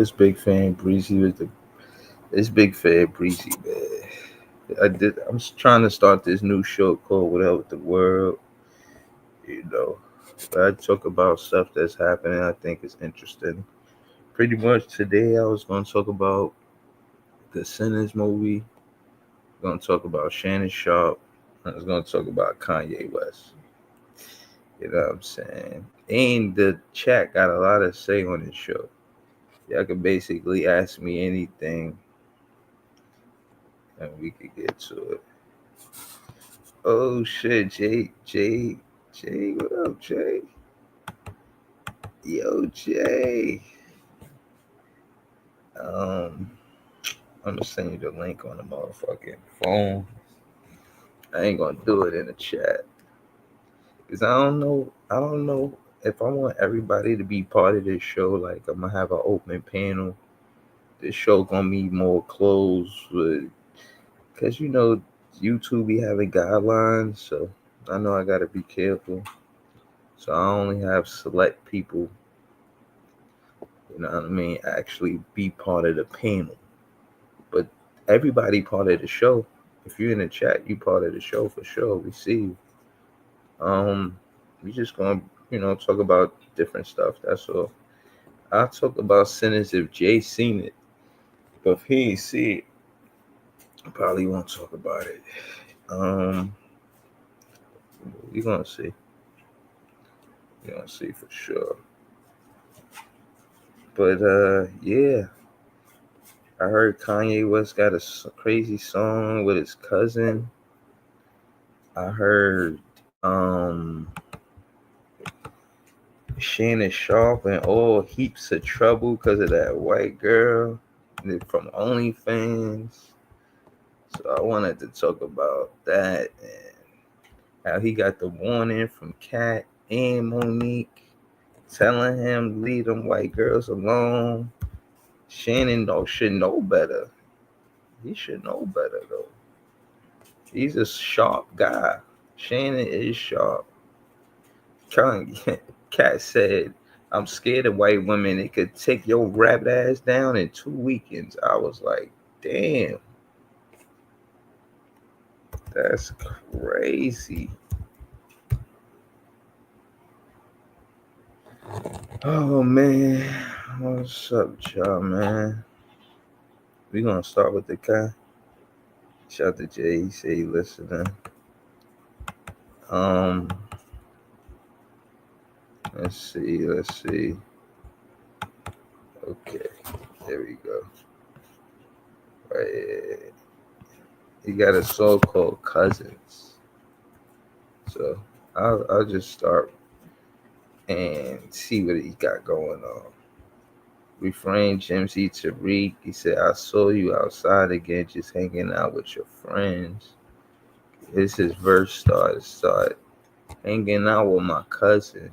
it's Big Fan Breezy with the it's Big Fan Breezy, man. Trying to start this new show called Whatever the World, you know. But I talk about stuff that's happening. I think is interesting. Pretty much today, I was gonna talk about the Sinners movie. Gonna talk about Shannon Sharp. I was gonna talk about Kanye West. You know what I'm saying? And the chat got a lot to say on this show. Y'all can basically ask me anything and we could get to it. Oh shit, Jay, what up, Jay? Yo, Jay. Um, I'm gonna send you the link on the motherfucking phone. I ain't gonna do it in the chat because I don't know if I want everybody to be part of this show. Like I'm gonna have an open panel. This show gonna be more closed, because YouTube be having guidelines, so I know I gotta be careful. So I only have select people, you know what I mean, actually be part of the panel. But everybody part of the show. If you're in the chat, you part of the show for sure. We see you. Um, we just gonna, talk about different stuff. That's all. I'll talk about Sinners if Jay seen it. But if he ain't see it, I probably won't talk about it. Um, we gonna see. We gonna see for sure. But yeah, I heard Kanye West got a crazy song with his cousin. I heard Shannon Sharp and all heaps of trouble because of that white girl from OnlyFans. So I wanted to talk about that and how he got the warning from Kat and Monique telling him leave them white girls alone. Shannon should know better. He should know better though. He's a sharp guy. Shannon is sharp. Kat said, I'm scared of white women. It could take your rabbit ass down in 2 weekends. I was like, damn, that's crazy. Oh, man. What's up, y'all, man? We gonna start with the guy. Shout out to Jay. He say he listening. Um, let's see. Okay, there we go. Right. He got a song called Cousins. So I'll just start and see what he got going on. Refrain Jimsy Tariq. He said, I saw you outside again, just hanging out with your friends. This his verse start hanging out with my cousin,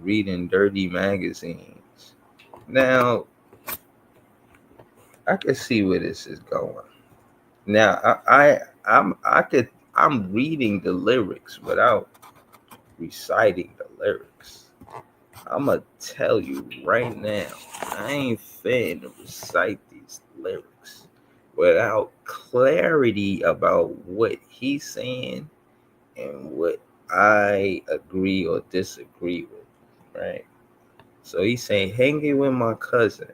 reading dirty magazines. Now I can see where this is going. Now I'm reading the lyrics without reciting the lyrics. I'ma tell you right now, I ain't finna recite these lyrics without clarity about what he's saying and what I agree or disagree with, right? So he's saying, hanging with my cousin,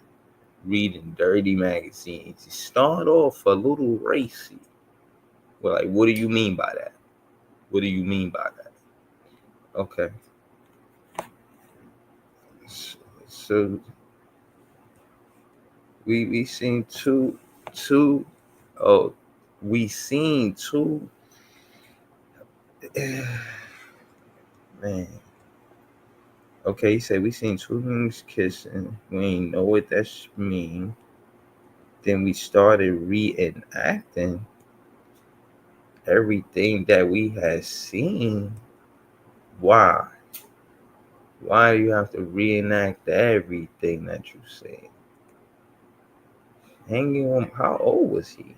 reading dirty magazines. He start off a little racy. Well, like, what do you mean by that? What do you mean by that? Okay. So we seen two oh we seen two man. Okay, he said we seen two humans kissing. We ain't know what that mean. Then we started reenacting everything that we had seen. Why? Why do you have to reenact everything that you seen? Hanging on. How old was he?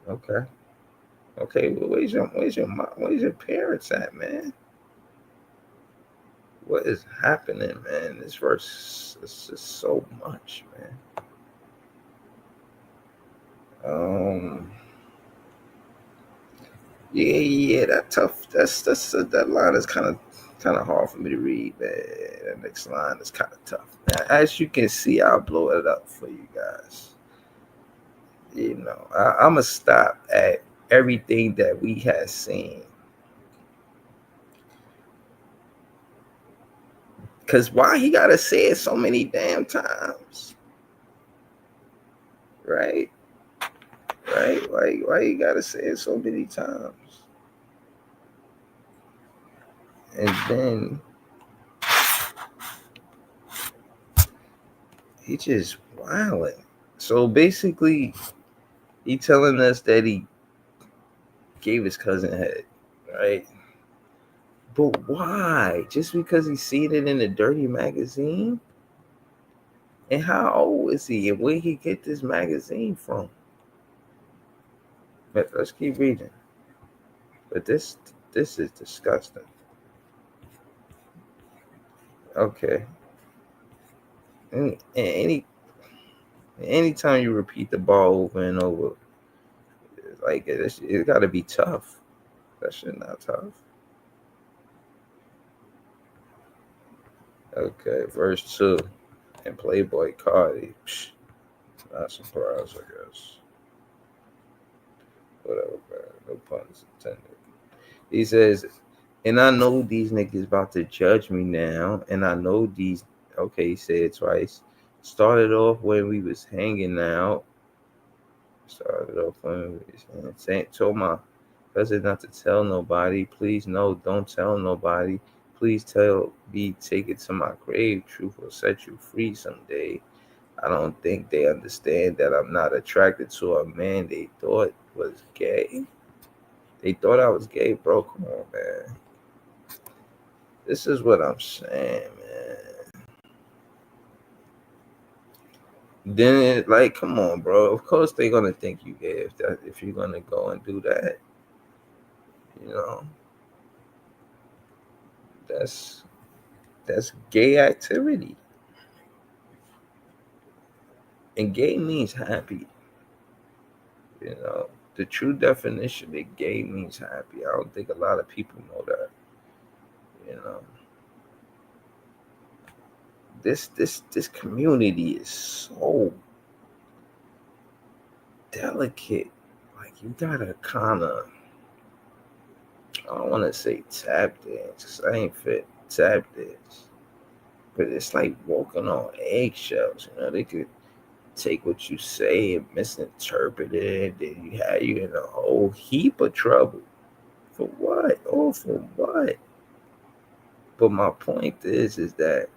Okay. Okay. Well, where's your parents at, man? What is happening, man? This verse is just so much, man. Yeah, that tough. That line is kind of hard for me to read, man. That next line is kind of tough. Now, as you can see, I'll blow it up for you guys. I'm gonna stop at everything that we had seen. Cause why he gotta say it so many damn times, right? Right? Why you gotta say it so many times? And then he just wilding. So basically, he telling us that he gave his cousin head, right? But why? Just because he seen it in a dirty magazine? And how old is he? And where he get this magazine from? But let's keep reading. But this is disgusting. Okay. Anytime you repeat the ball over and over, like it got to be tough. That shit not tough. Okay, verse 2. And Playboy Cardi. Psh, not surprised, I guess. Whatever, man. No puns intended. He says, and I know these niggas about to judge me now. And I know these. Okay, he said it twice. Started off when we was hanging out. Started off when we was saying, told my cousin not to tell nobody. Please, no, don't tell nobody. Please tell me, take it to my grave. Truth will set you free someday. I don't think they understand that I'm not attracted to a man they thought was gay. They thought I was gay, bro. Come on, man. This is what I'm saying, man. Then, like, come on, bro. Of course they're gonna think you gay if you're gonna go and do that. You know, that's gay activity, and gay means happy. You know, the true definition of gay means happy. I don't think a lot of people know that. You know, this community is so delicate. Like you gotta kind of, I don't want to say tap dance, 'cause I ain't fit tap dance, but it's like walking on eggshells. You know, they could take what you say and misinterpret it, and then you have you in a whole heap of trouble. For what? Oh, for what? But my point is that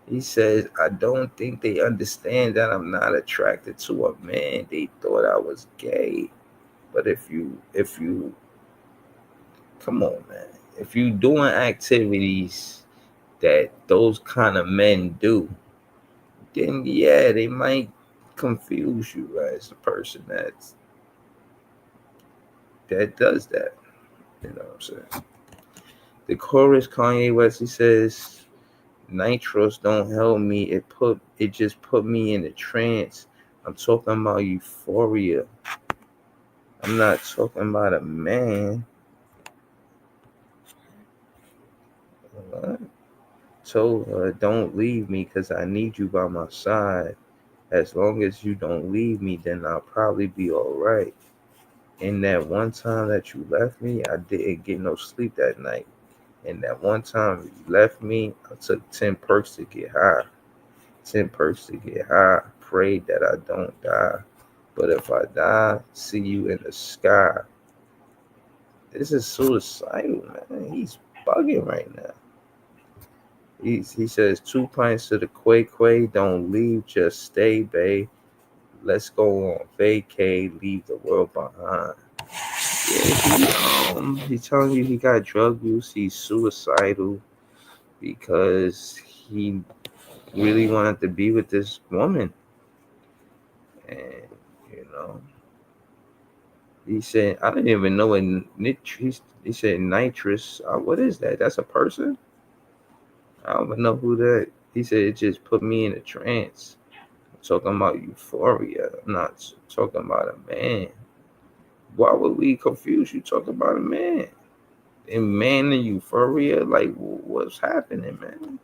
he says, I don't think they understand that I'm not attracted to a man. They thought I was gay. But if you come on, man. If you doing activities that those kind of men do, then yeah, they might confuse you as the person that does that. You know what I'm saying? The chorus, Kanye West, he says, "Nitros don't help me. It just put me in a trance. I'm talking about euphoria. I'm not talking about a man." What? Told her, "Don't leave me, cause I need you by my side. As long as you don't leave me, then I'll probably be all right. And that one time that you left me, I didn't get no sleep that night. And that one time you left me, I took 10 perks to get high. 10 perks to get high. Prayed that I don't die. But if I die, see you in the sky." This is suicidal, man. He's bugging right now. He says 2 pints to the quay. Don't leave, just stay, babe. Let's go on vacay, leave the world behind. Yeah, he's telling you he got drug use. He's suicidal because he really wanted to be with this woman, and you know, he said, "I didn't even know he said nitrous. What is that? That's a person." I don't even know who that. He said it just put me in a trance. I'm talking about euphoria. I'm not talking about a man. Why would we confuse you talking about a man? And man and euphoria, like what's happening, man?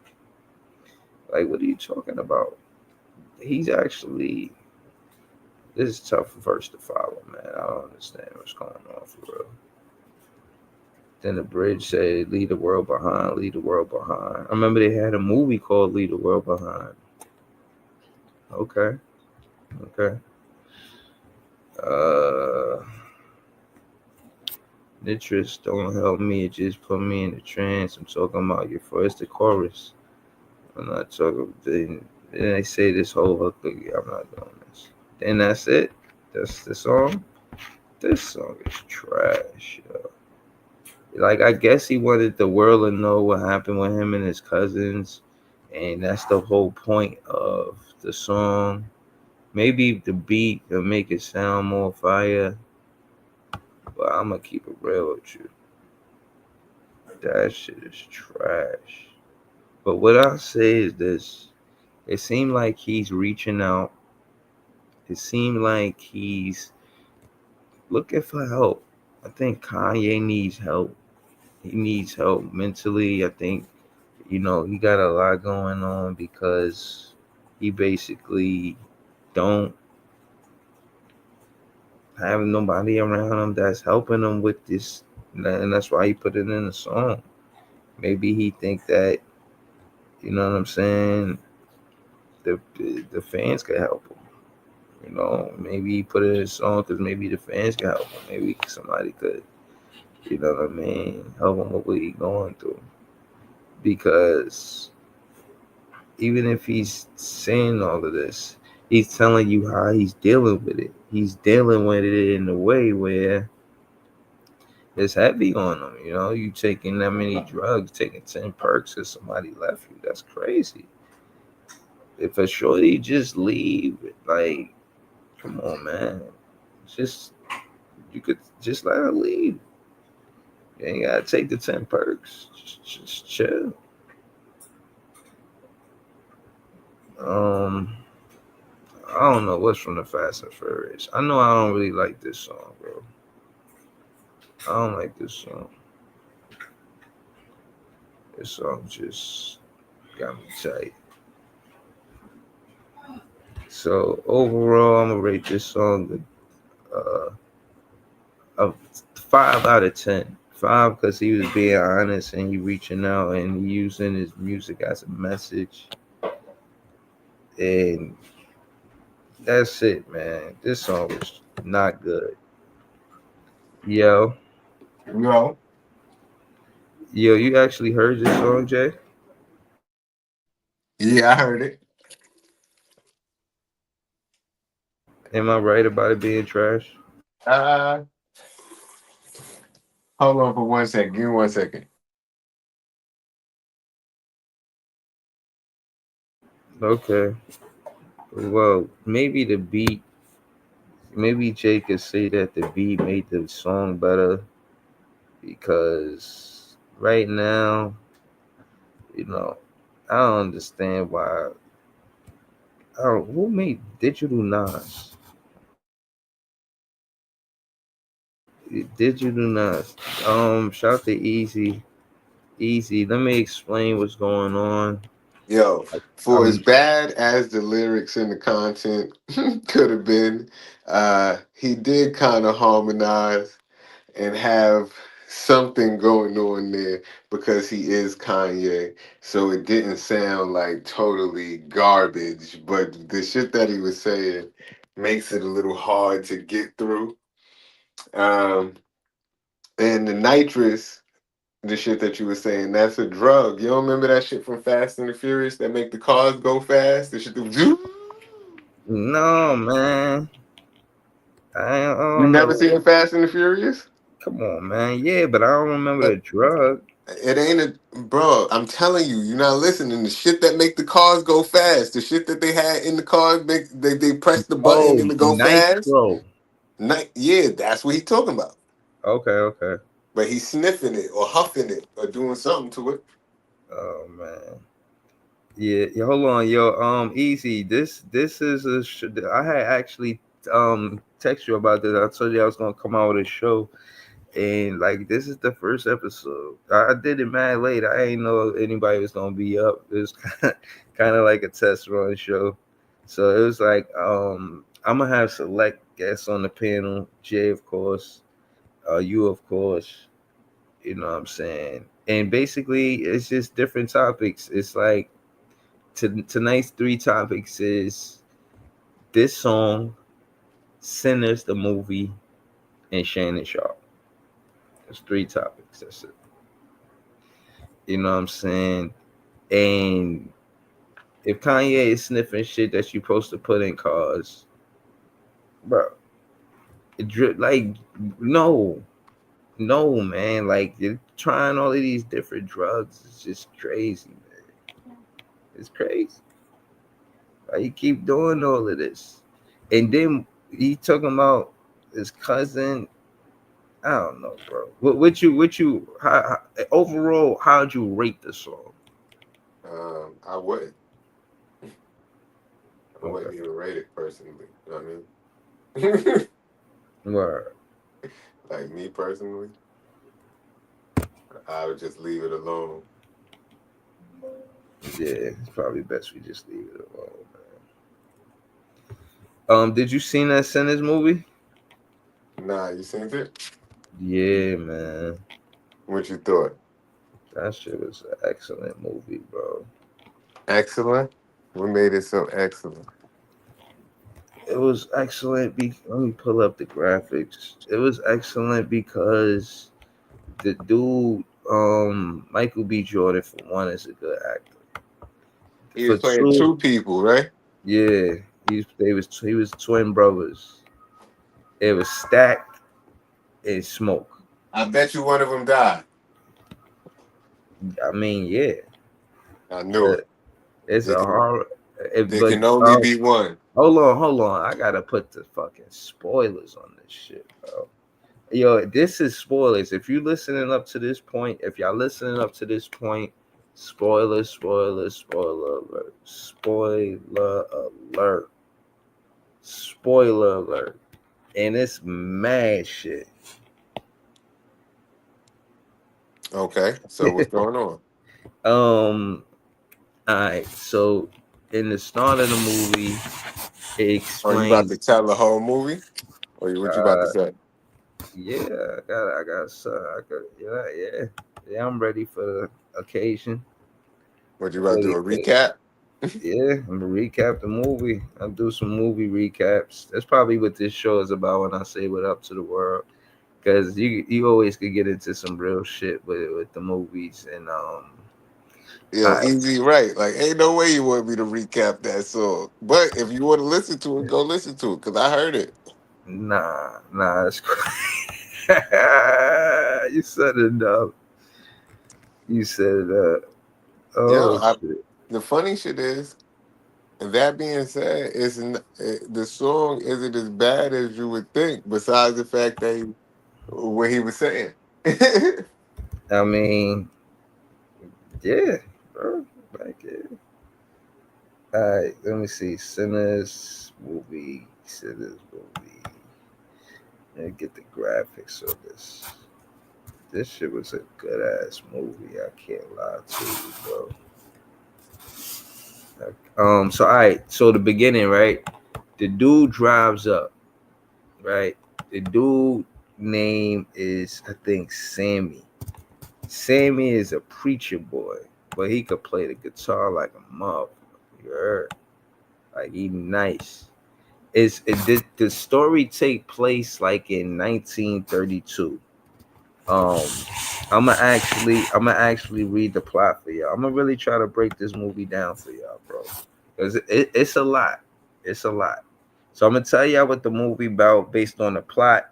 Like what are you talking about? He's actually this is tough verse to follow, man. I don't understand what's going on for real. Then the bridge said, "Leave the world behind, leave the world behind." I remember they had a movie called "Leave the World Behind." Okay, okay. Uh, Nitrous don't help me. It just put me in a trance. I'm talking about your first the chorus. I'm not talking. Then they say this whole hook. I'm not doing this. Then that's it. That's the song. This song is trash. Yo. Like I guess he wanted the world to know what happened with him and his cousins, and that's the whole point of the song. Maybe the beat will make it sound more fire, but I'm gonna keep it real with you. That shit is trash. But what I say is this: it seemed like he's reaching out. It seemed like he's looking for help. I think Kanye needs help. He needs help mentally. I think he got a lot going on because he basically don't have nobody around him that's helping him with this, and that's why he put it in the song. Maybe he think that what I'm saying. The fans could help him. Maybe he put it in his song because maybe the fans could help him. Maybe somebody could, what I mean, help him with what he's going through. Because even if he's saying all of this, he's telling you how he's dealing with it. He's dealing with it in a way where it's heavy on him. You taking that many drugs, taking 10 perks because somebody left you. That's crazy. If a shorty just leave, like, come on, man. Just you could just let her leave. You ain't gotta take the 10 perks. Just chill. Um, I don't know what's from the Fast and Furious. I know I don't really like this song, bro. I don't like this song. This song just got me tight. So overall, I'm gonna rate this song a 5 out of 10. Five because he was being honest and he reaching out and he using his music as a message. And that's it, man. This song was not good. Yo, No. yo, you actually heard this song, Jay? Yeah, I heard it. Am I right about it being trash? Uh, Hold on for 1 second. Give me 1 second. Okay. Well, maybe Jay could say that the beat made the song better because right now, you know, I don't understand why. I don't, who made Digital Nas? Digital Nas. Shout out to Easy. Easy. Let me explain what's going on. Yo, for as I'm bad as the lyrics and the content could have been, he did kind of harmonize and have something going on there because he is Kanye. So it didn't sound like totally garbage, but the shit that he was saying makes it a little hard to get through. Um, and the nitrous, the shit that you were saying, that's a drug. You don't remember that shit from Fast and the Furious that make the cars go fast? The shit that no man. I you don't never know. seen Fast and the Furious? Come on, man. Yeah, but I don't remember But the drug. it ain't a bro. I'm telling you, you're not listening. The shit that make the cars go fast, the shit that they had in the cars, make they press the button Oh, and it go fast. Nitro. Yeah, that's what he's talking about. Okay, okay. But he's sniffing it or huffing it or doing something to it. Oh man. Yeah, hold on, yo. Easy. This is I had actually text you about this. I told you I was gonna come out with a show, and like this is the first episode. I did it mad late. I ain't know anybody was gonna be up. It was kind of like a test run show. So it was like I'm gonna have select guests on the panel. Jay, of course. You, of course. You know what I'm saying. And basically, it's just different topics. It's like tonight's three topics is this song, Sinners the movie, and Shannon Sharp. There's three topics. That's it. You know what I'm saying? And if Kanye is sniffing shit that you supposed to put in cars, bro, like no, no, man. Like you're trying all of these different drugs. It's just crazy, man. It's crazy. Why you keep doing all of this? And then he talking about his cousin. I don't know, bro. Overall, how'd you rate the song? I wouldn't. I wouldn't Okay. even rate it personally. You know what I mean? Word. Like me personally, I would just leave it alone. Yeah, it's probably best we just leave it alone, man. Did you seen that Sinners movie? Nah, you seen it? Yeah, man. What you thought? That shit was an excellent movie, bro. Excellent. What made it so excellent? It was excellent. Let me pull up the graphics. It was excellent because the dude, Michael B. Jordan, for one, is a good actor. He For was playing two, two people, right? yeah, he was twin brothers. It was Stack and Smoke. I bet you one of them died. I mean, yeah, I knew uh, it. it's There a can, horror. there But can only be one. hold on. I gotta put the fucking spoilers on this shit, bro. Yo, this is spoilers. If you listening up to this point, if y'all listening up to this point, spoiler alert, spoiler alert, and it's mad shit. Okay, so what's going on? All right. So in the start of the movie, it Are you about explains. to tell the whole movie? Or what you about to Uh, say? yeah, I got, yeah. I'm ready for the occasion. What you I'm about to do? really, A recap? yeah. I'm gonna recap the movie. I'll do some movie recaps. That's probably what this show is about when I say "What up to the world," because you always could get into some real shit with the movies and Yo, I easy, right? Like, ain't no way you want me to recap that song. But if you want to listen to it, go listen to it because I heard it. nah, it's you said it up. You said it up. Yo, Oh shit. the funny shit is, that being said, the song isn't as bad as you would think. Besides the fact that what he was saying. I mean, yeah, bro. Like, yeah. All right, let me see. Sinners movie. Sinners movie. Let me get the graphics of this. This shit was a good ass movie. I can't lie to you, bro. So all right. So the beginning, right? The dude drives up, right? The dude name is I think Sammy. Sammy is a preacher boy, but he could play the guitar like a motherfucker. You heard? Like he nice. Did the story take place like in 1932? Um, I'm gonna actually read the plot for y'all. I'm gonna really try to break this movie down for y'all, bro, because it's a lot. It's a lot. So I'm gonna tell y'all what the movie about based on the plot,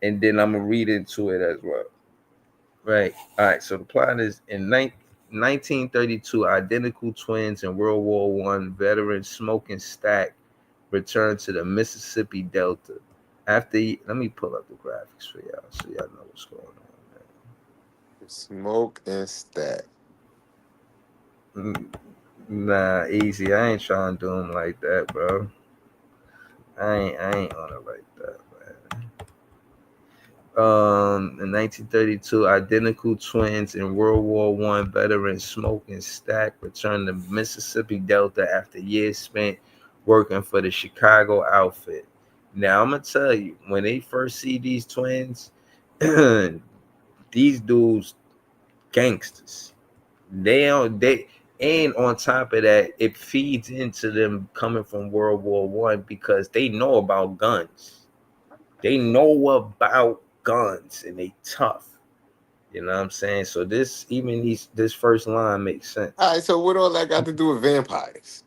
and then I'm gonna read into it as well. Right. All right. So the plot is in 1932, identical twins and World War One veterans Smoke and Stack return to the Mississippi Delta. Let me pull up the graphics for y'all so y'all know what's going Smoke and stack. on, man. Nah, easy. I ain't trying to do him like that, bro. I ain't on it like that, man. In 1932, identical twins and World War One veterans Smoke and Stack returned to Mississippi Delta after years spent working for the Chicago outfit. Now I'm gonna tell you, when they first see these twins, these dudes gangsters. They and on top of that, it feeds into them coming from World War One because they know about guns. They know about guns and they tough. You know what I'm saying? So this first line makes All sense. right, so what all that got to do with vampires?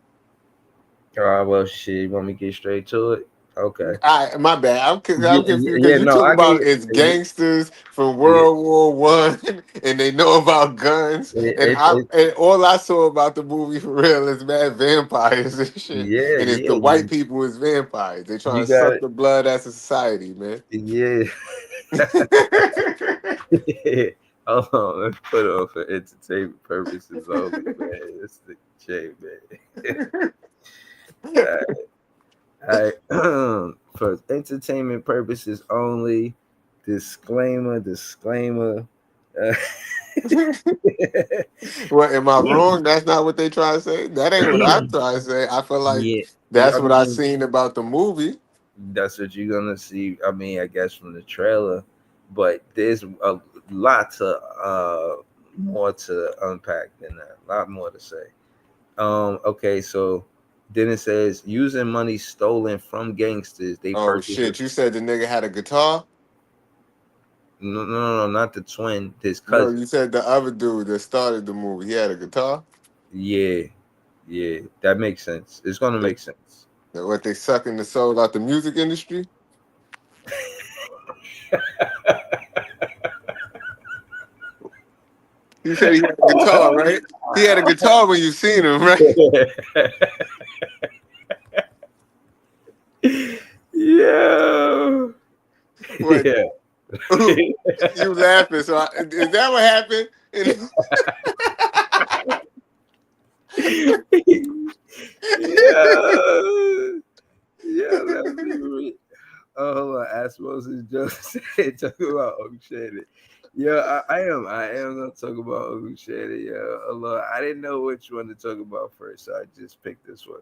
All right, well, shit. You want me to get straight to it? Okay. All right, my bad. Yeah, I'm confused yeah. because you No, talk I about get. it's gangsters from Yeah, World War One, and they know about guns, and it, and all I saw about the movie for real is mad vampires and shit, yeah, and it's yeah. the white people is vampires. They trying You to got suck it. the blood as a society, man. Yeah. Hold on, let's put it on for entertainment purposes only, man. It's the J, man. All right. For entertainment purposes only. Disclaimer, disclaimer. Uh, Well, am I wrong? That's not what they try to say. That ain't what I try to say. I feel like yeah, that's I what I mean, seen about the movie. that's what you're gonna see. I mean, I guess from the trailer, but there's a lot to more to unpack than that. A lot more to say. Okay, so then it says using money stolen from gangsters, they Oh purchase shit! You said the nigga had a guitar. no, not the twin, his No, cousin. you said the other dude that started the movie. He had a guitar. Yeah, yeah, that makes sense. It's gonna That, make sense. that what they sucking the soul out the music industry. You said he had a guitar, right? He had a guitar when you seen him, right? Yeah, What? yeah. You laughing? So is that what happened? Yeah, yeah. Let me read. Oh, hold on. Osmosis Jones said, talking about Uncle Shannon. Yeah, I am gonna talk about Uncle Shannon. Yeah, Allah, I didn't know which one to talk about first, so I just picked this one.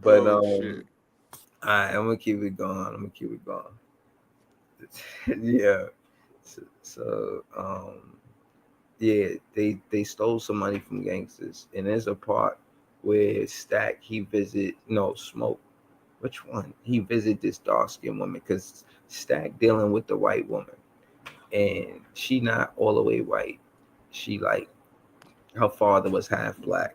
But Oh shit! I'm gonna keep it going. I'm gonna keep it going. Yeah. So, yeah, they stole some money from gangsters, and there's a part where Stack he visit no Smoke. Which one? He visit this dark skinned woman because Stack dealing with the white woman, and she not all the way white. She like her father was half black,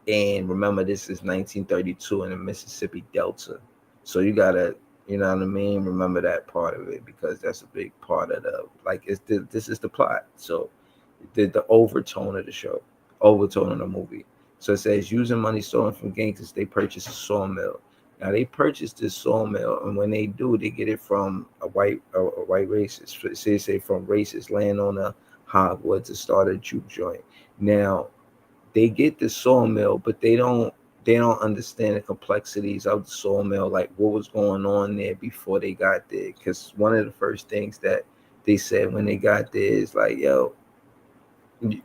and remember this is 1932 in the Mississippi Delta, so you gotta, you know what I mean, remember that part of it because that's a big part of the like this is the plot. So the overtone of the show, overtone of the movie. So it says using money stolen from gangsters, they purchase a sawmill. Now they purchase this sawmill, and when they do, they get it from a white racist. Say from racist landowner Hogwood to start a juke joint. Now they get the sawmill, but they don't understand the complexities of the sawmill, like what was going on there before they got there. Because one of the first things that they said when they got there is like, "Yo,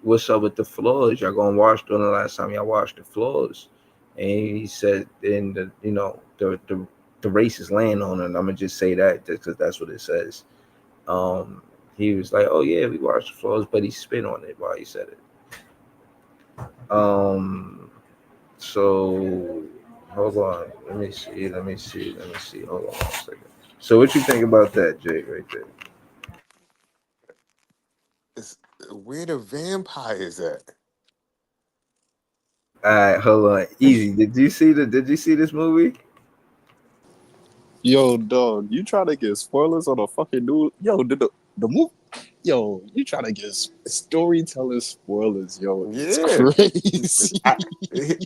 what's up with the floors? Y'all gonna wash during the last time y'all washed the floors?" And he said, "Then the racist landowner." And I'm gonna just say that just because that's what it says. Um, he was like, "Oh yeah, we washed the floors," but he spit on it while he said it. Um, So hold on. Let me see. Let me see. Let me see. Hold on 1 second. So what you think about that, Jay, right there? It's, where the vampires at? All right, hold on. Easy. Did you see this movie? Yo, dog, you trying to get spoilers on a fucking new? Yo, the movie? Yo, you trying to get storytelling spoilers? Yo, it's Yeah, crazy. I,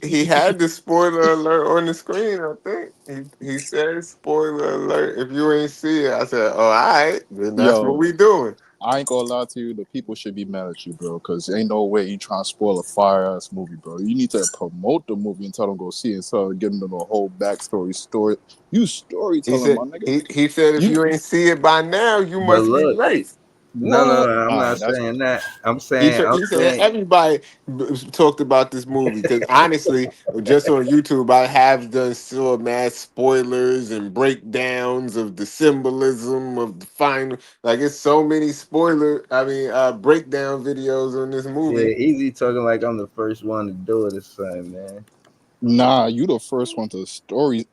he had the spoiler alert on the screen. I think he said spoiler alert. If you ain't see it, I said, "Oh, all right, then that's what Yo, we doing." I ain't gonna lie to you. The people should be mad at you, bro, because ain't no way you trying to spoil a fire ass movie, bro. You need to promote the movie and tell them go see it instead of giving them a whole backstory story. You He storytelling, said my nigga. he said if You you ain't see it by now, you But must be look, late. no, no, what? no, I'm All not right, that's saying that. I'm He said saying, everybody talked about this movie because honestly, just on YouTube, I have done so mad spoilers and breakdowns of the symbolism of the final. Like it's so many breakdown videos on this yeah, movie. easy talking like I'm the first one to do it or something, man. nah. You the first one to story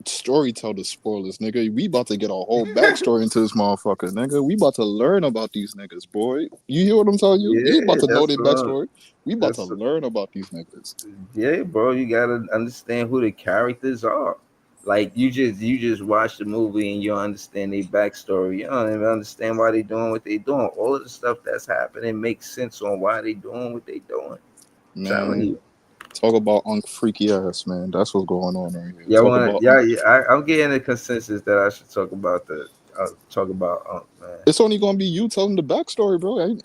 tell the spoilers, nigga. We about to get a whole backstory into this motherfucker, nigga. We about to learn about these niggas, boy. You hear what I'm telling you? You ain't about Yeah, to know that's their what I'm. backstory. We about to That's learn about these niggas, yeah, bro. You gotta understand who the characters are. Like you just watch the movie and you don't understand their backstory. You don't even understand why they doing what they doing. All of the stuff that's happening makes sense on why they doing what they doing. I'm telling man. you. Talk about freaky ass, man. That's what's going on right here. Yeah, Talk want about yeah, yeah. I'm getting a consensus that I should talk about man. It's only gonna be you telling the backstory, bro. All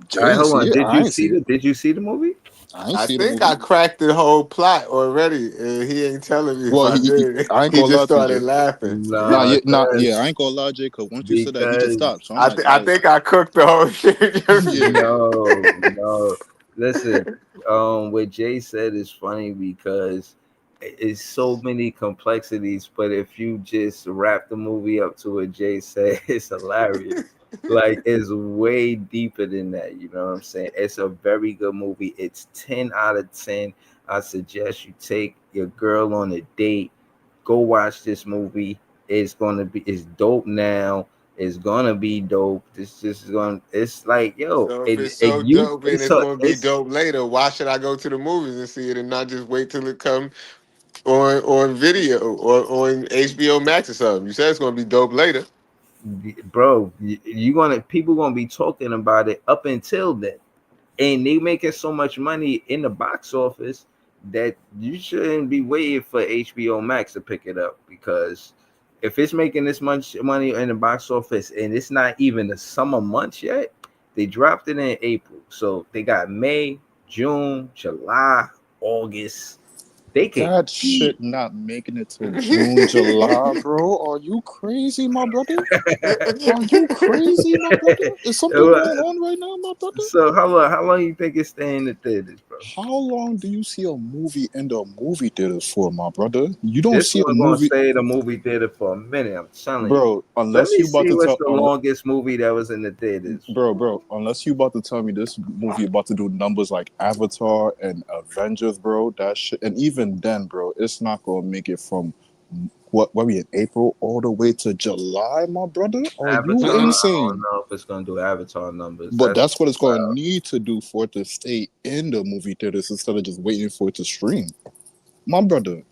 Jay right, ain't hold see on. it. Did I you ain't see see it. the movie? I ain't I see the think movie. I cracked the whole plot already, and he ain't telling me if Well, I did. I ain't He gonna just lie to you, started Jay. laughing. Nah, No, yeah, nah, cause yeah. I ain't gonna lie, Jay. Cause once you said that, he just because stopped. So I'm like, I all right, think I cooked the whole shit. yeah, no, no. Listen, what Jay said is funny because it's so many complexities. But if you just wrap the movie up to what Jay said, it's hilarious. Like it's way deeper than that. You know what I'm saying? It's a very good movie. It's 10 out of 10. I suggest you take your girl on a date. Go watch this movie. It's dope now. It's gonna be dope. This is gonna. It's like yo, So if it, it's it so you. dope and It's it's so gonna be it's dope later, why should I go to the movies and see it and not just wait till it come on video or on HBO Max or something? You said it's gonna be dope later. bro. You gonna people gonna be talking about it up until then, and they making so much money in the box office that you shouldn't be waiting for HBO Max to pick it up because if it's making this much money in the box office and it's not even the summer months yet, they dropped it in April. So they got May, June, July, August. They could that eat. shit not making it to June, July, bro. Are you crazy, my brother? Are you crazy, my brother? Is something going on right now, my brother? So how long you think it's staying in the theaters, bro? How long do you see a movie in the movie theaters for, my brother? You don't This see a one gonna movie, stay in the movie theater for a minute. I'm telling you. bro. Let Unless me you about see to what's tell, the longest movie that was in the theaters. bro. Unless you about to tell me this movie about to do numbers like Avatar and Avengers, bro. That shit, and even then, bro, it's not gonna make it from what we in April all the way to July, my brother. Are you Avatar, I don't insane? know if it's gonna do Avatar numbers. But That's that's what it's going to wow. need to do for it to stay in the movie theaters instead of just waiting for it to stream. My brother,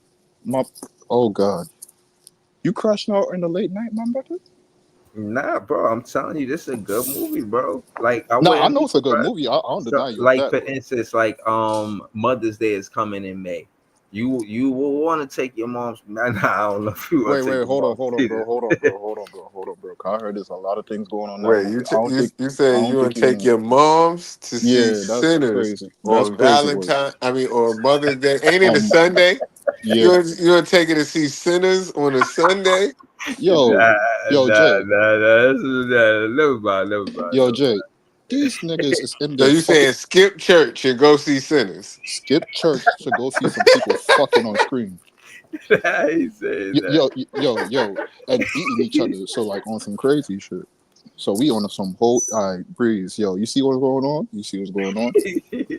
my oh god, you crashing out in the late night, my brother? Nah, bro. I'm telling you, this is a good movie, bro. Like I Nah, I wouldn't know be it's a good surprised. movie. I don't So, deny you of like that, for but instance, like Mother's Day is coming in May. You will want to take your mom's. Nah, I don't know if you want to take wait, your mom's hold on, either. bro, hold on, bro, hold on, bro, hold on, bro. 'Cause I heard there's a lot of things going on in that Wait, movie. you I said don't you think would you take want. your moms to see Yeah, that's Sinners crazy. That's on crazy work. Valentine? I mean, or Mother's Day? Ain't it a Um, Sunday? yeah, You would take it to see Sinners on a Sunday? yo, Nah, yo, nah, Jay, nah, nah. Never mind, never mind, yo, never Jay. These niggas is in So there you fucking saying skip church and go see Sinners? skip church to go see some people fucking on screen. mind. I ain't saying that. Yo, and eating each other. So like on some crazy shit. So we on some whole breeze. Yo, you see what's going on? You see what's going on?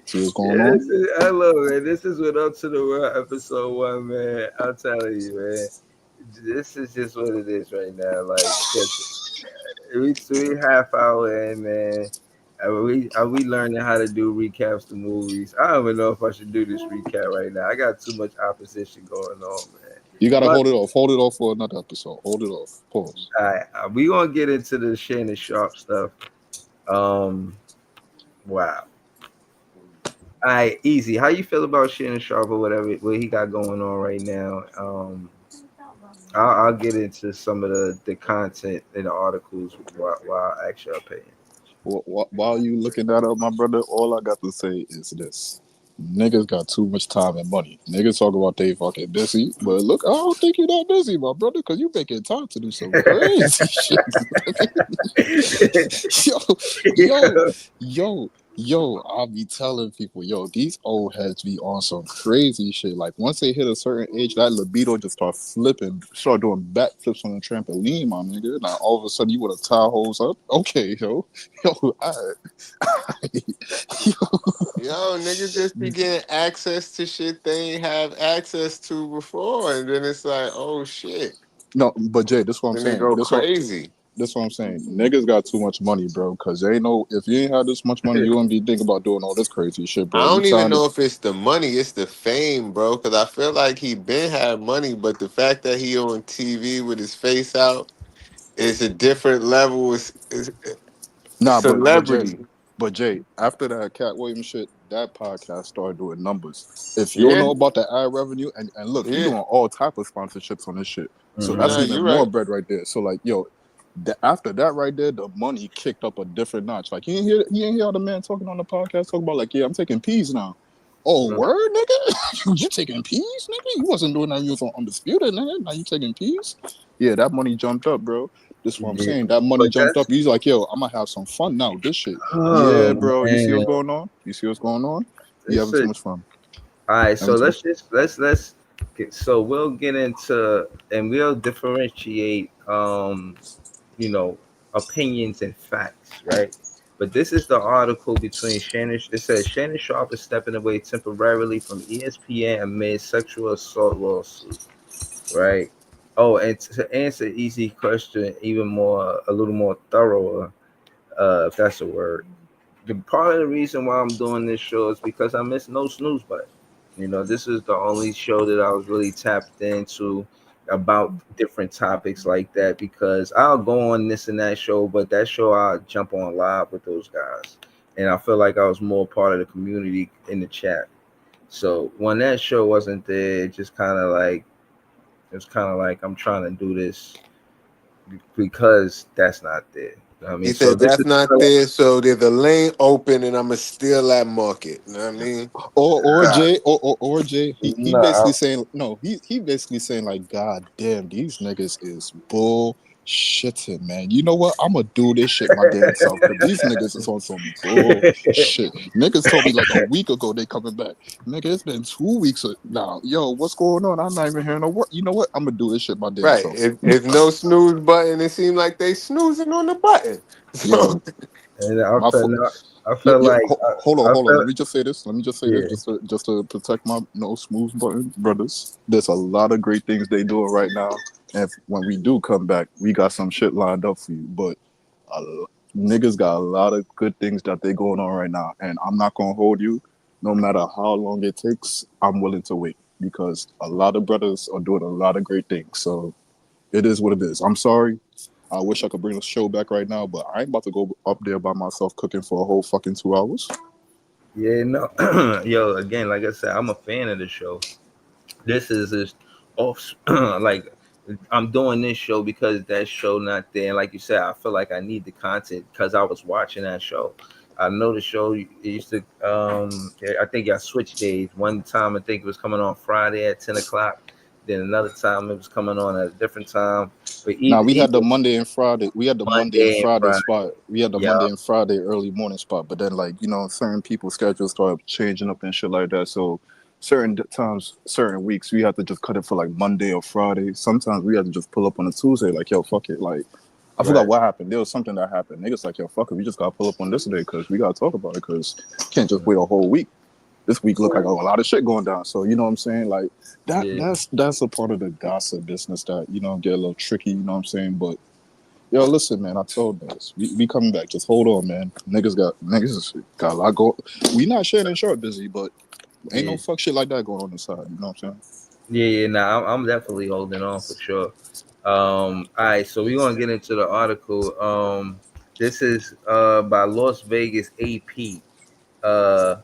See what's going Yeah, on? hello, man. This is what Up to the World episode 1, man. I'm telling you, man. This is just what it is right now. Like, 'cause we half hour in, man. Are we learning how to do recaps to movies? I don't even know if I should do this recap right now. I got too much opposition going on, man. You gotta But hold it off. Hold it off for another episode. Hold it off. Pause. all right, we gonna get into the Shannon Sharp stuff. Um, wow. All right, easy. How you feel about Shannon Sharp or whatever what he got going on right now? I'll get into some of the content in the articles while I ask your opinion. While you looking that up, my brother, all I got to say is this. Niggas got too much time and money. Niggas talk about they fucking busy, but look, I don't think you're that busy, my brother, because you making time to do some crazy shit. yo, yo, I'll be telling people, yo, these old heads be on some crazy shit. Like once they hit a certain age, that libido just start flipping, start doing backflips on the trampoline, my nigga. Now all of a sudden you want to tie hoes up? Okay, yo, Yo, niggas just be getting access to shit they ain't have access to before, and then it's like, oh shit. no, but Jay, this is what I'm Then they saying. go crazy. This what I'm saying. Niggas got too much money, bro. Cause they know if you ain't had this much money, you wouldn't be thinking about doing all this crazy shit, I bro. You don't even trying to know if it's the money, it's the fame, bro. Cause I feel like he been had money, but the fact that he on TV with his face out is a different level. Is nah, celebrity. but Jay, after that Cat Williams shit, that podcast started doing numbers. If you don't Yeah, know about the ad revenue, and look, he yeah. doing all type of sponsorships on this shit. So that's Nah, Mhm. even you're more right. bread right there. So like, yo, after that right there, the money kicked up a different notch. Like he ain't hear the man talking on the podcast talking about like, yeah, I'm taking peas now. Oh, Mhm. word, nigga? You taking peas, nigga? You wasn't doing that. You was on Undisputed, nigga. Now you taking peas? Yeah, that money jumped up, bro. This is what I'm Yeah, saying. That money but jumped up. that's He's like, yo, I'm gonna have some fun now. This shit. oh Yeah, bro. You see man, what's going on? You see what's going on? You it's having too a much fun. all right. Having So too. let's get, so we'll get into and we'll differentiate you know opinions and facts, right? But this is the article between Shannon. It says Shannon Sharp is stepping away temporarily from ESPN amid sexual assault lawsuit, right? Oh, and to answer easy question, even more a little more thorough, if that's a word. The part of the reason why I'm doing this show is because I miss No Snooze Button. This is the only show that I was really tapped into about different topics like that because I'll go on this and that show, but that show I'll jump on live with those guys. And I feel like I was more part of the community in the chat. So when that show wasn't there, it was kind of like I'm trying to do this because that's not there. I He mean, so said this that's is not there, so there's a lane open, and I'ma steal that market. You know what I mean? Or God, Jay, or Jay, he no. basically saying no. He basically saying like, God damn, these niggas is bullshitting, man. You know what? I'm gonna do this shit my damn self because these niggas is on some bullshit. Niggas told me like a week ago they coming back. Nigga, it's been 2 weeks now. Yo, what's going on? I'm not even hearing no word. You know what? I'm gonna do this shit my damn right? self. If no snooze button, it seemed like they snoozing on the button. So Yo, And I my felt foot. no, I felt like I Hold on. felt Let me just say this. Let me just say this, yeah. just to protect my no smooth button brothers. There's a lot of great things they doing right now, and when we do come back, we got some shit lined up for you. But uh, niggas got a lot of good things that they going on right now, and I'm not gonna hold you. No matter how long it takes, I'm willing to wait because a lot of brothers are doing a lot of great things. So it is what it is. I'm sorry. I wish I could bring the show back right now, but I ain't about to go up there by myself cooking for a whole fucking 2 hours. Yeah, no. Yo, again, like I said, I'm a fan of the show. This is just off like I'm doing this show because that show not there. And like you said, I feel like I need the content because I was watching that show. I know the show it used to I think y'all switched days. One time I think it was coming on Friday at 10 o'clock. Then another time it was coming on at a different time. But Now we had the either Monday and Friday. We had the Monday and Monday and Friday Friday. spot. We had the Yeah. Monday and Friday early morning spot. But then, like certain people's schedules started changing up and shit like that. So certain times, certain weeks, we had to just cut it for like Monday or Friday. Sometimes we had to just pull up on a Tuesday. Like, yo, fuck it. Like, I forgot Right. what happened. There was something that happened. Niggas like, yo, fuck it. We just gotta pull up on this day because we gotta talk about it because can't just wait a whole week. This week look like a lot of shit going down. So you know what I'm saying? Like Yeah. that's a part of the gossip business that get a little tricky. You know what I'm saying? But yo, listen, man. I told niggas we coming back. Just hold on, man. Niggas got a lot go. We not Shannon Sharp busy, but ain't no Yeah. fuck shit like that going on inside. You know what I'm saying? Yeah, nah, I'm definitely holding on for sure. All right, so we're gonna get into the article. This is by Las Vegas AP. Uh,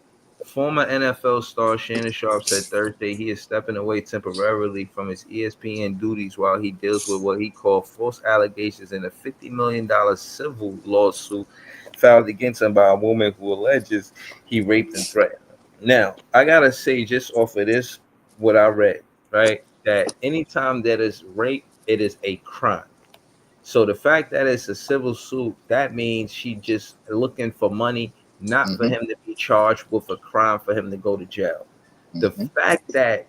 Former NFL star Shannon Sharp said Thursday he is stepping away temporarily from his ESPN duties while he deals with what he called false allegations in a $50 million civil lawsuit filed against him by a woman who alleges he raped and threatened her. Now, I gotta say, just off of this, what I read, right, that anytime that is rape, it is a crime. So the fact that it's a civil suit, that means she just looking for money, not for Mm-hmm. him to be charged with a crime for him to go to jail. The Mm-hmm. fact that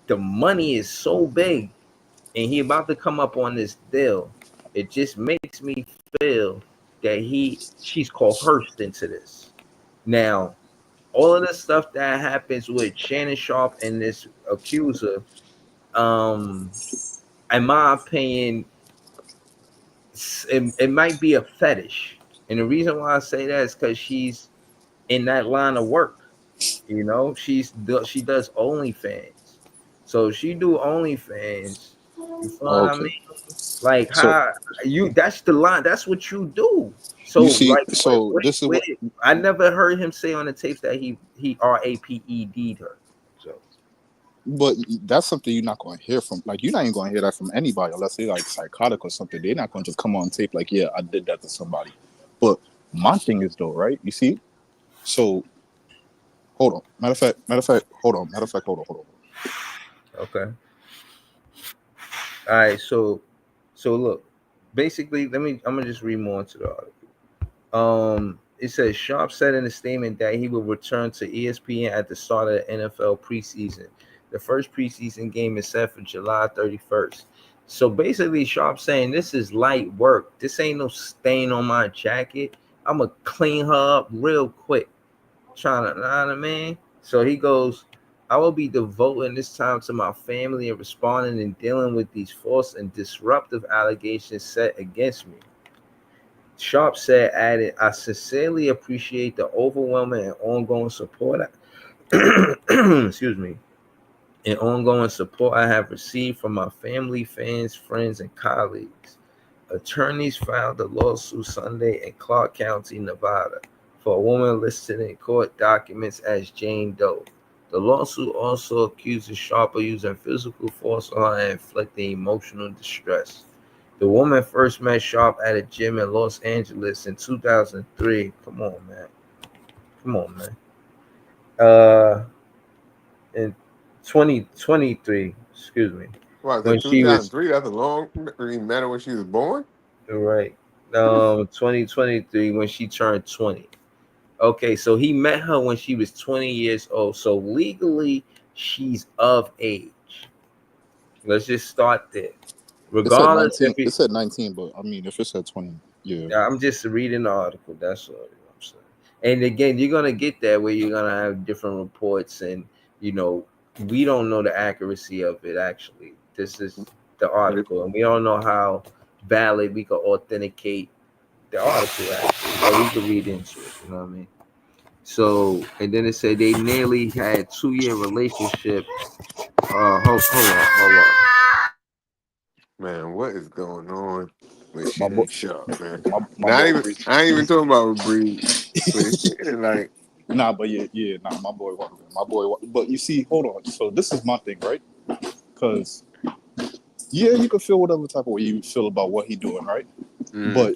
the money is so big and he about to come up on this deal, it just makes me feel that she's coerced into this. Now, all of the stuff that happens with Shannon Sharp and this accuser, um, in my opinion, it might be a fetish. And the reason why I say that is because she's in that line of work. You know, she does OnlyFans. So she do OnlyFans. You feel what I Okay. mean? Like So how you that's the line. That's what you do. So you see, like so this is what, I never heard him say on the tapes that he raped her. So but that's something you're not going to hear from. Like, you're not even going to hear that from anybody unless they're like psychotic or something. They're not going to just come on tape like, yeah, I did that to somebody. But my thing is though, right? You see, so hold on. Matter of fact, hold on. okay. All right, so look, basically, I'm gonna just read more into the article. It says Sharp said in a statement that he will return to ESPN at the start of the NFL preseason. The first preseason game is set for July 31st. So basically, Sharp saying this is light work. This ain't no stain on my jacket. I'm gonna clean her up real quick. Trying to, know what I mean? So he goes, I will be devoting this time to my family and responding and dealing with these false and disruptive allegations set against me. Sharp said, added, I sincerely appreciate the overwhelming and ongoing support. Excuse me. And ongoing support I have received from my family, fans, friends, and colleagues. Attorneys filed a lawsuit Sunday in Clark County, Nevada, for a woman listed in court documents as Jane Doe. The lawsuit also accuses Sharp of using physical force on her and inflicting emotional distress. The woman first met Sharp at a gym in Los Angeles in 2003. Come on, man. Come on, man. In 2023, excuse me, What, the when she was 2003? That's a long. You met her when she was born? right. 2023 when she turned 20. Okay, so he met her when she was 20 years old. So legally, she's of age. Let's just start there. It said Regardless, 19. It said 19, but I mean, if it said 20, yeah. I'm just reading the article. That's all I'm saying. And again, you're gonna get that where you're gonna have different reports, and you know, we don't know the accuracy of it. Actually, this is the article, and we don't know how valid we can authenticate the article. Actually, but we can read into it. You know what I mean? So, and then it said they nearly had 2 year relationship. Hold on. Man, what is going on with My boy, Shannon Sharp, man? my boy. I ain't even talking about Breed, but it's like, Nah, but nah, my boy, But you see, hold on. So this is my thing, right? Because yeah, you can feel whatever type of way you feel about what he doing, right? But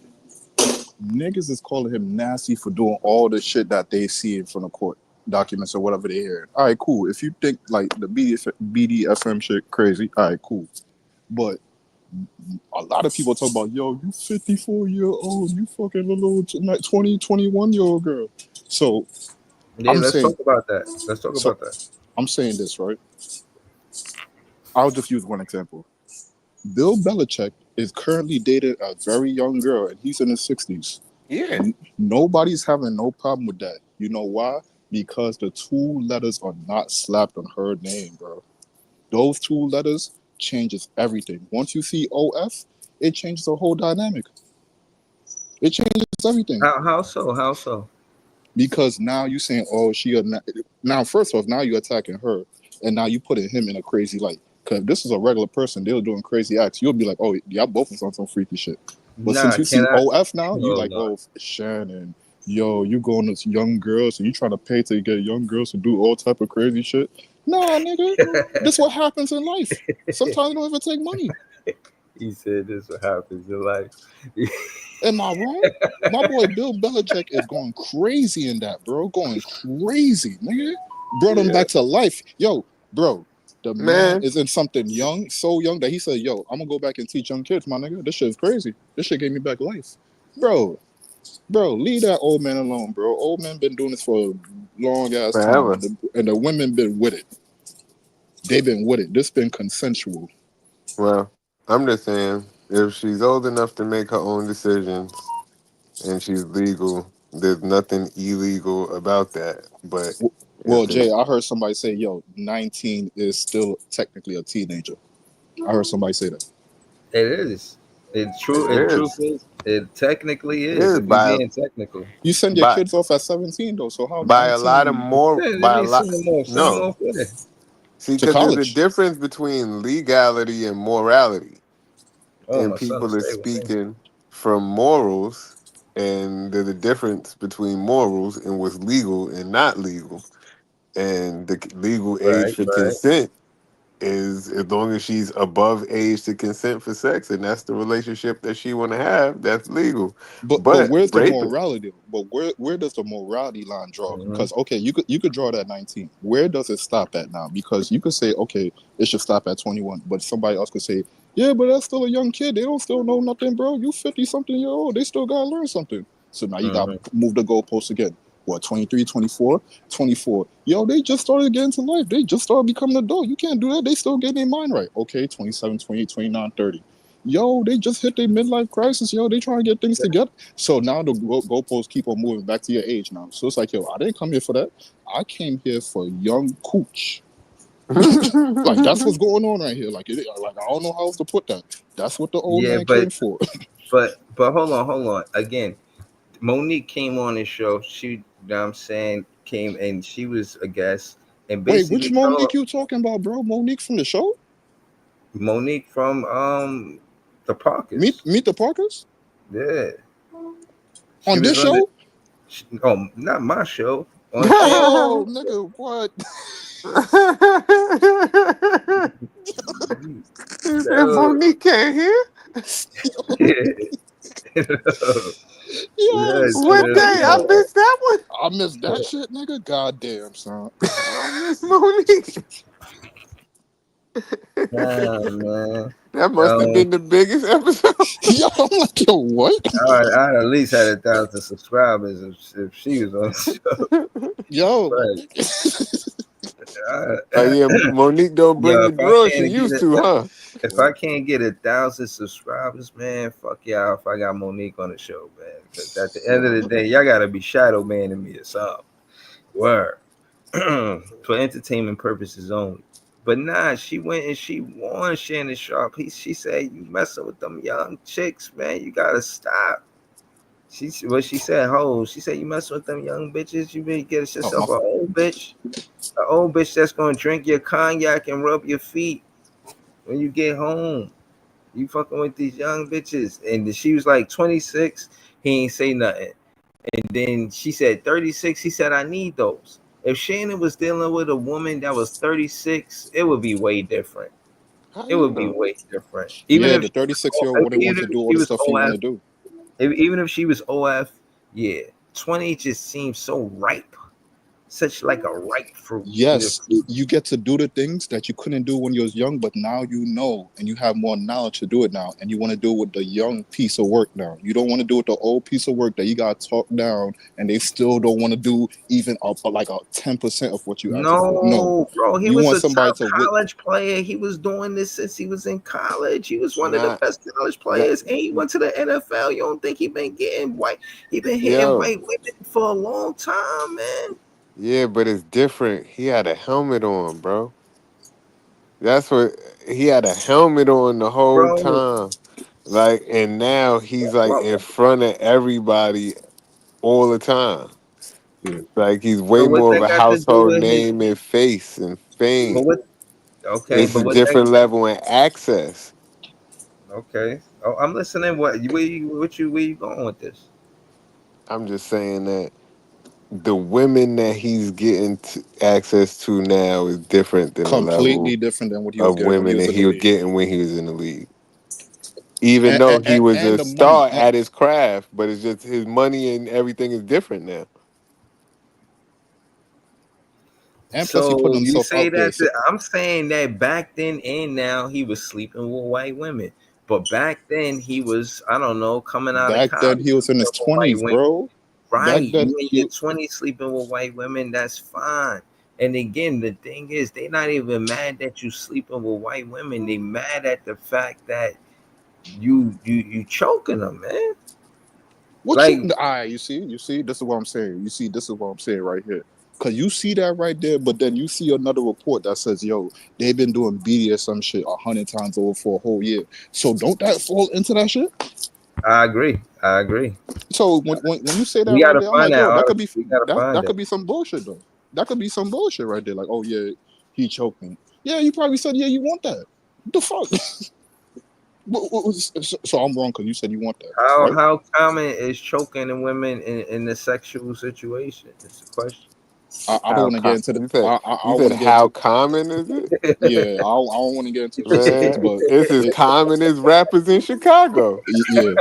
niggas is calling him nasty for doing all the shit that they see in front of court documents or whatever they hear. All right, cool. If you think like the BDFM shit crazy, all right, cool. But a lot of people talk about, yo, you 54-year-old, you fucking little 20, 21-year-old girl. So Yeah, I'm let's saying, talk about that. Let's talk so about that. I'm saying this, right? I'll just use one example. Bill Belichick is currently dating a very young girl, and he's in his 60s. yeah. Nobody's having no problem with that. You know why? Because the two letters are not slapped on her name, bro. Those two letters changes everything. Once you see OF, it changes the whole dynamic. It changes everything. How so? How so? Because now you saying, oh, now first off, now you're attacking her, and now you putting him in a crazy light. Because if this is a regular person, they're doing crazy acts, you'll be like, oh, y'all both is on some freaky shit. But since Nah, you can see I? OF now, you Hold like, on. oh, Shannon, yo, you going to young girls and you trying to pay to get young girls to do all type of crazy shit. Nah, nigga, this what happens in life. Sometimes it don't even take money. He said this is what happens in life. Am I wrong? My boy Bill Belichick is going crazy in that, bro. Going crazy, nigga. Brought him Yeah. back to life. Yo, bro, the man Man, is in something young, so young that he said, yo, I'm gonna go back and teach young kids, my nigga. This shit is crazy. This shit gave me back life. Bro, leave that old man alone, bro. Old man been doing this for a long ass time, forever. and the women been with it. They been with it. This been consensual. Well, I'm just saying, if she's old enough to make her own decisions and she's legal, there's nothing illegal about that. But Well, if it, Jay, I heard somebody say, yo, 19 is still technically a teenager. I heard somebody say that. It is. It true. it It truth is, is. It technically it is. is If we being technical, You send your by kids off at 17, though, so how by a lot of 19 more they by a need lot. some more. Send them No, off with it. see, to because there's a college? difference between legality and morality, Oh, and my son will people are stay with me. speaking from morals, and there's a difference between morals and what's legal and not legal. And the legal age Right. for Right. consent is as long as she's above age to consent for sex, and that's the relationship that she want to have. That's legal. But But where's the raping, morality? But where does the morality line draw? Mm-hmm. Because okay, you could draw that 19. Where does it stop at now? Because you could say okay, it should stop at 21, but somebody else could say yeah, but that's still a young kid. They don't still know nothing, bro. You 50 something year old. They still gotta learn something. So now you got Mm-hmm. to move the goalpost again. What 23, 24, 24? Yo, they just started getting to life. They just started becoming adult. You can't do that. They still getting their mind right. Okay, 27, 28, 29, 30. Yo, they just hit their midlife crisis. Yo, they trying to get things together. So now the goalposts keep on moving back to your age now. So it's like, yo, I didn't come here for that. I came here for young cooch. Like that's what's going on right here. Like I don't know how else to put that. That's what the old Yeah, man came but for. hold on. Again, Monique came on this show. She, you know what I'm saying, came and she was a guest and Wait, which basically told Monique you talking about, bro? Monique from the show? Monique from the Meet Parkers. Meet the Parkers Yeah, she on this was on the. show? Oh, not my show. On Oh, nigga, what? He said so, Monique can't hear. Yo, yes, son, What I'm like, day? I yes, yo, missed that one. I missed that shit, nigga. Goddamn, son. I missed Monique. nah, man. That must have Um, been the biggest episode. Yo, I'm like, yo, what? I at least had 1,000 subscribers if she was on the show. Yo, But Yeah, Monique don't bring yo, the drawers she used to, huh? if I can't get 1,000 subscribers, man, fuck y'all. If I got Monique on the show, man, because at the end of the day, y'all gotta be shadow banning me or something. Word. For entertainment purposes only. But nah, she went and she won Shannon Sharp. She said, "You messing with them young chicks, man. You gotta stop." She said, "Ho." She said, "You messing with them young bitches. You better get oh my yourself fault. an old bitch that's gonna drink your cognac and rub your feet when you get home. You fucking with these young bitches." And she was like 26. He ain't say nothing. And then she said 36. He said, "I need those." If Shannon was dealing with a woman that was 36, it would be way different. How It you would be know? way different. Yeah, the 36-year-old wouldn't want Even to if do all she the was stuff he want OF, to do. even if she was OF, yeah, 20 just seems so ripe, such like a ripe fruit. Yes, you get to do the things that you couldn't do when you was young, but now you know, and you have more knowledge to do it now, and you want to do it with the young piece of work now. You don't want to do it the old piece of work that you got talked down, and they still don't want to do even like a 10% of what you asked them for. No, No, bro, he you was want a somebody top to wit. college player. He was doing this since he was in college. He was one of the Not best college that. players, and he went to the NFL. You don't think he been getting white? He been hitting Yo, white women for a long time, man. yeah, but it's different. He had a helmet on, bro. That's what he had a helmet on the whole Bro, time. Like, and now he's like what, in front of everybody all the time. Yeah. Like he's way but what more of that a got to do household with his? name and face and But fame. what? Okay, It's but a what that? different level in access. Okay, oh, I'm listening. Where you going with this? I'm just saying that the women that he's getting access to now is different than the Completely level different than what he was of getting when he women was that in the he was league. getting when he was in the league. Even though he was and a the money star at his craft, but it's just his money and everything is different now. and plus he put So you himself say out there. that So I'm saying that back then and now he was sleeping with white women, but back then he was, I don't know, coming out of back then college he was in sleeping his with white 20s, women. bro. Right, Back then you in your he 20s sleeping with white women, that's fine. And again, the thing is, they not even mad that you sleeping with white women. They mad at the fact that you choking them, man. what Like, you you see, this is what I'm saying. You see, this is what I'm saying right here. Cause you see that right there, but then you see another report that says, yo, they've been doing BDSM shit 100 times over for a whole year. So don't that fall into that shit? I agree. I agree. So when you say that We right gotta there, I'm find like, that yo, that could article. be We gotta find that that. could be some bullshit though. That could be some bullshit right there. Like, oh yeah, he choked me. Yeah, you probably said, yeah, you want that. What the fuck? So I'm wrong because you said you want that, How right? how common is choking in women in the sexual situation? It's a question. I don't How want to get into the. I you don't said want to get how into. common is it? Yeah, I don't want to get into the specifics, Man, but it's as it, common as rappers in Chicago. yeah,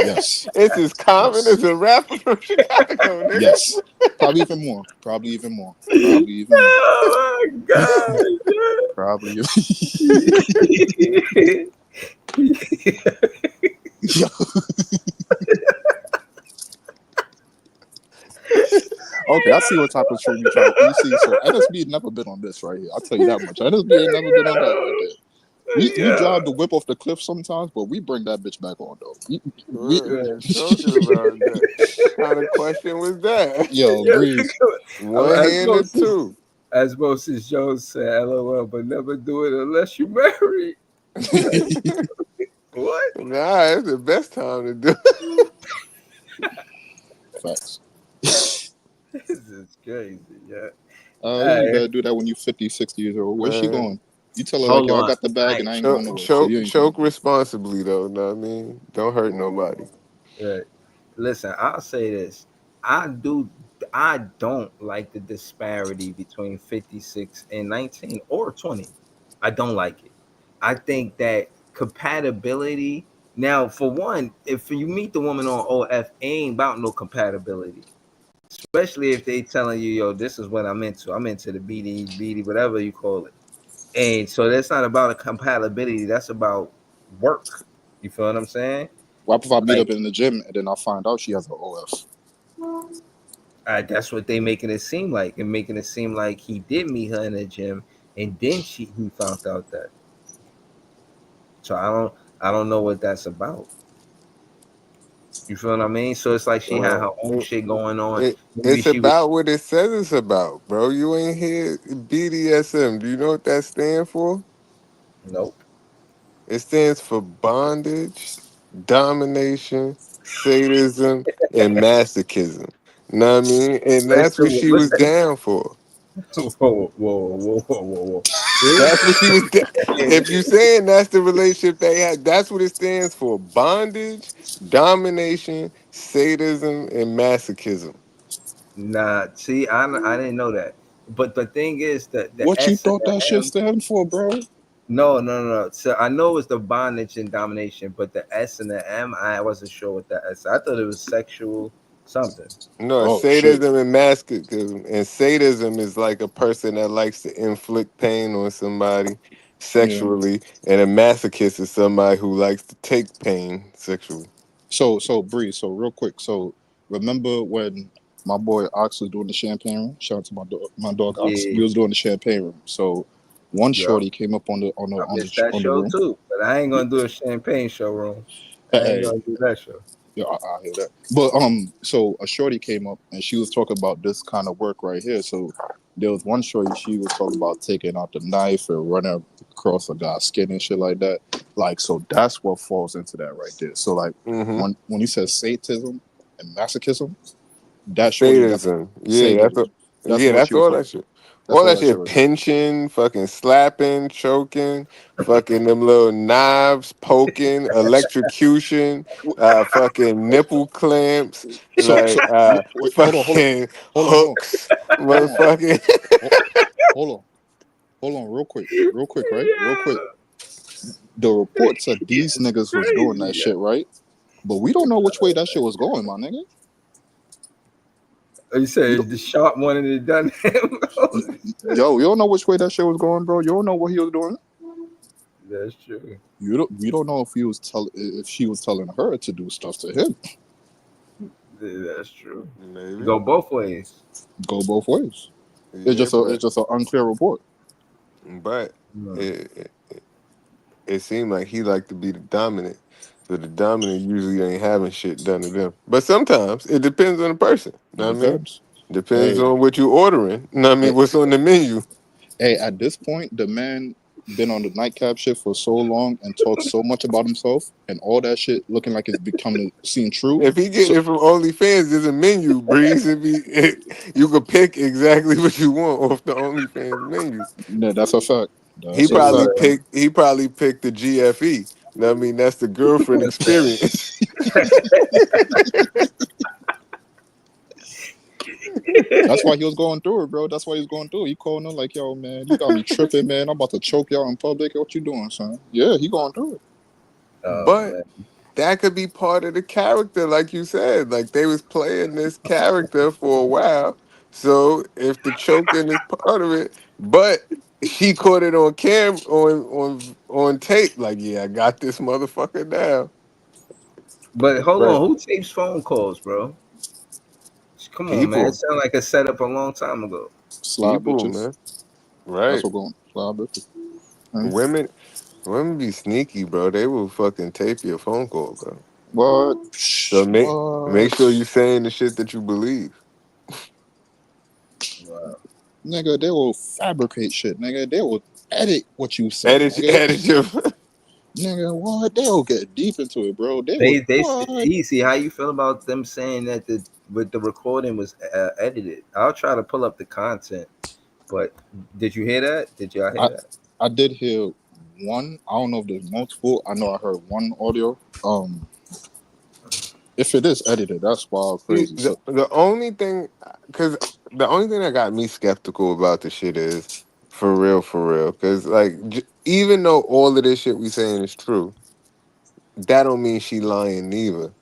yes, It's as common yes, as a rapper from Chicago, nigga. yes. Probably even more. Probably even more. Probably even more. Oh my god. Probably. Yeah. Okay, I see what type of stream you try. You see, so NSB never been on this right here. I'll tell you that much. NSB ain't never been on that right there. We Yeah. drive the whip off the cliff sometimes, but we bring that bitch back on though. What are you talking about? That kind of question was that? Yo, Yeah, Breeze. One as hand or Moses, two? as Moses Jones said, LOL, but never do it unless you married. What? Nah, it's the best time to do. Facts. This is crazy, yeah. You Hey, better do that when you 50, 60 years old. Where's she Man, going? You tell her like, hold yo, I on. got the bag I and I ain't going choke, nowhere. So choke, you ain't choke going. responsibly though. Know what I mean? Don't hurt nobody. right. Listen, I'll say this. I do I don't like the disparity between 56 and 19 or 20. I don't like it. I think that compatibility now, for one, if you meet the woman on OF, ain't about no compatibility. Especially if they telling you, yo, this is what I'm into. I'm into the BD, whatever you call it. And so that's not about a compatibility. That's about work. You feel what I'm saying? What if I meet Like up in the gym and then I find out she has an OF? that's what they making it seem like, and making it seem like he did meet her in the gym, and then he found out that. So I don't know what that's about. You feel what I mean? So it's like she had her own It, shit going on. Maybe it's she was about what it says it's about, bro. You ain't hear BDSM. Do you know what that stands for? nope. It stands for bondage, domination, sadism, and masochism. Know what I mean? And Wait, that's so what she what's was that? down for. Whoa. This That's what she was. If you saying that's the relationship they had, that's what it stands for: bondage, domination, sadism, and masochism. nah. See, I didn't know that. But the thing is that the What you S and thought the that shit M. stand for, bro? No. So I know it's the bondage and domination, but the S and the M, I wasn't sure what that S. I thought it was sexual something. No, Oh shit. sadism and masochism. And sadism is like a person that likes to inflict pain on somebody Yeah. sexually, and a masochist is somebody who likes to take pain sexually. So Bree, so real quick, so remember when my boy Ox was doing the champagne room? Shout out to my dog Ox. Yeah, We was doing the champagne room. So one yeah. shorty came up I missed that on the show room. too, but I ain't gonna do a champagne showroom. I ain't Hey, gonna do that show. yeah, I hear that. But so a shorty came up and she was talking about this kind of work right here. So there was one shorty, she was talking about taking out the knife and running across a guy's skin and shit like that. Like, so that's what falls into that right there. So like Mm-hmm. when you said sadism and masochism, that shorty definitely Sadism. sadism. That's Yeah, what that's she was all talking. that shit. That's All all that that shit shit. right there. Pinching, fucking slapping, choking, fucking them little knives, poking, electrocution, fucking nipple clamps, like Wait, fucking hold on, hooks, hold on, motherfucking hold, hold on, hold on, real quick, right, real quick. Yeah. The report said these It's niggas was doing crazy. that shit, right? But we don't know which way that shit was going, my nigga. You You said don't, the sharp wanted it done. yo, you don't know which way that shit was going, bro. You don't know what he was doing. That's true. We don't know if she was telling her to do stuff to him. That's true. Maybe. Go both ways. Go both ways. Yeah, It's just an unclear report. but Hmm. it seemed like he liked to be the dominant. So the dominant usually ain't having shit done to them. But sometimes it depends on the person. It Know what I mean? depends. Depends Hey, on what you ordering. Know what I hey, mean? What's on the menu. hey, at this point, the man been on the nightcap shit for so long and talks so much about himself and all that shit looking like it's becoming seen true. If he So getting it from OnlyFans, there's a menu, Breeze. You could pick exactly what you want off the OnlyFans menu. yeah, that's a fact. He That's a Yeah. probably fact. picked he probably picked the GFE. Know what I mean? That's the girlfriend What's that? experience. That's why he was going through it, bro. That's why he was going through it. He calling her like, yo, man, you got me tripping, man. I'm about to choke y'all in public. What you doing, son? Yeah, he going through it. Oh But man. that could be part of the character, like you said. Like they was playing this character for a while. So if the choking is part of it, but she caught it on on tape, like, yeah, I got this motherfucker down. But hold Right. on, who takes phone calls, bro? Come on, man. It People. sounded like a setup a long time ago. Sly People, bitches. man. That's Right. what going. Sly bitches. Huh? Women women be sneaky, bro. They will fucking tape your phone call, bro. What? So make sure you What? saying the shit that you believe. Wow. Nigga, they will fabricate shit, nigga. They will edit what you say, Edit nigga. edit your Nigga, what? They'll get deep into it, bro. They will, They what? easy. How you feel about them saying that the with the recording was edited? I'll try to pull up the content. But did you hear that? Did y'all hear I that? I did hear one. I don't know if there's multiple. I know I heard one audio. If it is edited, that's wild See, crazy. So the only thing, because the only thing that got me skeptical about the shit is for real. Because like, even though all of this shit we saying is true, that don't mean she lying neither.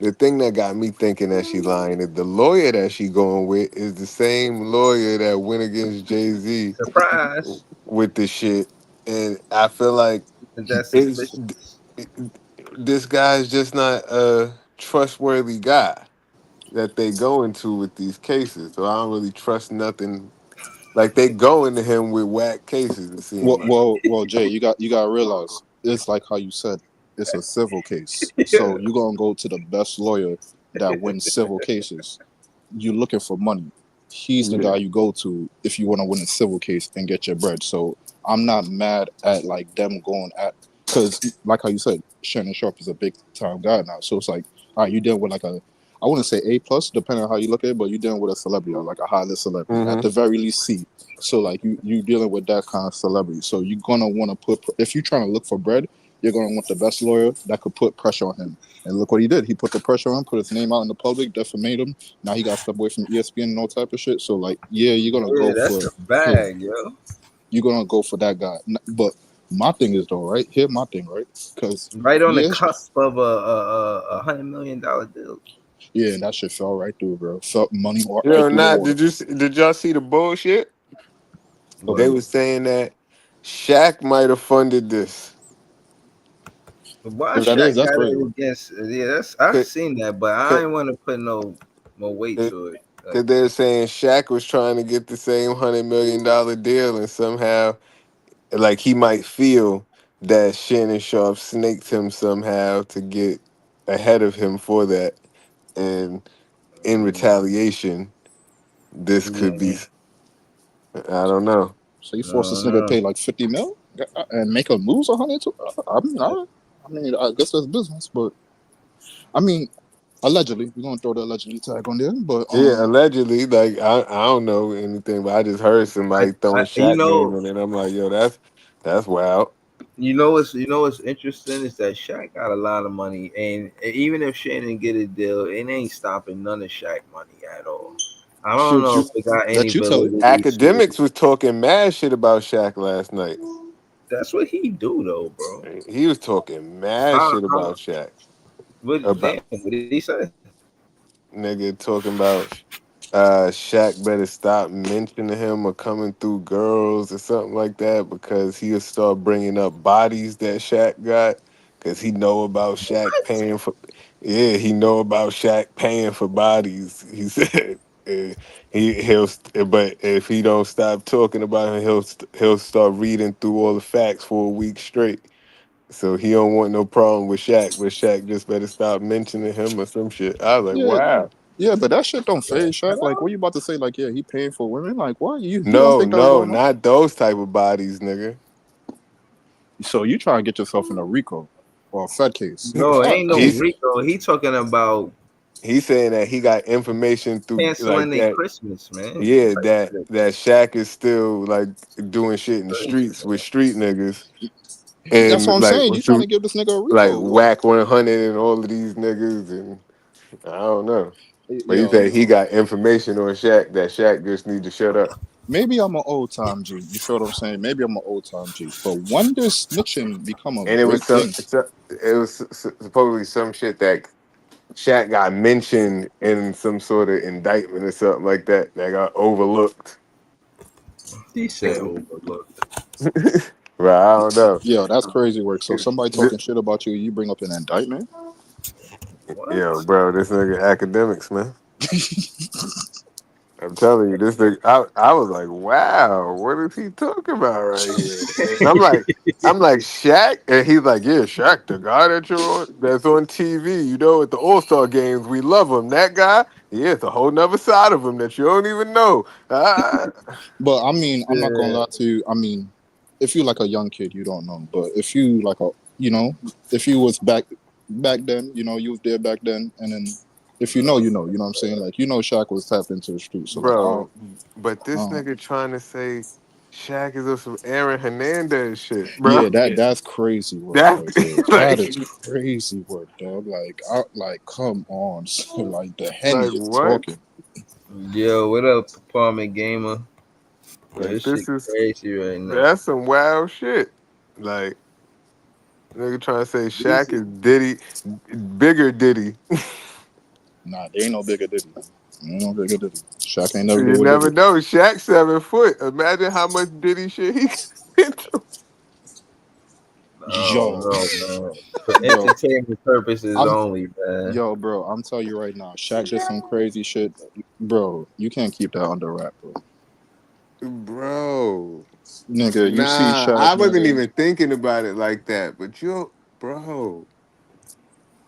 The thing that got me thinking that she lying is the lawyer that she going with is the same lawyer that went against Jay-Z Surprise! with the shit, and I feel like Is that it's suspicious? this guy's just not a trustworthy guy that they go into with these cases. So I don't really trust nothing. Like they go into him with whack cases. It seems like. Jay, you got to realize it's like how you said it's a civil case. So Yeah. you gonna go to the best lawyer that wins civil cases. You're looking for money. He's the Yeah. guy you go to if you want to win a civil case and get your bread. So I'm not mad at like them going at because like how you said, Shannon Sharp is a big time guy now. So it's like, all right, you dealing with like a I wouldn't say A plus, depending on how you look at it, but you're dealing with a celebrity or like a high list celebrity. At Mm-hmm. the very least C. So like you dealing with that kind of celebrity. So you're gonna want to put if you're trying to look for bread, you're gonna want the best lawyer that could put pressure on him. And look what he did. He put the pressure on, put his name out in the public, defamated him. Now he got stepped away from ESPN and all type of shit. So like, yeah, you're gonna Yeah, go that's for the him. bag, yo. You're gonna go for that guy. But my thing is though, right? Here, my thing, right? Because Right on the yeah, cusp of a $100 million deal. yeah, that shit fell right through, bro. Felt money right Yo, through the not water. did y'all see the bullshit? What? They Okay. was saying that Shaq might have funded this. Why If that is, Shaq that's got crazy. it against? Yeah, that's I've Cause, seen that, but I cause, ain't want to put no more weight to it. 'cause Like, they're saying Shaq was trying to get the same $100 million deal, and somehow, like he might feel that Shannon Sharp snaked him somehow to get ahead of him for that, and in mm, retaliation, this could be. mm, I don't know. So you I force this don't nigga to know. pay like 50 mil and make him lose 100 too? I mean, all right. I mean, I guess that's business, but I mean, allegedly, we're gonna throw the allegedly tag on there, but Yeah, allegedly, like I don't know anything, but I just heard somebody throwing You Shaq name know, in it. I'm like, yo, that's wild. what's interesting is that Shaq got a lot of money, and even if Shannon get a deal, it ain't stopping none of Shaq money at all. I don't Shoot, know you if it got any that you tell it. validity to it. academics was talking mad shit about Shaq last night. That's what he do though, bro. He was talking mad How shit about Shaq. what About damn, what did he say? nigga talking about Shaq better stop mentioning him or coming through girls or something like that because he'll start bringing up bodies that Shaq got because he know about Shaq What? paying for. Yeah, he know about Shaq paying for bodies. He said but if he don't stop talking about him, he'll start reading through all the facts for a week straight. So he don't want no problem with Shaq, but Shaq just better stop mentioning him or some shit. I was like, Yeah, wow. yeah, but that shit don't The phase Shaq. Like, hell? what you about to say? Like, yeah, he paying for women. Like, what? You don't No, think that's no, going on? not those type of bodies, nigga. So you trying to get yourself in a RICO or a Fed case? No, Stop. ain't no He's Rico. He talking about he's saying that he got information through canceling like their that. Christmas, man. Yeah, Type that shit. that Shaq is still like doing shit in the Crazy, streets with street niggas That's what and I'm like saying. You trying to through give this nigga a like RICO? What? whack 100 and all of these niggas and I don't know. But he Yo, said he bro. got information on Shaq that Shaq just need to shut up. Maybe I'm an old time G. You feel what I'm saying? Maybe I'm an old time G. But when does snitching become a And it was big thing? it was supposedly some shit that Shaq got mentioned in some sort of indictment or something like that that got overlooked. He said overlooked. Right, I don't know. Yo, that's crazy work. So somebody Th- talking shit about you, you bring up an indictment? Yo, What? bro, this nigga academics, man. I'm telling you, this nigga. I was like, wow, what is he talking about right here? And I'm like Shaq, and he's like, yeah, Shaq, the guy that's on TV. You know, at the All Star games, we love him. That guy, yeah, it's a whole nother side of him that you don't even know. But I mean, I'm not gonna Yeah. lie to you. I mean, if you like a young kid, you don't know. But if you like a, you know, if you was back then, you know, you was there back then, and then if you know, you know, you know what I'm saying? Like, you know, Shaq was tapped into the street. So like, Bro, but I this don't, nigga trying to say Shaq is on some Aaron Hernandez shit, bro. yeah, that's crazy work That right there. That like is crazy work, dog. Like, come on, so, like the Henny like is what? talking. Yo, what up, apartment gamer? Bro, Like this shit this is crazy right now. that's some wild shit. Like nigga trying to say These Shaq is Diddy, bigger Diddy. Nah, they ain't no bigger Diddy. Man. Ain't no bigger Diddy. Shaq ain't never do You what never Diddy. know. Shaq 7 foot. Imagine how much Diddy shit he been through. I don't Yo, know, man. For bro, entertainment purposes I'm only, man. Yo, bro, I'm telling you right now, Shaq did some crazy shit. Bro, you can't keep that under wrap, bro. Bro. Nigga, you see Nah, Shaq, I wasn't nigga. even thinking about it like that. But bro,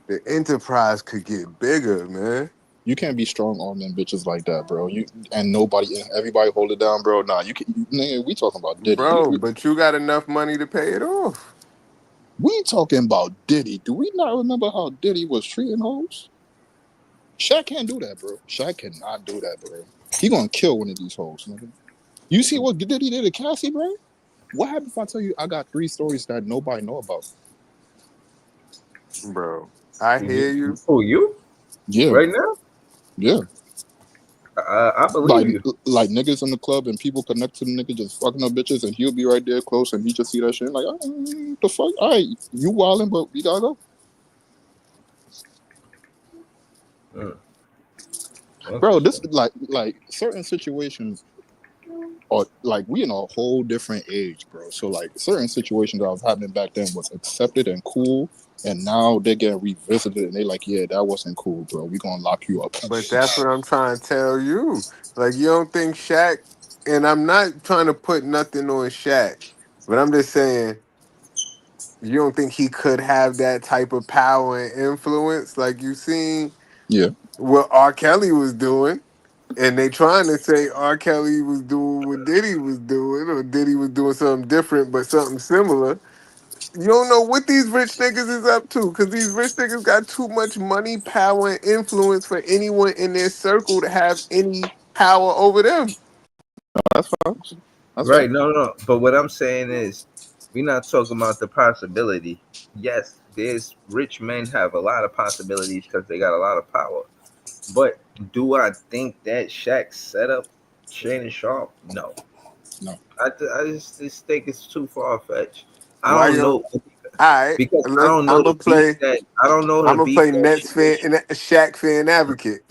the enterprise could get bigger, man. You can't be strong arming bitches like that, bro. You and nobody, everybody hold it down, bro. Nah, you can. Nigga, we talking about Diddy. Bro, but you got enough money to pay it off. We talking about Diddy. Do we not remember how Diddy was treating hoes? Shaq can't do that, bro. Shaq cannot do that, bro. He gonna kill one of these hoes, nigga. You see what Diddy did to Cassie, bro? What happens if I tell you I got 3 stories that nobody know about? Bro, I hear you. Who you? Yeah, Right now? yeah. I believe like you. like niggas in the club and people connect to the nigga just fucking up bitches and he'll be right there close and he just see that shit like the fuck, all right, you wildin', but we gotta go, Mm, bro. This interesting. like certain situations are like we in a whole different age, bro. So like certain situations that was happening back then was accepted and cool, and now they're getting revisited and they like, yeah, that wasn't cool, bro. We gonna lock you up. But that's what I'm trying to tell you. Like, you don't think Shaq, and I'm not trying to put nothing on Shaq, but I'm just saying, you don't think he could have that type of power and influence like you seen Yeah, what R. Kelly was doing? And they trying to say R. Kelly was doing what Diddy was doing, or Diddy was doing something different but something similar. You don't know what these rich niggas is up to because these rich niggas got too much money, power, and influence for anyone in their circle to have any power over them. that's facts. That's Right, facts. no, no. But what I'm saying is, we're not talking about the possibility. Yes, there's rich men have a lot of possibilities because they got a lot of power. But do I think that Shaq set up Shannon Sharp? No. No, I just think it's too far fetched. I Why don't you? know All right, because I let's. don't know the beef that I don't know the I'm gonna beef play that Nets fan and Shaq fan advocate.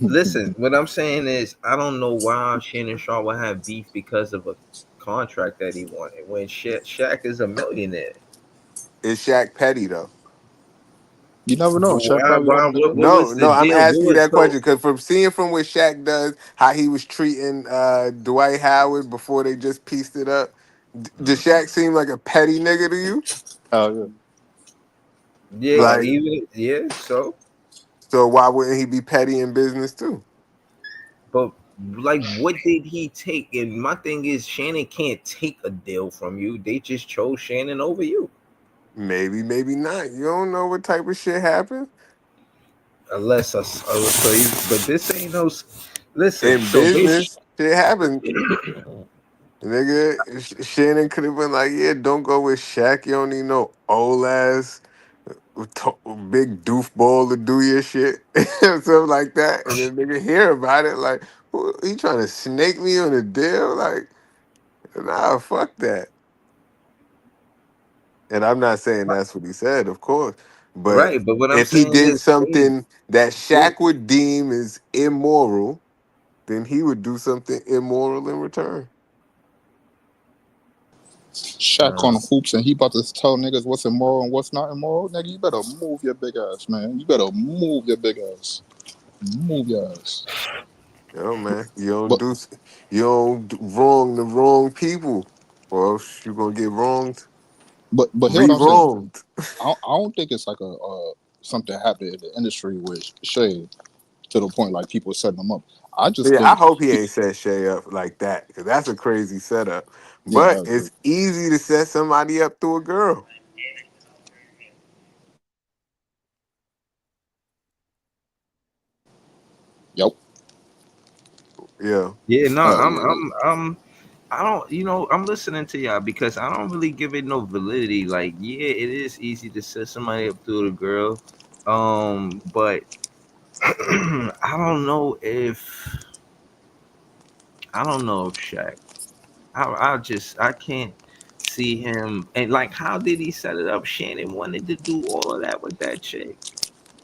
Listen, what I'm saying is I don't know why Shannon Sharp would have beef because of a contract that he wanted when Shaq is a millionaire. Is Shaq petty though? You never know. But Shaq why? probably Why? got What bills. No, was the no, I'm deal? asking you that question So because from seeing from what Shaq does, how he was treating Dwight Howard before they just pieced it up, does Shaq seem like a petty nigga to you? Hell yeah. yeah, Like, even yeah. So, so why wouldn't he be petty in business too? but like, what did he take? And my thing is, Shannon can't take a deal from you. They just chose Shannon over you, Maybe, maybe not. You don't know what type of shit happened unless us. So, but this ain't no. Listen, in so basically, business. Shit happened, nigga. Shannon could have been like, "Yeah, don't go with Shaq. You don't need no old ass to- big doofball to do your shit," something like that. And then nigga hear about it, like, who, he trying to snake me on a deal? Like, nah, fuck that. And I'm not saying that's what he said, of course, but right? But what I'm if he saying did is, something that they Shaq would deem is immoral, then he would do something immoral in return. Shaq on hoops and he about to tell niggas what's immoral and what's not immoral. Nigga, you better move your big ass, man. You better move your big ass. Move your ass. Yo, man, But you don't wrong the wrong people, or else you gonna get wronged, but hear what I'm saying. re-wronged. I don't think it's like a something happened in the industry with Shay to the point like people setting them up. I just Yeah, I think hope he ain't set Shay up like that because that's a crazy setup. yeah, But that's great. it's easy to set somebody up through a girl. Yep. Yeah, yeah, no, Uh, I don't, I'm listening to y'all because I don't really give it no validity. Like, yeah, it is easy to set somebody up through the girl, but I don't know if Shaq. I can't see him. And like, how did he set it up? Shannon wanted to do all of that with that chick.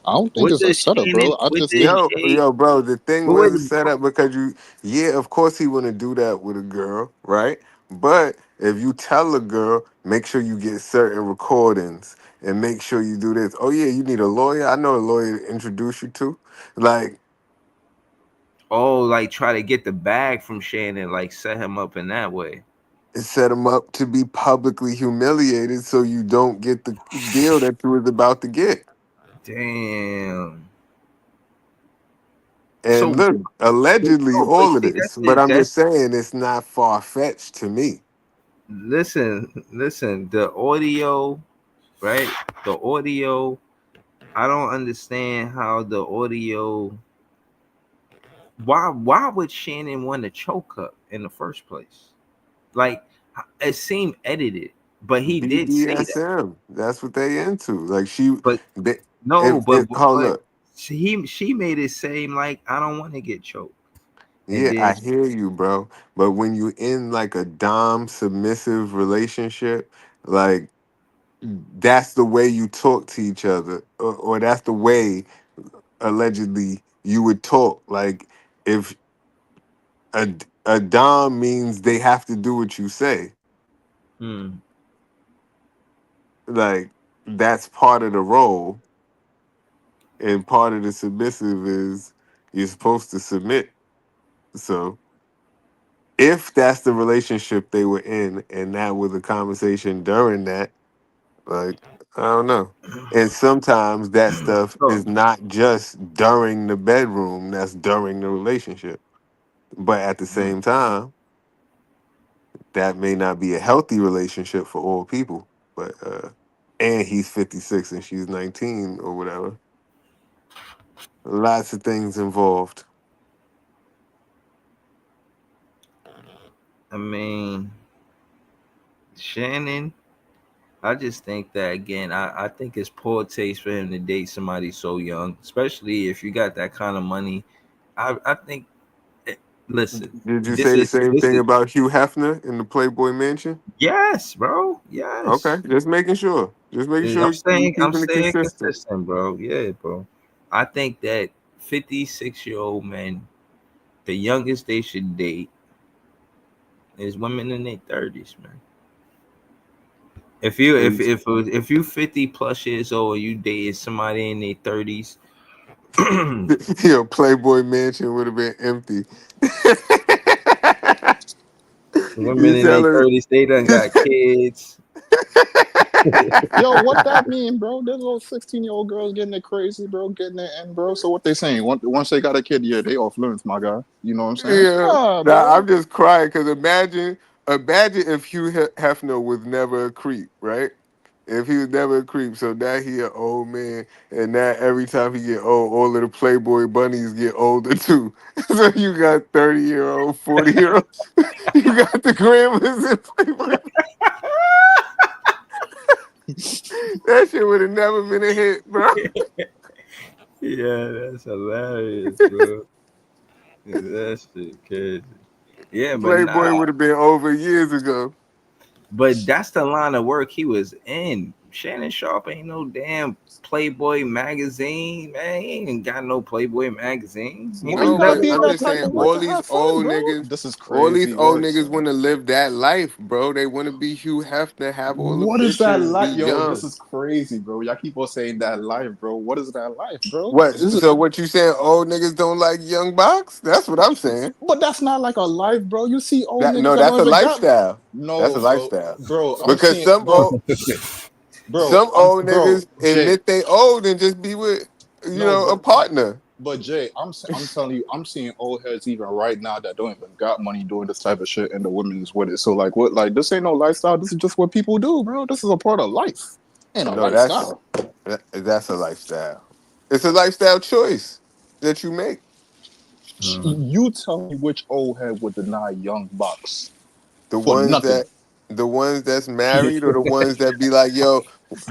I don't think What it's a does setup, Shannon? bro. I What just does think Shay? yo, bro. The thing But was wait, a setup because yeah, of course he want to do that with a girl, right? But if you tell a girl, make sure you get certain recordings and make sure you do this. Oh yeah, you need a lawyer. I know a lawyer to introduce you to. Like, oh, like try to get the bag from Shannon, like set him up in that way. set him up to be publicly humiliated so you don't get the deal that you was about to get. Damn. And So, look, allegedly no, but all of see, this, but I'm just saying it's not far fetched to me. listen. The audio, right? The audio. I don't understand how the audio. Why would Shannon want to choke up in the first place? Like, it seemed edited, but he did say that. BDSM, that's what they into. Like she, But they, no, if hold but up, she made it seem like I don't want to get choked, and yeah, I then hear you, bro. But when you in like a dom submissive relationship, like that's the way you talk to each other, or that's the way allegedly you would talk. Like if a dom means they have to do what you say, hmm, like that's part of the role, and part of the submissive is you're supposed to submit. So if that's the relationship they were in and that was a conversation during that, like, I don't know. And sometimes that stuff so is not just during the bedroom, that's during the relationship. But at the hmm, same time, that may not be a healthy relationship for all people. But and he's 56 and she's 19 or whatever. Lots of things involved. I mean Shannon. I just think that again. I think it's poor taste for him to date somebody so young, especially if you got that kind of money. I think listen. Did you This say the is same this thing is about Hugh Hefner in the Playboy Mansion? yes, bro. Okay, Yes. just making sure. Just making I'm sure you staying. I'm keeping it staying consistent. consistent, bro. Yeah, bro. I think that 56-year-old men, the youngest they should date is women in their 30s, man. If you 50 plus years old and you dated somebody in their 30s, Your Playboy Mansion would have been empty. women You in their telling? 30s, they done got kids. Yo, what that mean, bro? There's little 16-year-old girls getting it crazy, bro, getting it in, bro. So what they saying? Once they got a kid, yeah, they off limits, my guy. You know what I'm saying? Yeah. Nah, Nah, I'm bro. just crying because imagine if Hugh Hefner was never a creep, right? If he was never a creep, so now he an old man, and now every time he get old, all of the Playboy bunnies get older too. So you got 30-year-old, 40-year-old, you got the grandmas and Playboy. That shit would have never been a hit, bro. Yeah, that's hilarious, bro. Yeah, that shit crazy. Yeah, but Playboy nah. would have been over years ago. But that's the line of work he was in. Shannon Sharp ain't no damn Playboy magazine, man. He ain't got no Playboy magazine. He Why you No, was gotta never but be in I'm no that just type saying, of life Playboy. to have fun, bro? This is crazy all work, these son. old niggas want to live that life, bro. They want to be Hugh Hefner, have all the What is that bitches, be like? Yo, this young. is crazy, bro. Y'all keep on saying that life, bro. What is that life, bro? What? This is, So what you saying? Old niggas don't like young box? That's what I'm saying. but that's not like a life, bro. You see old That niggas no, that don't that's a even got. lifestyle. That's a No, bro. lifestyle. Bro, I'm Because seeing, bro, bro, some old bro, niggas Jay, admit they old and just be with no, a partner. but Jay, I'm telling you, I'm seeing old heads even right now that don't even got money doing this type of shit, and the women is with it. So like, what? Like, this ain't no lifestyle. This is just what people do, bro. This is a part of life, ain't a No, that's lifestyle. that's a lifestyle. It's a lifestyle choice that you make. Mhm. You tell me which old head would deny young bucks The for ones nothing? that the ones that's married or the ones that be like, yo,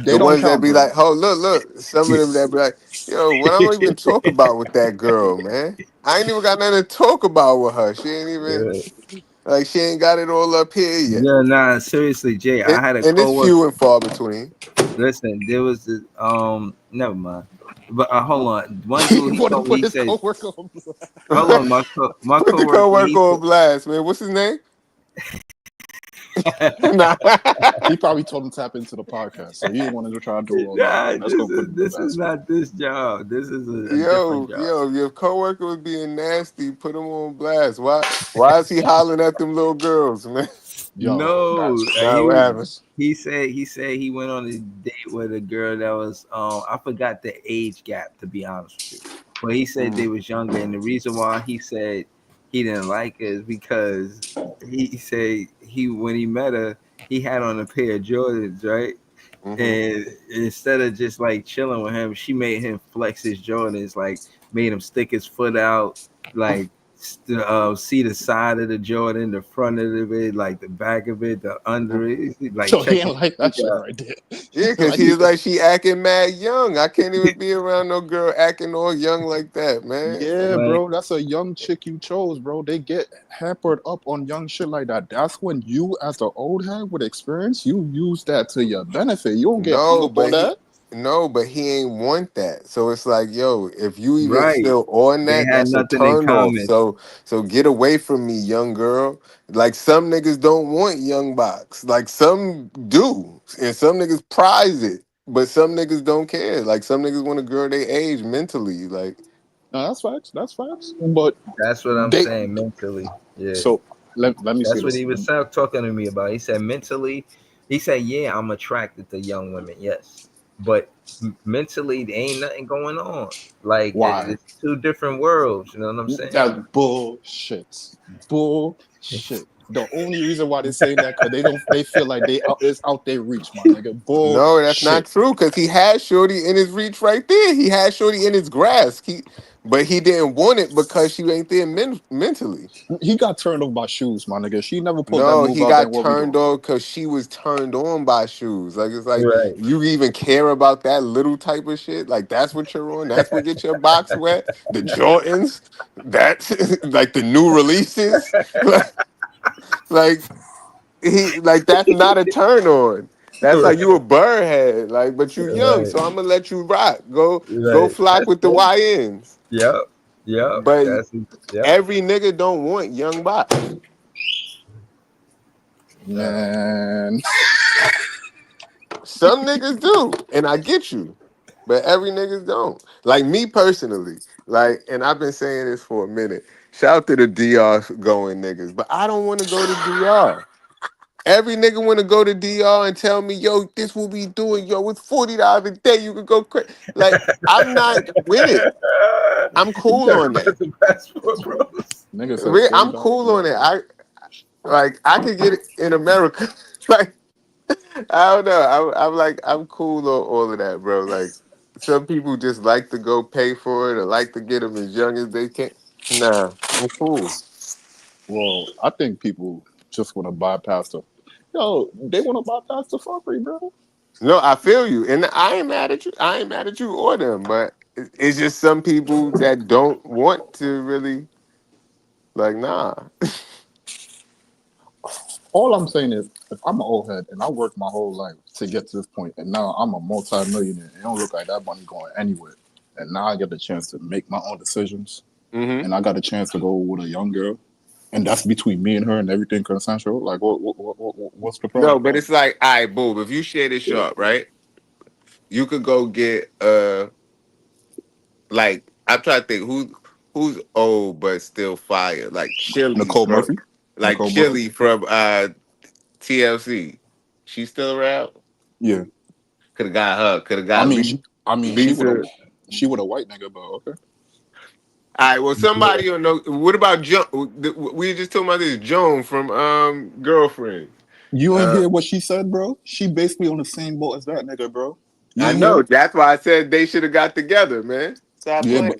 They the don't ones that count, be bro. like, oh look, some of them that be like, yo, what I don't even talk about with that girl, man. I ain't even got nothing to talk about with her. She ain't even Yeah. like she ain't got it all up here yet. Yeah, nah, seriously, Jay. I had a And it's coworker. few and far between. Listen, there was the never mind. But hold on. One He dude he want to told me put he his said, coworker on blast. hold on, my Put the coworker coworker he on blast, man. What's his name? said Nah. He probably told him to tap into the podcast, so he didn't want to try to do all that. nah, Let's go put him on this is blast, man. not this job. This is a different Yo, job. yo, your coworker was being nasty. Put him on blast. Why is he hollering at them little girls, man? Yo, No, that's Nah, what happened? crazy. he said he went on a date with a girl that was I forgot the age gap, to be honest with you, but he said they Mm, was younger, and the reason why he said he didn't like her is because he said he when he met her he had on a pair of Jordans, right? mm-hmm. And instead of just like chilling with him, she made him flex his Jordans, like made him stick his foot out, like see the side of the Jordan, the front of it, like the back of it, the under it, like So he checking ain't like that it shit out. right there. Yeah, cause Like he's he, like she acting mad young. I can't even be around no girl acting all young like that, man. yeah, Like, Like bro, that's a young chick you chose, bro. They get hampered up on young shit like that. That's when you, as the old head with experience, you use that to your benefit. You don't get hung no, up on but he that. no, but he ain't want that. So it's like, yo, if you even right, still on they that, had that's a nothing in turn off. common. So get away from me, young girl. Like some niggas don't want young box. Like some do. And some niggas prize it. But some niggas don't care. Like some niggas want a girl they age mentally. Like, No, that's facts. That's facts. But That's what I'm they, saying mentally. Yeah. so let me say That's what this. he was talking to me about. He said mentally, he said, "Yeah, I'm attracted to young women, yes, but mentally, there ain't nothing going on. Like Why? it's two different worlds. You know what I'm saying? That's bullshit. Bullshit. The only reason why they're saying that because they feel like it's out their reach, my nigga. No, that's not Bullshit. true. Cause he had Shorty in his reach right there. He had Shorty in his grasp. But he didn't want it because she ain't there mentally. He got turned off by shoes, my nigga. She never pulled that No, move he out. Then got what we turned doing? on because she was turned on by shoes. Like it's like Right. you even care about that little type of shit. Like that's what you're on. That's what get your box wet. The Jordans. That's like the new releases. like like that's not a turn on. That's like you a bird head. Like, but you young, Right. so I'm gonna let you rock. Go Right. flock That's with the true. YNs. Yep. Yep. But Yep. every nigga don't want young box. Uh, Man, Some niggas do, and I get you, but every niggas don't. Like me personally, like, and I've been saying this for a minute. Shout out to the DR going niggas, but I don't want to go to DR. Every nigga want to go to DR and tell me, yo, this what we doing, yo, it's $40 a day. You could go crazy. Like, I'm not with it. I'm you cool talking on that. about the passport, bros? nigga said I'm $40 cool on today. it. I could get it in America. Like I don't know. I'm cool on all of that, bro. Like some people just like to go pay for it or like to get them as young as they can. Nah, I'm cool. Well, I think people just want to bypass the. Yo, they want to bypass the fuckery, bro. No, I feel you, and I ain't mad at you. I ain't mad at you or them, but it's just some people that don't want to really like. Nah, All I'm saying is, if I'm an old head and I worked my whole life to get to this point, and now I'm a multi-millionaire, it don't look like that money going anywhere. And now I get the chance to make my own decisions, hmm and I got a chance to go with a young girl, and that's between me and her and everything consensual. Like, what's the no, problem, but bro? it's like, all right, boom. If you share this shop, right, you could go get like I'm trying to think who's old but still fire, like Chili Nicole from Murphy. Nicole Murphy. Chili from TLC. She still around? Yeah. Could have got her. Could have I got mean, she would Lisa. have, she would a white nigga, but okay. All right. Well, somebody you know. What about Joan? We just talking about this Joan from Girlfriend. You ain't Uh, hear what she said, bro? She basically on the same boat as that nigga, bro. You I ain't hear know. it? That's why I said they should have got together, man. Stop Yeah, playing.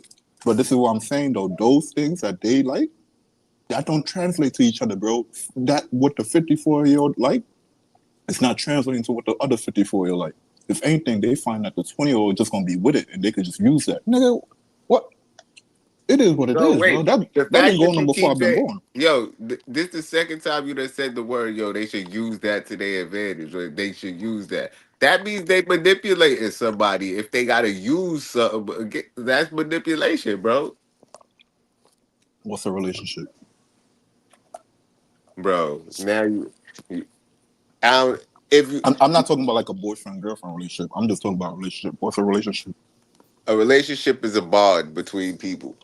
but this is what I'm saying though. Those things that they like, that don't translate to each other, bro. That what the 54-year-old like, it's not translating to what the other 54-year-old like. If anything, they find that the 20-year-old just gonna be with it and they could just use that. Nigga, what? It is what it So is, bro. wait, the That been fact going that on you before keep I've been saying, born. yo, this the second time you done said the word, yo, they should use that to their advantage, or they should use that. That means they manipulating somebody. If they gotta use something, that's manipulation, bro. What's a relationship? Bro, now I don't, if you, I'm not talking about like a boyfriend girlfriend relationship. I'm just talking about relationship. What's a relationship? a relationship is a bond between people.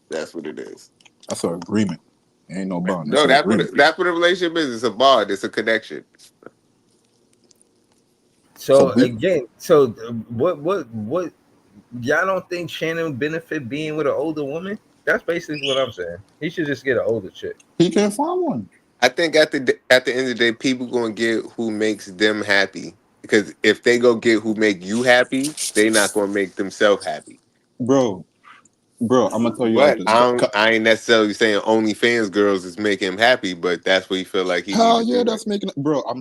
That's what it is. That's an agreement. Ain't no bond. It's No, an agreement. that's what a relationship is. It's a bond. It's a connection. So So again, what? Y'all don't think Shannon benefit being with an older woman? That's basically what I'm saying. He should just get an older chick. he can't find one. I think at the end of the day, people gonna get who makes them happy. Because if they go get who make you happy, they not gonna make themselves happy. Bro, bro, I'm gonna tell you like But this. I ain't necessarily saying OnlyFans girls is making him happy, but that's what he feel like he need Hell to yeah, do. That. that's making it, bro. I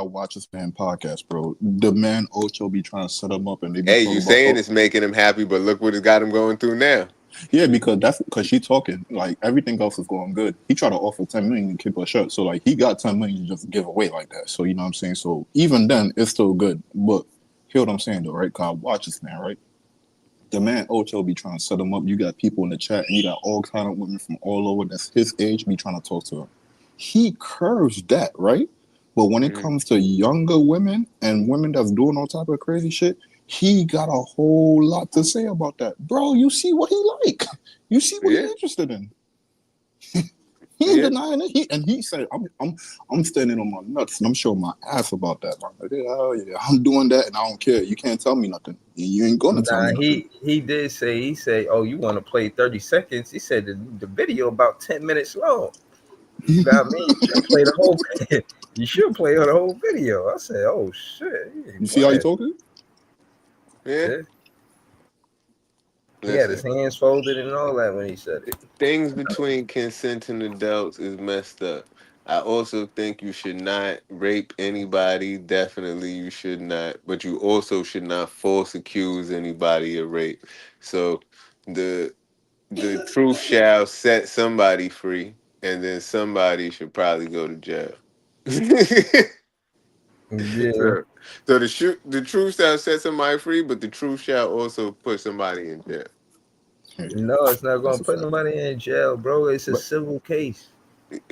watch this man podcast, bro. The man Ocho be trying to set him up, and they be Hey, you talking about, saying oh, it's making him happy, but look what it's got him going through now. yeah, because she talking like everything else is going good. He tried to offer 10 million to keep her shut, so like he got 10 million to just give away like that. So you know what I'm saying. So even then, it's still good. But hear what I'm saying though, right? Cause I watch this man, right? The man Ocho be trying to set him up. You got people in the chat, and you got all kind of women from all over that's his age be trying to talk to him. He curves that, right? But when it Mhm. comes to younger women and women that's doing all type of crazy shit, he got a whole lot to say about that. Bro, you see what he like. You see what he Yeah, interested in. He ain't yeah. denying it. He said, I'm standing on my nuts and I'm showing my ass about that. I'm like, oh yeah, I'm doing that and I don't care. You can't tell me nothing. You ain't gonna tell me Nah, nothing. he did say oh, you want to play 30 seconds? He said the video about 10 minutes long. You got me. You should play the whole video. You should play the whole video. I said, oh shit, he You ain't see how you playing. talking? Yeah. Yeah. He had his Listen, hands folded and all that when he said it. things between consenting adults is messed up. I also think you should not rape anybody. Definitely, you should not. But you also should not false accuse anybody of rape. So the truth shall set somebody free, and then somebody should probably go to jail. Yeah. so, so the truth shall set somebody free, but the truth shall also put somebody in jail. Yeah, No, it's not that's gonna a put fact. nobody in jail, bro. It's a But civil case.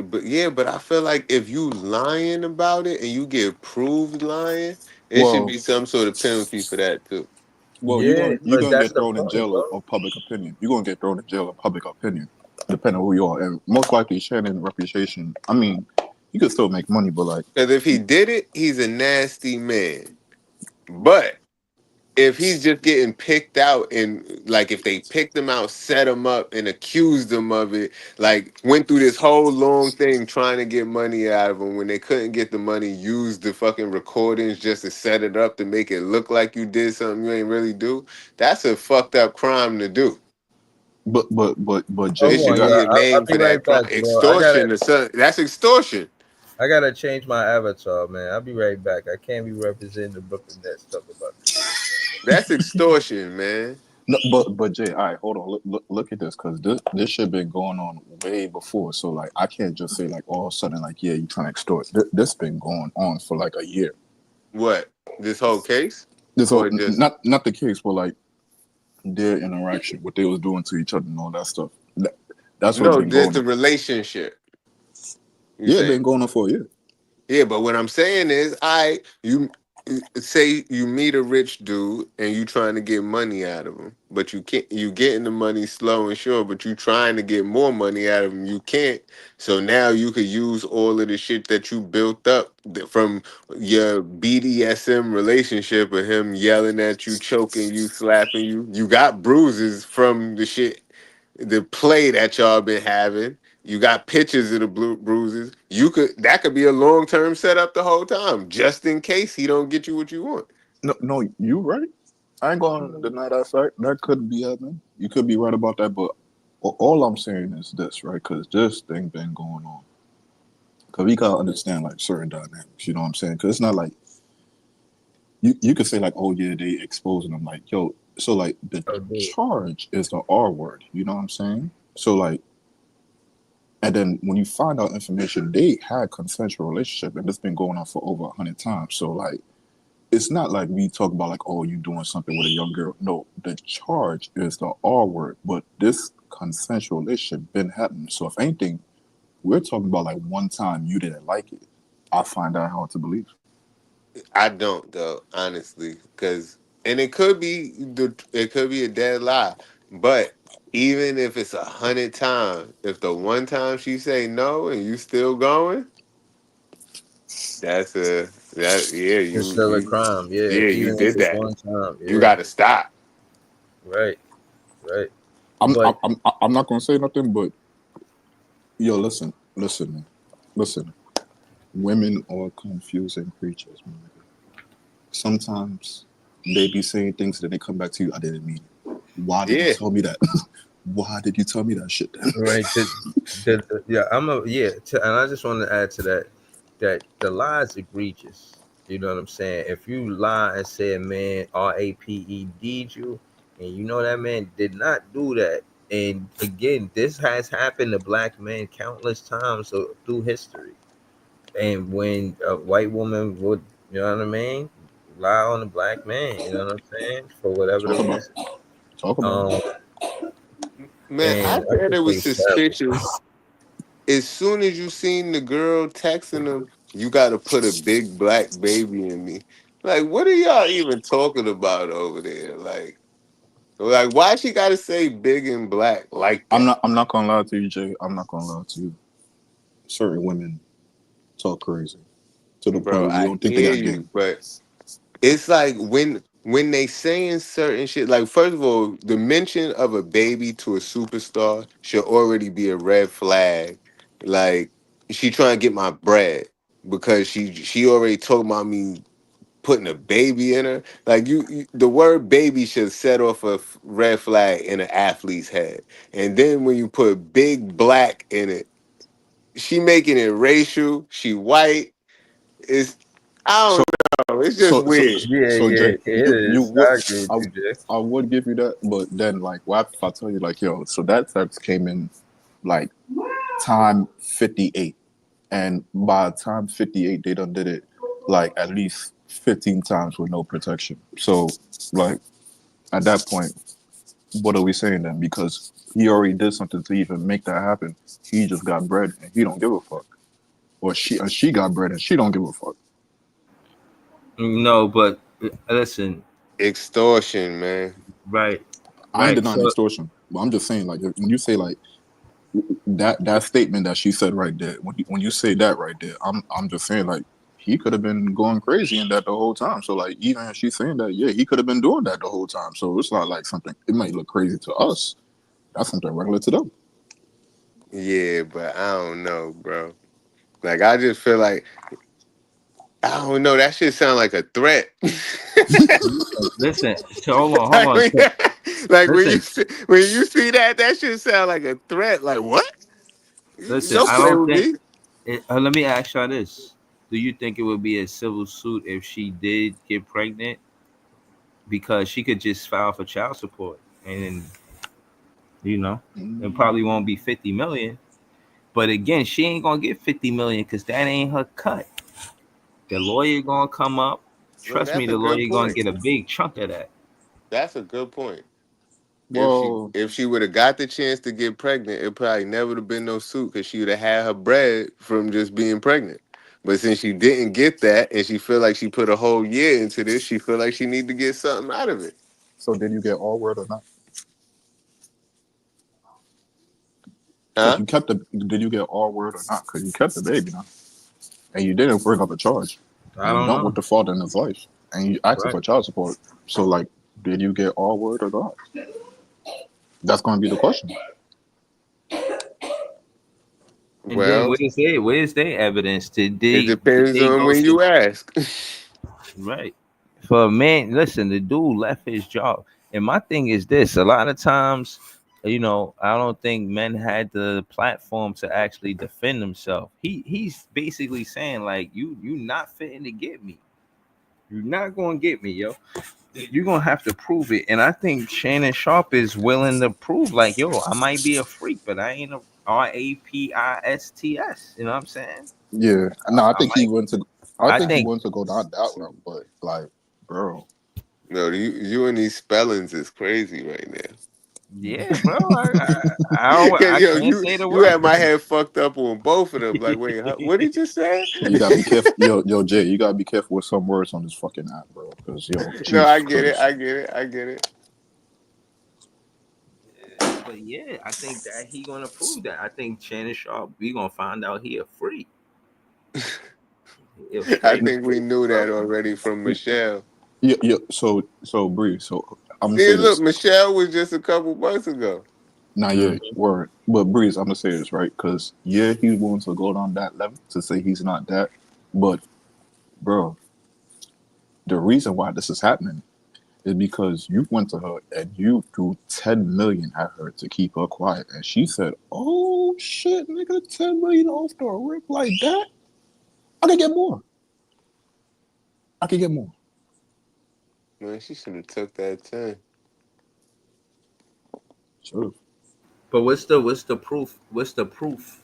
But yeah, but I feel like if you lying about it and you get proved lying, it should well, be some sort of penalty for that too. Yeah, you're but gonna that's get the thrown in point, jail bro. of public opinion. You're gonna get thrown in jail of public opinion, depending on who you are, and most likely Shannon reputation. I mean, you could still make money, but like, Because if he did it, he's a nasty man. But if he's just getting picked out and like if they picked him out, set him up and accused him of it, like went through this whole long thing trying to get money out of him when they couldn't get the money, used the fucking recordings just to set it up to make it look like you did something you ain't really do. That's a fucked up crime to do. but Hold It Jay, you should on, got y'all. be a I'll name be for that right crime. back, bro. Extortion or something. That's extortion. I gotta change my avatar, man. I'll be right back. I can't be representing the Brooklyn Nets talking about this shit. That's extortion, man. no, but Jay, all right, hold on, look at this, because this shit been going on way before. So like, I can't just say like all of a sudden like, yeah, you trying to extort. This been going on for like a year. What? This whole case? This whole Or just not the case, but like their interaction, what they was doing to each other, and all that stuff. That's what's no, been just going the on. relationship. You Yeah, it say? been going on for a year. Yeah, but what I'm saying is, you say you meet a rich dude and you trying to get money out of him, but you can't. You getting the money slow and sure, but you trying to get more money out of him. You can't. So now you could use all of the shit that you built up from your BDSM relationship of him yelling at you, choking you, slapping you. You got bruises from the shit, the play that y'all been having. You got pictures of the bruises. That could be a long term setup the whole time, just in case he don't get you what you want. No, you right. I ain't gonna deny that fact. That could be happening. You could be right about that, but all I'm saying is this, right? Because this thing been going on. Because we gotta understand like certain dynamics. You know what I'm saying? Because it's not like you could say like, oh yeah, they exposing them. Like, yo, so like the Oh, dude. charge is the R word. You know what I'm saying? So like, and then when you find out information, they had consensual relationship, and it's been going on for over 100 times. So like, it's not like we talk about like, oh, you doing something with a young girl. No, the charge is the R word. But this consensual relationship been happening. So if anything, we're talking about like one time you didn't like it. I find that hard to believe. I don't though, honestly, because it could be a dead lie. But even if it's 100 times, if the one time she say no and you still going, that's a that yeah It's still a crime. Yeah, you even if did it's that. one time. You Yeah, got to stop. right, right. I'm But I'm not gonna say nothing, but yo, listen, man, listen. Women are confusing creatures, man. Sometimes they be saying things that they come back to you. I didn't mean it. Why did you Yeah, tell me that? Why did you tell me that shit? Then? right, yeah, and I just want to add to that that the lie is egregious. You know what I'm saying? If you lie and say a man raped you, and you know that man did not do that, and again, this has happened to black men countless times through history. And when a white woman would, you know what I mean, lie on a black man, you know what I'm saying, for whatever the Talk about reason, it. Talk about it. um, man, I and I thought it just was think it's terrible. suspicious. As soon as you seen the girl texting him, you got to put a big black baby in me. Like, what are y'all even talking about over there? Like, why she got to say big and black like that, I'm not gonna lie to you, Jay. I'm not gonna lie to you. Certain women talk crazy to the point bro? where you I don't think they hear got you, game. but it's like when they saying certain shit. Like, first of all, the mention of a baby to a superstar should already be a red flag. Like. she trying to get my bread because she already told about me putting a baby in her. Like the word baby should set off a red flag in an athlete's head. And then when you put big black in it, she making it racial. She white. It's I So don't know. It's just so so weird. Yeah, so yeah, Jay, it you is. would I agree with I you, Jay. I would give you that, but then like what if I tell you like yo, so that text came in like time 58, and by time 58 they done did it like at least 15 times with no protection. So like at that point, what are we saying then? Because he already did something to even make that happen. He just got bread and he don't give a fuck, or she got bread and she don't give a fuck. No, but listen, Extortion, man. right, I ain't right. denying So extortion, but I'm just saying like when you say like that statement that she said right there, when you say that right there, I'm just saying like he could have been going crazy in that the whole time. So like even if she's saying that, yeah, he could have been doing that the whole time. So it's not like something. It might look crazy to us. That's something regular to them. Yeah, but I don't know, bro. Like I just feel like I don't know. That shit sound like a threat. listen. So hold on, hold like, on. when, So, like listen, when you see that, that shit sound like a threat. Like what? listen. Don't I play don't with think. me. Let me ask y'all this: do you think it would be a civil suit if she did get pregnant? Because she could just file for child support, and you know, it probably won't be 50 million. But again, she ain't gonna get 50 million because that ain't her cut. The lawyer gonna come up. No, Trust me, that's a the good lawyer gonna point. get a big chunk of that. That's a good point. Well, If she would have got the chance to get pregnant, it probably never would have been no suit because she would have had her bread from just being pregnant. But since she didn't get that, and she feel like she put a whole year into this, she feel like she need to get something out of it. so did you get all word or not? Because Huh? you kept the. Did you get all word or not? Because you kept the baby now, and you didn't bring up a charge, I and you don't don't know. want the father in his life, and you asking Right. for child support. So like, did you get all word or not? That's going to be the question. And then Well, where's their evidence? it Did depends they on go when to you ask. right? For a man, listen, the dude left his job. And my thing is this: a lot of times, I don't think men had the platform to actually defend themselves. He's basically saying like, you not fitting to get me. You're not gonna get me, yo. You're gonna have to prove it. And I think Shannon Sharp is willing to prove, like, yo, I might be a freak, but I ain't a RAPISTS. You know what I'm saying? Yeah, no, I I think he might. went to. I I think he think, went to go down that route, but like, bro, No, you and these spellings is crazy right now. yeah, bro. I Yo, can't say the you word. had my head fucked up on both of them. Like, wait, what did you say? you gotta be careful. Yo, Jay, you gotta be careful with some words on this fucking app, bro. Because yo, No, I Jesus get it. Christ. I get it. I get it. But yeah, I think that he gonna prove that. I think Shannon Sharp, we gonna find out he a freak. He a I straight think we freak, knew bro. that already from Michelle. Yeah, yeah. So Bree. So I'm gonna Yeah, say look, this. Michelle was just a couple months ago. Not yet, Mhm. word. But Breeze, I'm gonna say this right because yeah, he's willing to go down that level to say he's not that. But bro, the reason why this is happening is because you went to her and you threw 10 million at her to keep her quiet, and she said, "Oh shit, nigga, 10 million off the rip like that? I can get more. I can get more." Man, she should have took that 10. Sure. But what's the proof? What's the proof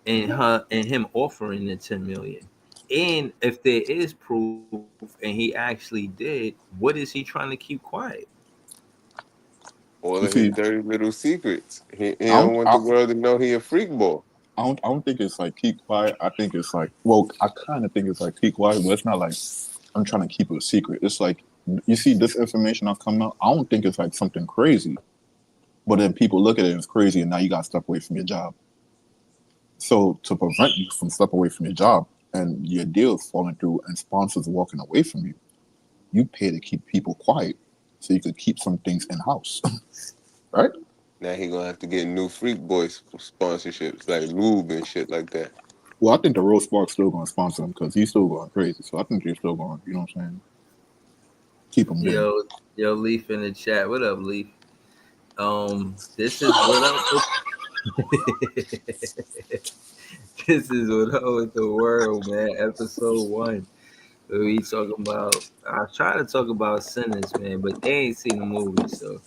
in her and him offering the 10 million? And if there is proof and he actually did, what is he trying to keep quiet? All You of his see, dirty little secrets. He I don't don't, want the I, world to know he a freak boy. I don't think it's like keep quiet. I think it's like, well, I kind of think it's like keep quiet, but it's not like I'm trying to keep it a secret. It's like you see this information that's coming out. I don't think it's like something crazy, but then people look at it as crazy, and now you got to step away from your job. So to prevent you from stepping away from your job and your deals falling through and sponsors walking away from you, you pay to keep people quiet so you could keep some things in house, right? Now he gonna have to get new freak boy sponsorships like lube and shit like that. Well, I think the Rose Spark's still going to sponsor him because he's still going crazy. So I think they're still going. You know what I'm saying? Keep him there. Yo, yo, Leaf in the chat. What up, Leaf? This is what up. This is what up with the world, man. Episode 1. Where we talking about. I try to talk about Sinners, man, but they ain't seen the movie, so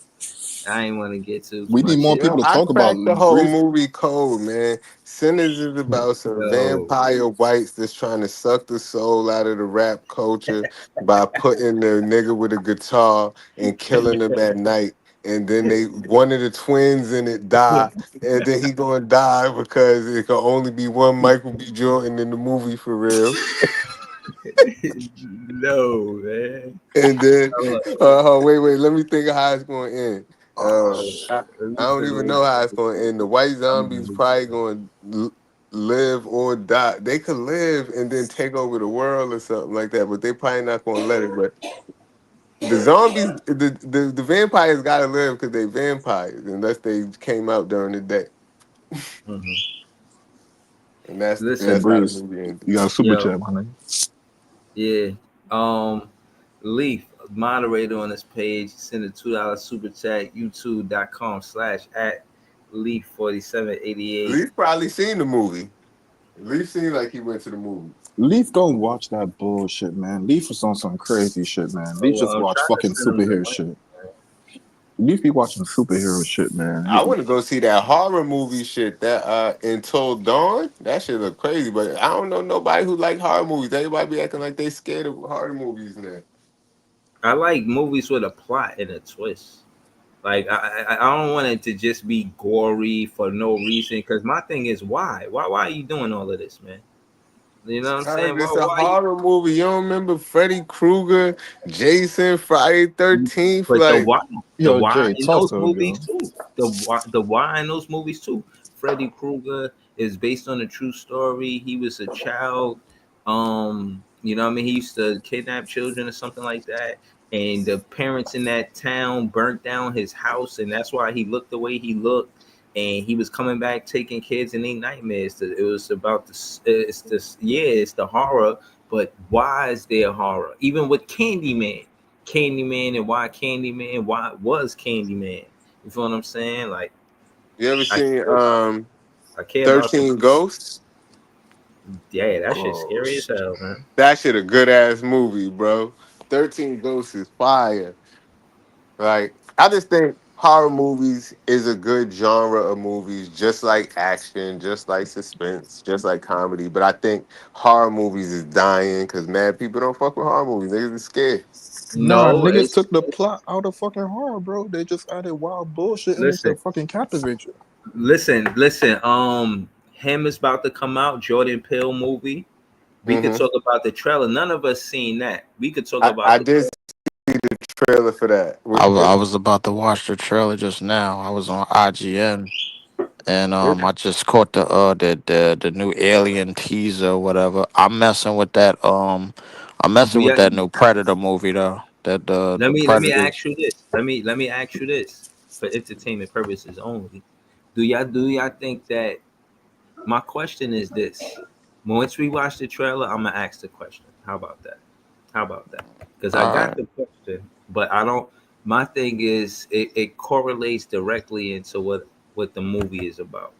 I ain't want to get too We need much more in. people Yo, to I talk about cracked the whole Leaf. movie code, man. Sinners is about some Yo, vampire whites that's trying to suck the soul out of the rap culture by putting the nigga with a guitar and killing him at night. And then they one of the twins in it die, and then he gonna die because it can only be one Michael B. Jordan in the movie for real. no, man. And then, Hold on, wait, let me think of how it's going to end. Oh, I don't even know how it's going to end. The white zombies probably going to live or die. They could live and then take over the world or something like that, but they probably not going to let it. But the zombies, the vampires got to live because they vampires, unless they came out during the day. Mhm. And that's hey, Listen, that's how the Breeze, movie ended. you got a super yo, chat, my nigga. yeah. Um, Leaf, moderator on this page, send a $2 super chat, youtube.com/at Leaf4788. Leaf probably seen the movie. Leaf seemed like he went to the movie. Leaf don't watch that bullshit, man. Leaf is on some crazy shit, man. Oh, Leaf well, just I'm watch trying to fucking send him the superhero link. shit. Leaf be watching superhero shit, man. I want to go see that horror movie shit that Until Dawn. That shit look crazy, but I don't know nobody who like horror movies. Everybody be acting like they scared of horror movies now. I like movies with a plot and a twist. Like I don't want it to just be gory for no reason. Because my thing is why? Why are you doing all of this, man? You know what I'm saying? It's a Why horror movie. You don't remember Freddy Krueger, Jason, Friday you, 13th? but Like, the Yo, why Jay, in talk those to him, movies yo. too. The why in those movies too. Freddy Krueger is based on a true story. He was a child. You know what I mean? He used to kidnap children or something like that. And the parents in that town burnt down his house, and that's why he looked the way he looked. And he was coming back taking kids in their nightmares. It was about this. It's this. Yeah, it's the horror. But why is there horror? Even with Candyman and why Candyman, why it was Candyman. You feel what I'm saying? Like you ever I seen care about I care about the 13 Ghosts? yeah, that shit's Oh, scary as hell, man. That shit a good ass movie, bro. 13 Ghosts is fire. Like, I just think horror movies is a good genre of movies, just like action, just like suspense, just like comedy. But I think horror movies is dying because mad people don't fuck with horror movies. Niggas is scared. nah, No, niggas took the plot out of fucking horror, bro. They just added wild bullshit in it to listen, fucking captivate you. listen. Him is about to come out, Jordan Peele movie. We could hmm talk about the trailer. None of us seen that. We could talk I about the did see the trailer for that. I was about to watch the trailer just now. I was on IGN and I just caught the new Alien teaser or whatever. I'm do messing with you that new Predator movie though. That let the me Predator. ask you this. Let me ask you this for entertainment purposes only. Do y'all think that my question is this? Once we watch the trailer, I'm gonna ask the question. How about that? How about that? Because I All got right, the question, but I don't. My thing is, it correlates directly into what the movie is about.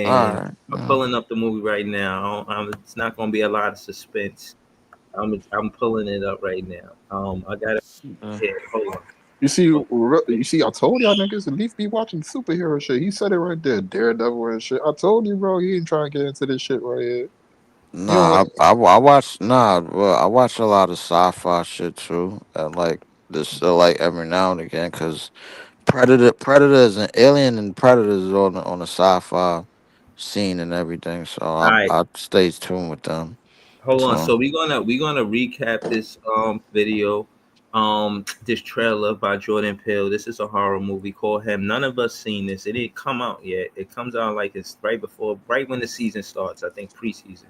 all And right. I'm pulling up the movie right now. It's not gonna be a lot of suspense. I'm pulling it up right now. I got it Uh, here. Hold on. You see, I told y'all niggas at least be watching superhero shit. He said it right there, Daredevil and shit. I told you, bro, he ain't trying to get into this shit right here. He don't Nah, want. I watch well, I watch a lot of sci-fi shit too, and like this like every now and again because Predators and Alien and Predators is on the sci-fi scene and everything. So All right. I stay tuned with them. Hold on. So So we're gonna recap this video, this trailer by Jordan Peele. This is a horror movie called Him. None of us seen this. It didn't come out yet. It comes out like it's right when the season starts. I think preseason.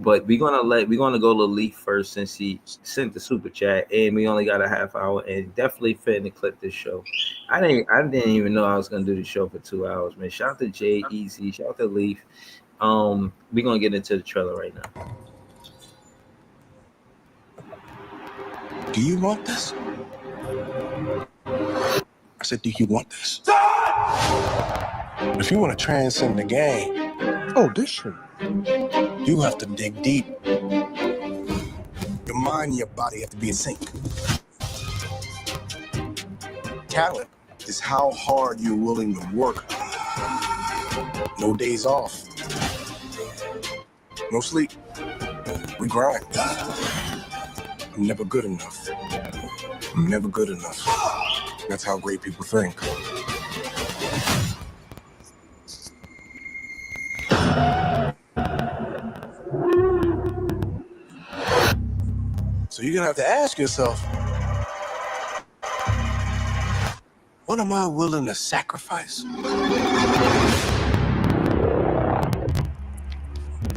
But we're gonna go to Leaf first since he sent the super chat, and we only got a half hour, and definitely fitting to clip this show. I didn't even know I was gonna do the show for 2 hours, man. Shout out to Jay Easy. Shout out to Leaf. We're gonna get into the trailer right now. Do you want this? I said, do you want this? If you want to transcend the game, Oh, this shit. you have to dig deep. Your mind and your body have to be in sync. Talent is how hard you're willing to work. No days off. No sleep. We grind. I'm never good enough. I'm never good enough. That's how great people think. So you're gonna have to ask yourself, what am I willing to sacrifice?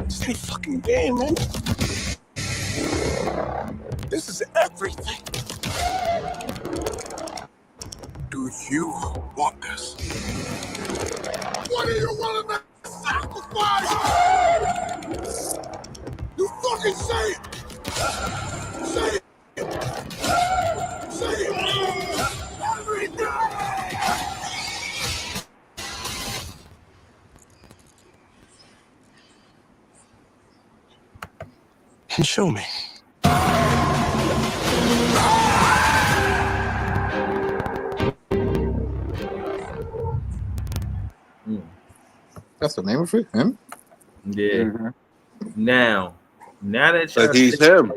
It's any fucking game, man. This is everything. Do you want this? What are you willing to sacrifice? You fucking say it! Say it! Say it! Everything! And show me. That's the name of it? Him? Yeah. Mhm. Now that But y'all he's say, him.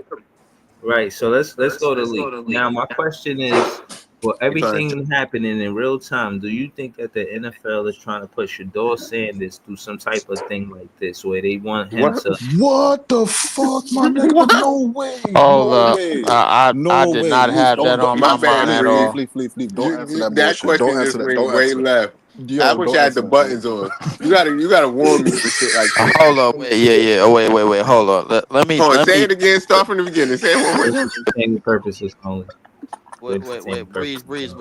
right, so let's go to leak. Now my question is, for He trying to everything happening in real time, do you think that the NFL is trying to push Shador Sanders through some type of thing like this, where they want him what? to? What the fuck, my nigga? What? No way. Hold No up. way. I No did way. not Leave. have that Don't on My my leave. bad, mind Leave, at leave, Breeze. all. leave, leave, leave. Don't answer that That bullshit. Don't question answer just that. went Don't way answer. left. I Yo, wish don't I had the answer that shit. buttons on. You gotta warn me for shit like this. Hold up, wait, yeah. Oh, wait. Hold up. Hold on, Let say me. it again. Start from the beginning. Say it one more For time. entertainment purposes only. For Wait, entertainment purposes Breeze. only.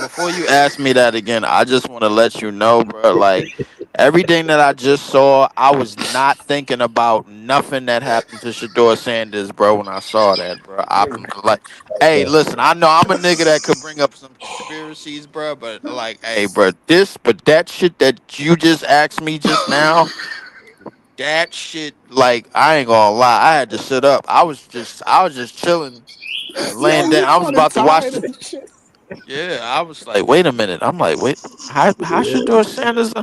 Before you ask me that again, I just want to let you know, bro. Like everything that I just saw, I was not thinking about nothing that happened to Shador Sanders, bro. When I saw that, bro, I'm like, hey, Okay. listen, I know I'm a nigga that could bring up some conspiracies, bro, but like, hey, bro, but that shit that you just asked me just now, that shit, like, I ain't gonna lie, I had to sit up. I was just chilling and Yo, laying you down. I was kind of about to watch tired the. of this shit. Yeah, I was like, wait a minute. I'm like, wait, how Yeah. Shador Sanders?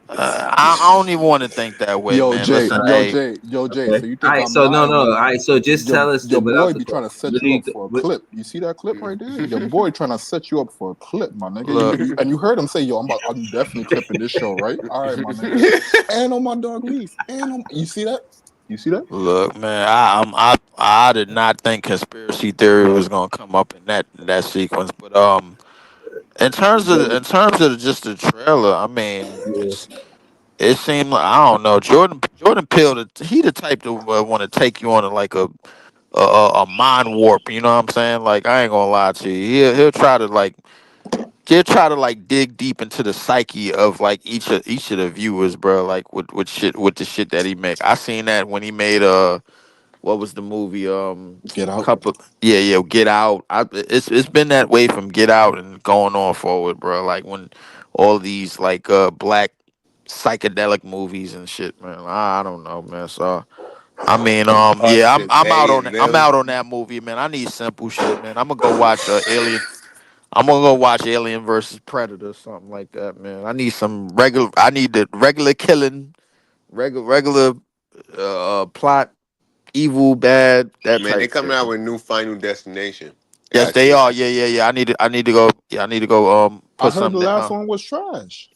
I don't even want to think that way, Yo, man. Jay. All Listen, right. Yo, hey, Jay. Yo, Jay. Okay. So you All think right. I'm So no, lying no. All when right. So just tell us your without boy the be trying question. to set What do you you up for a what, clip? You see that clip right there? Your boy trying to set you up for a clip, my nigga. look, And you heard him say, "Yo, I'm definitely clipping this show, right? All right, my nigga." And on my dog Leaf. You see that? You see that? look, man. I did not think conspiracy theory was gonna come up in that sequence, but in terms of just the trailer, I mean, yeah. it seemed like I don't know. Jordan Peele, he the type to want to take you on like a mind warp. You know what I'm saying? Like I ain't gonna lie to you. He'll try to like dig deep into the psyche of like each of the viewers, bro. Like with the shit that he make. I seen that when he made what was the movie Get out. couple Get Out. It's been that way from Get Out and going on forward, bro. Like when all these like black psychedelic movies and shit, man. I don't know, man. So I mean, yeah, Us and I'm out they on and I'm them. out on that movie, man. I need simple shit, man. I'm gonna go watch Alien. I'm gonna go watch Alien versus Predator, something like that, man. I need some regular. I need the regular killing, regular plot, evil, bad, that Man, they type coming shit. out with new Final Destination. I Yes, gotta they see it. are. Yeah. I need to go. Yeah, I need to go. I Put heard the something last down. one was trash.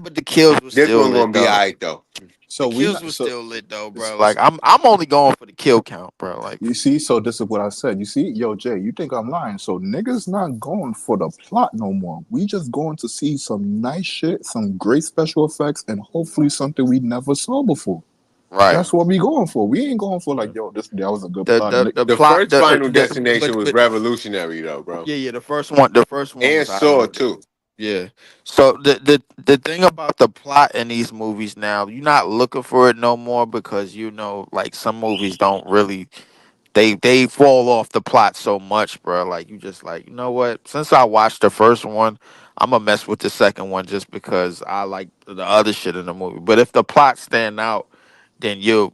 But the kills was This still one lit gonna be though. alright though. The So we kills not was so. still lit though, bro. Like I'm only going for the kill count, bro. Like You see, so this is what I said. You see, yo, Jay, you think I'm lying? So niggas not going for the plot no more. We just going to see some nice shit, some great special effects, and hopefully something we never saw before. right. That's what we going for. We ain't going for like, yo, this that was a good The plot. the the The plot first Final the Destination was but revolutionary though, bro. yeah, the first one was And alright. Saw too. Yeah. So the thing about the plot in these movies now, you're not looking for it no more because you know, like some movies don't really they fall off the plot so much, bro. Like you just like, you know what? Since I watched the first one, I'm gonna mess with the second one just because I like the other shit in the movie. But if the plot stand out, then you'll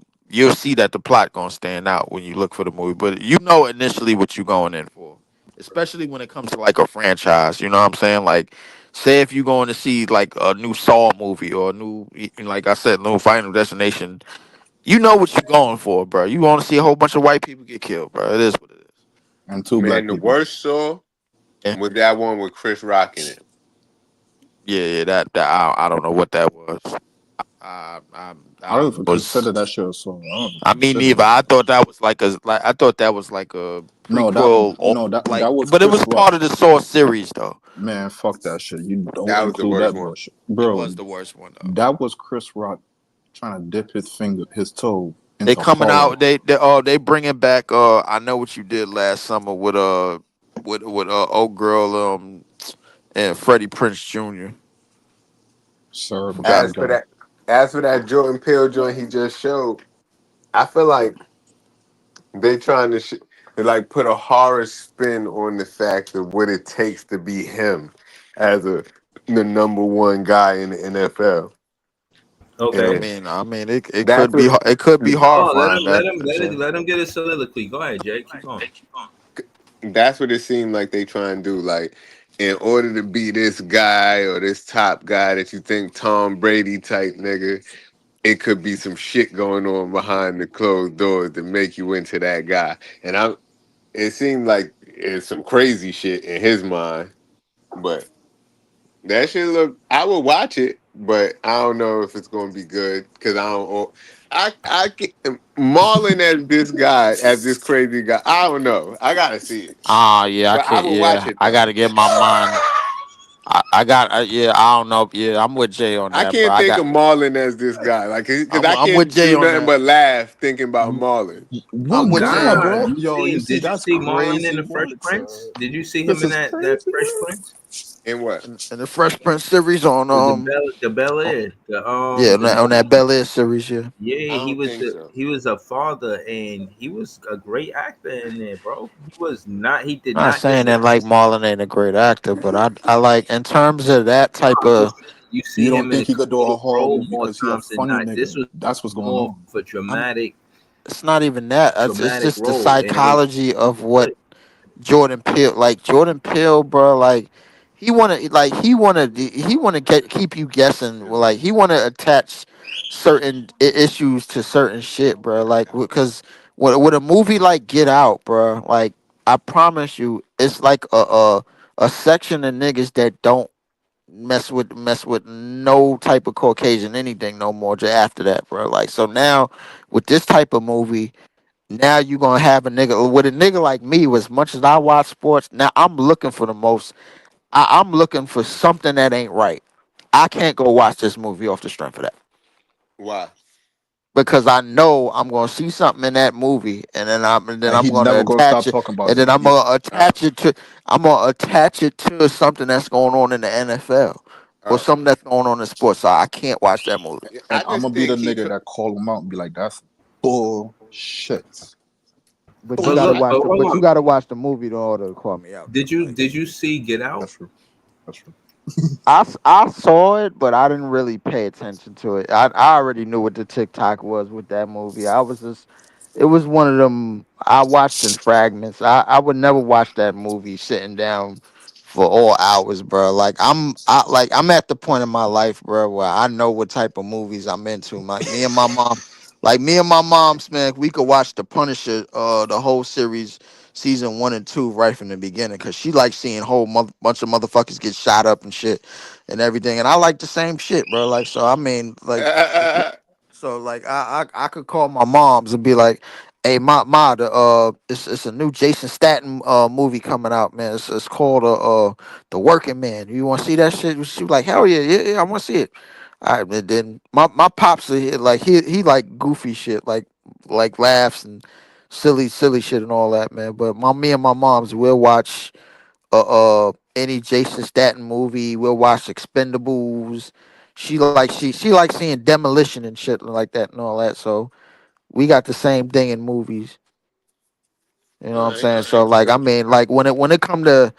see that the plot gonna stand out when you look for the movie. But you know initially what you're going in for, especially when it comes to like a franchise. You know what I'm saying? Like, say if you're going to see like a new Saw movie or a new, like I said, new Final Destination, you know what you're going for, bro. You want to see a whole bunch of white people get killed, bro. It is what it is. And two black Man, the people. worst Saw Yeah, was that one with Chris Rock in it. yeah. That I don't know what that was. I I don't even was. consider that shit a song. I don't even I mean, consider neither. that I shit. thought that was I thought that was like a No, that prequel, or no that like, that was but it was Chris Rock. part of the Saw series, though. Man, fuck that shit. You don't That was the include worst that one. bullshit, It bro. was the worst one, though. That was Chris Rock trying to dip his toe They into coming horror. out. They bringing back. I know what you did last summer with old girl and Freddie Prince Jr. Sir, Forgot bad As his for guy. that, as for that Jordan Peele joint he just showed, I feel like they trying to to like put a horror spin on the fact of what it takes to be him as the number one guy in the NFL, Okay. and I mean, it that's could what be it could be Oh, let horrifying. him let That him let it let him get his soliloquy. Go ahead, Jay. Keep going. that's what it seemed like they try and do. Like, in order to be this guy or this top guy that you think Tom Brady type nigga, it could be some shit going on behind the closed doors to make you into that guy. And it seemed like it's some crazy shit in his mind, but that shit look. I would watch it, but I don't know if it's gonna be good because I don't. I can Marlon as this guy, as this crazy guy. I don't know. I gotta see it, Yeah, I but I can't. would watch Yeah, it I though. got to get my mind. Yeah, I don't know. Yeah, I'm with Jay on I that, bro. can't think of Marlon as this guy, like, because I I'm with can't Jay do on nothing that. but laugh thinking about Marlon. What I'm with Jay guy, on Nah, bro? that. Yo, you see, did you that's see Marlon in crazy the Fresh work, sir. Prince? Did you see him This in is that crazy Fresh work. Prince? And what? And the Fresh Prince series on The Bel on- Air. yeah, The on new that Bel Air series. Yeah. I yeah, don't think so. he was a father and he was a great actor in there, bro. He did Not not get saying the that like Marlon ain't a great actor, but I like in terms of that type you of. you You see don't him in a think he could do a comedic horror role movie more because he a times than funny not. This nigga? was That's what's going more on. of a It's not even that. It's dramatic just the role and psychology he of did what good. Jordan Peele, like Jordan Peele, bro, like he wanna get keep you guessing. Well, like he wanna attach certain issues to certain shit, bro. Like because with a movie like Get Out, bro, like I promise you, it's like a section of niggas that don't mess with no type of Caucasian anything no more. Just after that, bro. Like so now with this type of movie. Now you gonna have a nigga with a nigga like me. As much as I watch sports, now I'm looking for the most. I'm looking for something that ain't right. I can't go watch this movie off the strength of that Why? because I know I'm gonna see something in that movie, and then And I'm he gonna never gonna attach stop it, talking about and it. then Yeah. I'm gonna attach it to something that's going on in the NFL or Oh, something that's going on in sports. So I can't watch that movie. yeah, And I I'm just gonna be the think nigga that call him out and be like, "That's bullshit." But you But gotta look, Bullshit. watch but the. hold But you on. gotta watch the movie in order to call me out though. Like. Did you see Get Out? That's true. That's true. I saw it, but I didn't really pay attention to it. I already knew what the TikTok was with that movie. I was just, it was one of them. I watched in fragments. I would never watch that movie sitting down for all hours, bro. I'm at the point in my life, bro, where I know what type of movies I'm into. Me and my mom's man, we could watch The Punisher, the whole series, season 1 and 2, right from the beginning, cause she likes seeing whole bunch of motherfuckers get shot up and shit and everything, and I like the same shit, bro. Like, so I mean, like, so. so like, I could call my mom's and be like, "Hey, it's a new Jason Statham movie coming out, man. It's called The Working Man. You want to see that shit?" She was like, "Hell yeah, yeah, I want to see it." All right, and then my pops like he like goofy shit, like laughs and silly shit and all that, man. But me and my mom's will watch any Jason Statham movie. We'll watch Expendables. She likes seeing demolition and shit like that and all that. So we got the same thing in movies. You know All what I'm right. saying? So like I mean like when it come to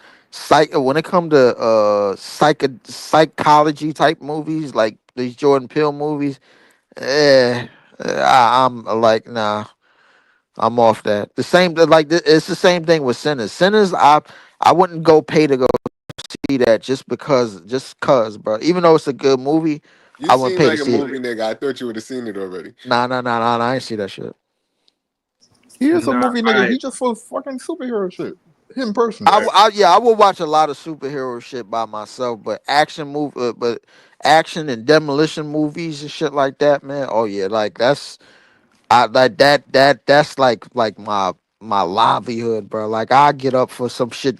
psychology type movies like these Jordan Peele movies, I'm like nah, I'm off that. It's the same thing with Sinners. Sinners, I wouldn't go pay to go see that just cause, bro. Even though it's a good movie, You I wouldn't seem pay to like a see it. movie nigga. I thought you would have seen it already. Nah, I ain't see that shit. He is a Nah, movie nigga. He just for fucking superhero shit. Him personally. Yeah, I will watch a lot of superhero shit by myself, but action and demolition movies and shit like that, man. Oh yeah, like I like that's like my livelihood, bro. Like I get up for some shit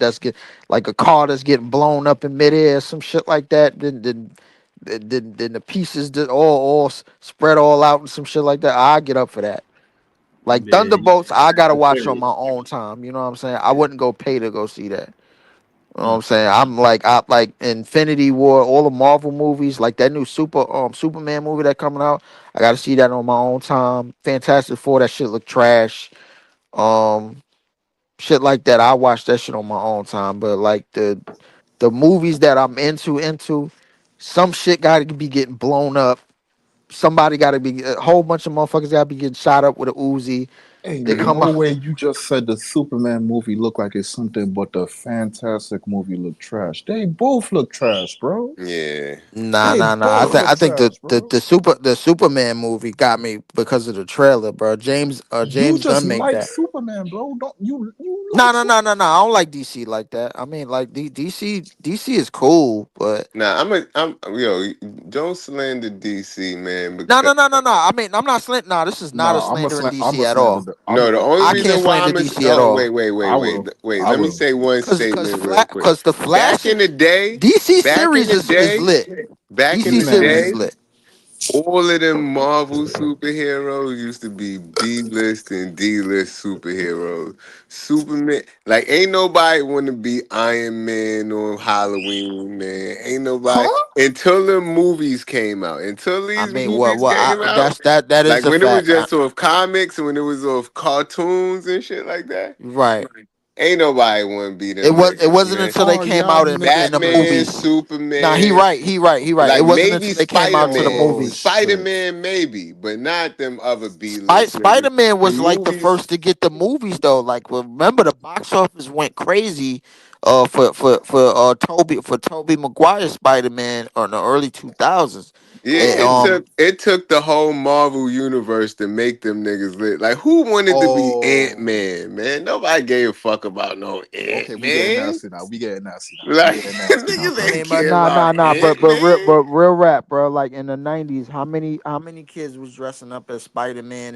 like a car that's getting blown up in midair, some shit like that. Then the pieces that all spread all out and some shit like that. I get up for that. Like yeah, Thunderbolts, I gotta I watch feel on it. my own time. You know what I'm saying? I wouldn't go pay to go see that. You know what I'm saying? I like Infinity War, all the Marvel movies, like that new Superman movie that coming out. I gotta see that on my own time. Fantastic Four, that shit look trash. Um Shit like that. I watch that shit on my own time. But like the movies that I'm into, some shit gotta be getting blown up. Somebody gotta be a whole bunch of motherfuckers gotta be getting shot up with a Uzi. Ain't They come no out. way you just said the Superman movie look like it's something, but the Fantastic movie look trash. They both look trash, bro. Yeah. They Nah. both look I think trash, bro. the Superman movie got me because of the trailer, bro. You James just Gunn made like that. Superman, bro. Don't you like No. I don't like DC like that. I mean, like DC is cool, but Nah, I'm yo, don't slander DC, man, no, because no, no, no, no. I mean, I'm not slandering. No, this is not a Nah, slander in I'm DC a at slander. all. no, the only I can't reason why slander I'm a, DC at oh all. I will. wait, I let me will. say one statement real quick. Cause the Back Flash, in the day, DC back in series the is day, lit. back in DC the series Man, is day, lit. all of them Marvel superheroes used to be B-list and D-list superheroes. Superman, like ain't nobody want to be Iron Man on Halloween, man. Ain't nobody huh? until the movies came out. Until I these mean, movies came out, that like is a when it was fact. just off comics and when it was off cartoons and shit like that. Right. Ain't nobody want to be It them was. It niggas, wasn't man. until they Are came y'all out in the niggas Batman, movies. Nah, Superman, he right. It like wasn't maybe until they came out to the Spider-Man. Oh movies. shit. Spider-Man maybe, but not them other B-list Spider niggas. Man The was like the movies, first to get the movies though. Like remember the box office went crazy for Toby Maguire Spider Man in the early 2000s. yeah, And, it took the whole Marvel universe to make them niggas lit. Like who wanted to be Oh. Ant-Man, man? Nobody gave a fuck about no Okay, we getting Ant-Man. nasty now. We getting nasty now. We Like getting nasty now, niggas I bro. ain't mean, but care about Ant-Man. but real rap, bro. Like in the '90s, how many kids was dressing up as Spider Man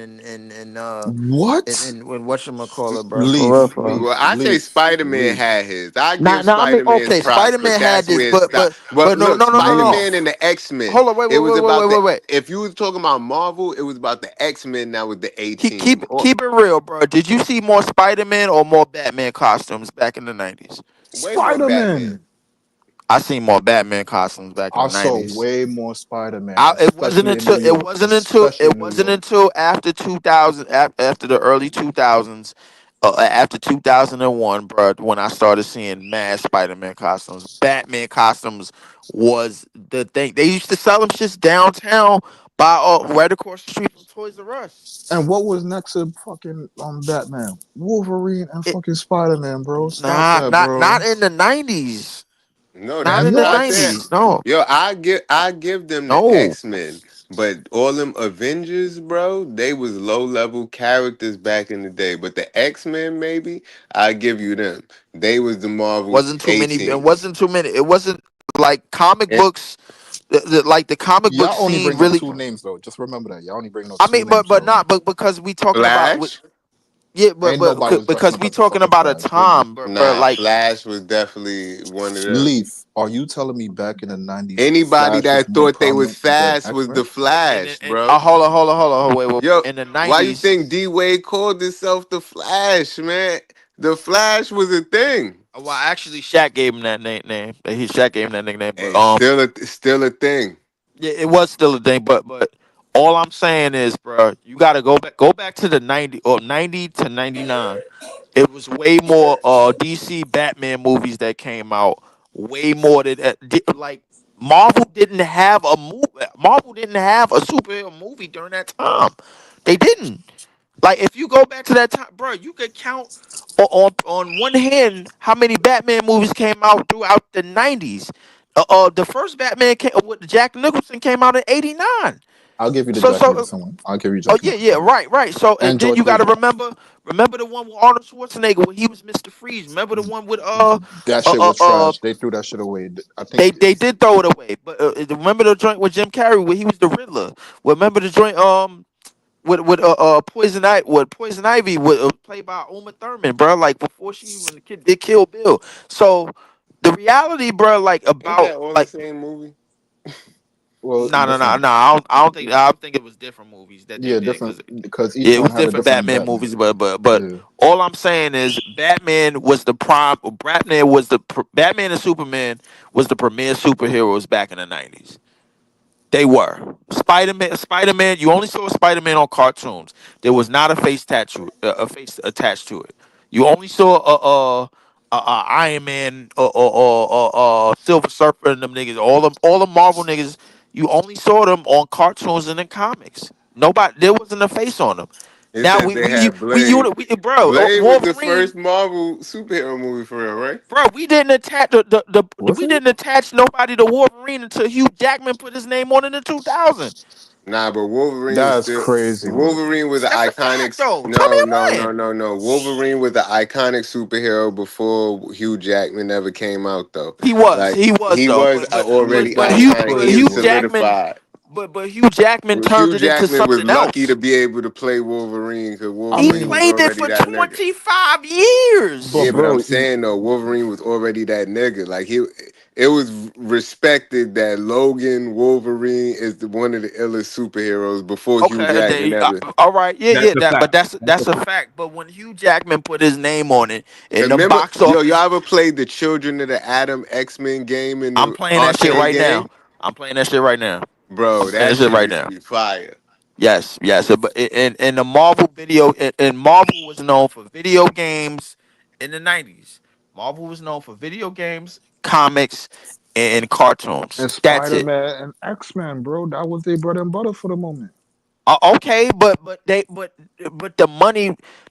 What? and when whatchamacallit, bro? For real, Leaf, for real. Well, leaf, I say leaf, Spider-Man leaf. had his. I Nah, give nah. I mean, Spider-Man's okay, props, Spider but Man had that's this, where it stopped. But but no, look, no, no, no, no. Spider-Man Leaf. and the X-Men. Hold on, It was about the. wait. If you was talking about Marvel, it was about the X-Men. That was the A Keep team. keep it real, bro. Did you see more Spider Man or more Batman costumes back in the '90s? Way more Batman. Spider-Man. I seen more Batman costumes back in I the saw '90s. way more Spider-Man, It wasn't especially in New York. Especially in it New wasn't York. until after 2000 after the early 2000s after 2001 bro when I started seeing mad Spider-Man costumes. Batman costumes was the thing. They used to sell them shits downtown by right across the street from Toys R Us. And what was next to fucking Batman? Wolverine and It, fucking Spider-Man, bro. Stop nah, that, not bro. in the 90s. No, Not that's in the what I said. What? 90s. No. Yo, I give them the No. X-Men, but all them Avengers, bro, they was low-level characters back in the day. But the X-Men, maybe, I give you them. They was the Marvel Wasn't too A many. It team. wasn't too many. It wasn't like comic books. Like the comic book Y'all only scene bring up really. two names though. Just remember that. Y'all only bring up I two mean, names but though. not but because we talking about Flash. yeah, Ain't nobody was dressing because up we as a talking fucking about a Flash. Bring it. time, but Nah, like Flash was definitely one of them. Leaf, are you telling me back in the 90s, Anybody Flash was that more thought they was prominent than fast X was Men? the Flash, and bro. wait. Yo, In the why you '90s, think D Wade called himself the Flash, man? The Flash was a thing. Well, actually, Shaq gave him that name. Shaq gave him that nickname. But Hey, still a thing. yeah, it was still a thing. But all I'm saying is, bro, you got to go back to the 90 to 99. It was way more DC Batman movies that came out. Way more than like Marvel didn't have a movie. Marvel didn't have a superhero movie during that time. They didn't. Like if you go back to that time, bro, you could count on one hand how many Batman movies came out throughout the 90s. The first Batman with Jack Nicholson came out in '89. I'll give you the So Jack so Nicholson one. I'll give you oh Jack yeah, yeah, Nicholson. right. So and And then George you got to Clooney. remember the one with Arnold Schwarzenegger when he was Mr. Freeze. Remember the one with That uh shit uh was uh trash. They threw that shit away. I think they did throw it away. But remember the joint with Jim Carrey where he was the Riddler. Remember the joint with Poison Ivy played by Uma Thurman, bro. Like before she even did Kill Bill. So the reality, bro, like Ain't about that all the like same movie? well no no no different. no. I don't think it was different movies that they Yeah, did different because because each yeah, it one was had a different different Batman Batman. movies. But Yeah. all I'm saying is Batman was the prime. Batman and Superman was the premier superheroes back in the '90s. They were Spider Man. Spider Man. You only saw Spider Man on cartoons. There was not a face tattoo, a face attached to it. You only saw a Iron Man or Silver Surfer and them niggas. All the Marvel niggas. You only saw them on cartoons and in comics. Nobody. There wasn't a face on them. It Now said they had Blade. bro, Blade was the Wolverine, first Marvel superhero movie for real, right? bro. We didn't attach Was we it? didn't attach nobody to Wolverine until Hugh Jackman put his name on it in 2000. Nah, but Wolverine was That's still crazy work. Wolverine was an That's a iconic. fact, though. Tell me No, I'm no, no, lying. no, no. Wolverine was the iconic superhero before Hugh Jackman ever came out, though. Like He was he though. was already That's iconic. But He was Hugh crazy work. Jackman, solidified. Hugh Jackman turned Hugh it into Jackman was something lucky else. to be able to play Wolverine because I He Wolverine was mean, played it already for that nigga. 25 but Yeah, years. but I'm bro, saying though, Wolverine was already that nigga. Like it was respected that Logan Wolverine is one of the illest superheroes before Hugh Okay, Jackman ever. all right, yeah, That's yeah, a fact. That's a that's a fact. But when Hugh Jackman put his name on it in Cause the remember, box yo, office, y'all ever played the Children of the Atom X-Men game in I'm the playing that shit arcade right now. game? I'm playing that shit right now. I'm Bro, playing that that shit shit right used to now. be fire. Yes, yes. But in the Marvel video, and Marvel was known for video games in the '90s. Marvel was known for video games, comics, and cartoons. and That's Spider it. Man and X Men, bro, that was their bread and butter for the moment. Okay, but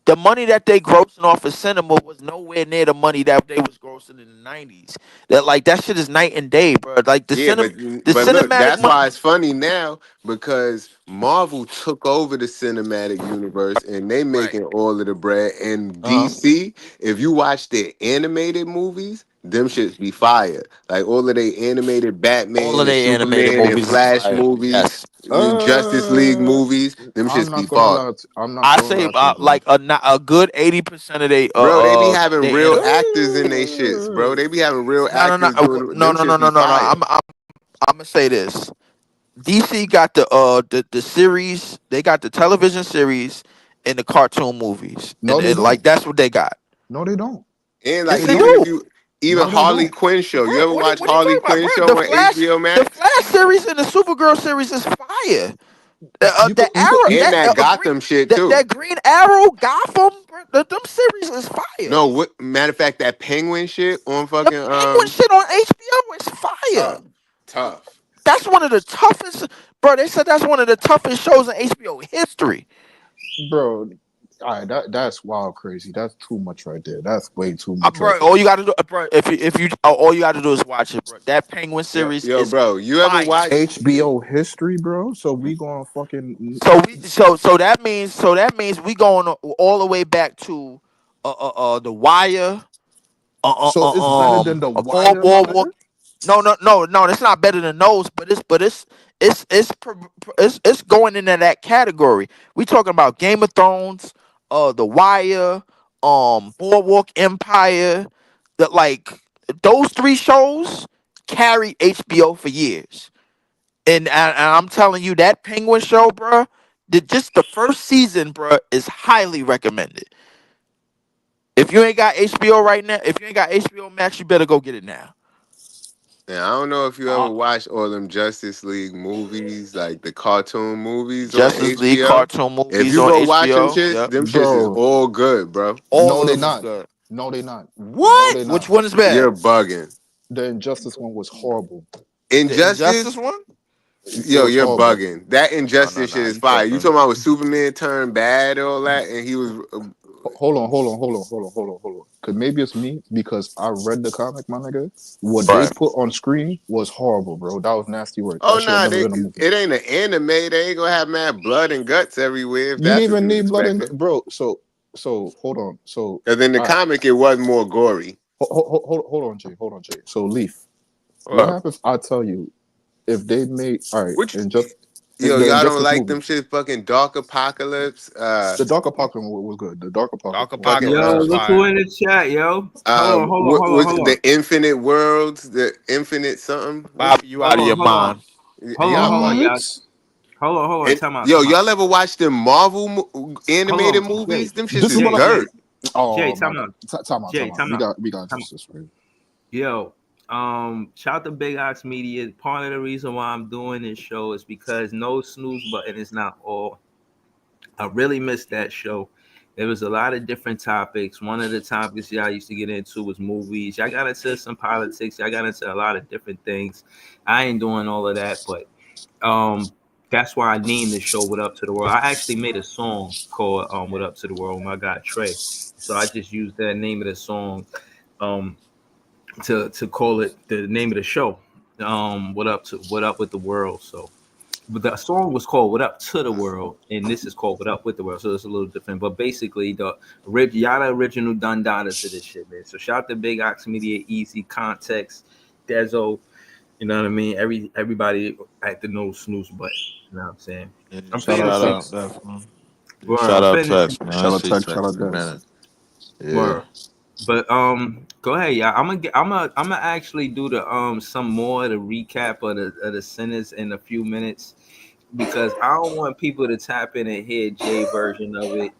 the money that they grossing off of cinema was nowhere near the money that they was grossing in the '90s. That like that shit is night and day, bro. Like Yeah, the but look, cinematic that's money. why it's funny now because Marvel took over the cinematic universe and they Right. making all of the bread. And Uh huh. DC, if you watch their animated movies, them shits be fire. Like all of their animated All Batman of and their animated Superman and movies is Flash fire. movies, Yes. the Justice League Uh, movies, them I'm shits not be gonna fire. lie. I'm not I gonna say lie to you, about bro. like a good 80% of Bro, they be having they real animated. actors in they shits, bro. They be having real No no no actors doing no them no no shits no be no no. fire. I'm gonna say this. DC got the series. They got the television series and the cartoon movies, No, they and like don't. that's what they got. No, they don't. And Yes, like They they even don't. if do, you even No, they Harley don't. Quinn show, bro. you ever watch What are you Harley talking about, Quinn bro? show on HBO The Max? Flash series and the Supergirl series is fire. The You could Arrow, And that that Gotham shit too. that Green Arrow, Gotham, bro, them series is fire. No, what matter of fact, that Penguin shit on The fucking Penguin shit on HBO is fire. tough, tough. That's one of the toughest, bro. They said that's one of the toughest shows in HBO history. bro. All right, that's wild crazy. That's too much right there. That's way too much right Bro, there. all you got to do, bro, if you all you got to do is watch it, bro. That Penguin series Yo, is bro, you ever fire. watch? HBO history, bro. So we gonna fucking. So that means we going all the way back to the Wire, So it's better than the Wire, my boardwalk. nigga. No. It's not better than those, but it's going into that category. We talking about Game of Thrones, The Wire, Boardwalk Empire. That like those three shows carried HBO for years. And I'm telling you that Penguin show, bro. Just the first season, bro, is highly recommended. If you ain't got HBO right now, if you ain't got HBO Max, you better go get it now. Now, I don't know if you ever Uh, watched all them Justice League movies, like the cartoon movies on Justice League HBO. cartoon If movies you on go watch HBO. Yep. them shits is Bro, all good, bro. no, All they of them is not. good. No, they not. No, What? they Which not. one is bad? You're bugging. The Injustice one was horrible. The Injustice Injustice, one? It yo, was you're horrible. bugging. That No, Injustice shit is you fire. You tripping. talking about when Superman turned bad and all that, and he was Hold on, hold on, hold on, hold on, hold on, hold on. Cause maybe it's me because I read the comic, my nigga. What they Right. put on screen was horrible, bro. That was nasty work. oh That should have nah, never been a movie. it ain't an anime. They ain't gonna have mad blood and guts everywhere if You didn't that's what even you need blood and expecting. bro. So hold on. So Because in the all right, comic, it was more gory. hold on, Jay. Hold on, Jay. So Leaf, what What? happens? If I tell you if they made all right Which and just yo, the y'all don't Injustice like movie, them shit? Fucking Dark Apocalypse. the Dark Apocalypse was good. The Dark Dark Apocalypse was Fucking good. Apocalypse Yo, was look who fire. in the chat, yo. Hold on, hold on, what hold on, was hold it? on, The Infinite Worlds, the Infinite something. What's Bobby, you hold out of on, your hold on, mind. y'all hold on, bugging? y'all. What? Hold on. And Time out, yo, time out. y'all ever watch them Marvel Hold animated on, Jay, movies? Them shits This is is what Jay, I. Jay, dirt. Jay. Oh my Time god! out, Time out, Jay. time out. Time out. We got Time out. justice for you. Yo, shout out to Big Ox Media. Part of the reason why I'm doing this show is because no snooze button is not all. I really missed that show. There was a lot of different topics. One of the topics y'all used to get into was movies. Y'all got into some politics. Y'all got into a lot of different things. I ain't doing all of that, but um, that's why I named the show "What Up to the World." I actually made a song called "What Up to the World." My guy Trey. So I just used that name of the song um, to call it the name of the show. What up with the world? So but the song was called "What Up to the World," and this is called "What Up with the World," so it's a little different. But basically, y'all the original Dundada to this shit, man. So shout out to Big Ox Media, Easy Context, Dezo. You know what I mean? Everybody at the no snooze button. You know what I'm saying? Yeah, I'm Shout out finna shout see. out, Tex. definitely. Yeah, Word, shout I'm out finna see. Tex, man. I Shout out see Tex. Shout Tex out in a Des. minute. Yeah. Word. But go ahead, y'all. I'm gonna actually do the some more of the recap of the sentence in a few minutes because I don't want people to tap in and hear Jay version of it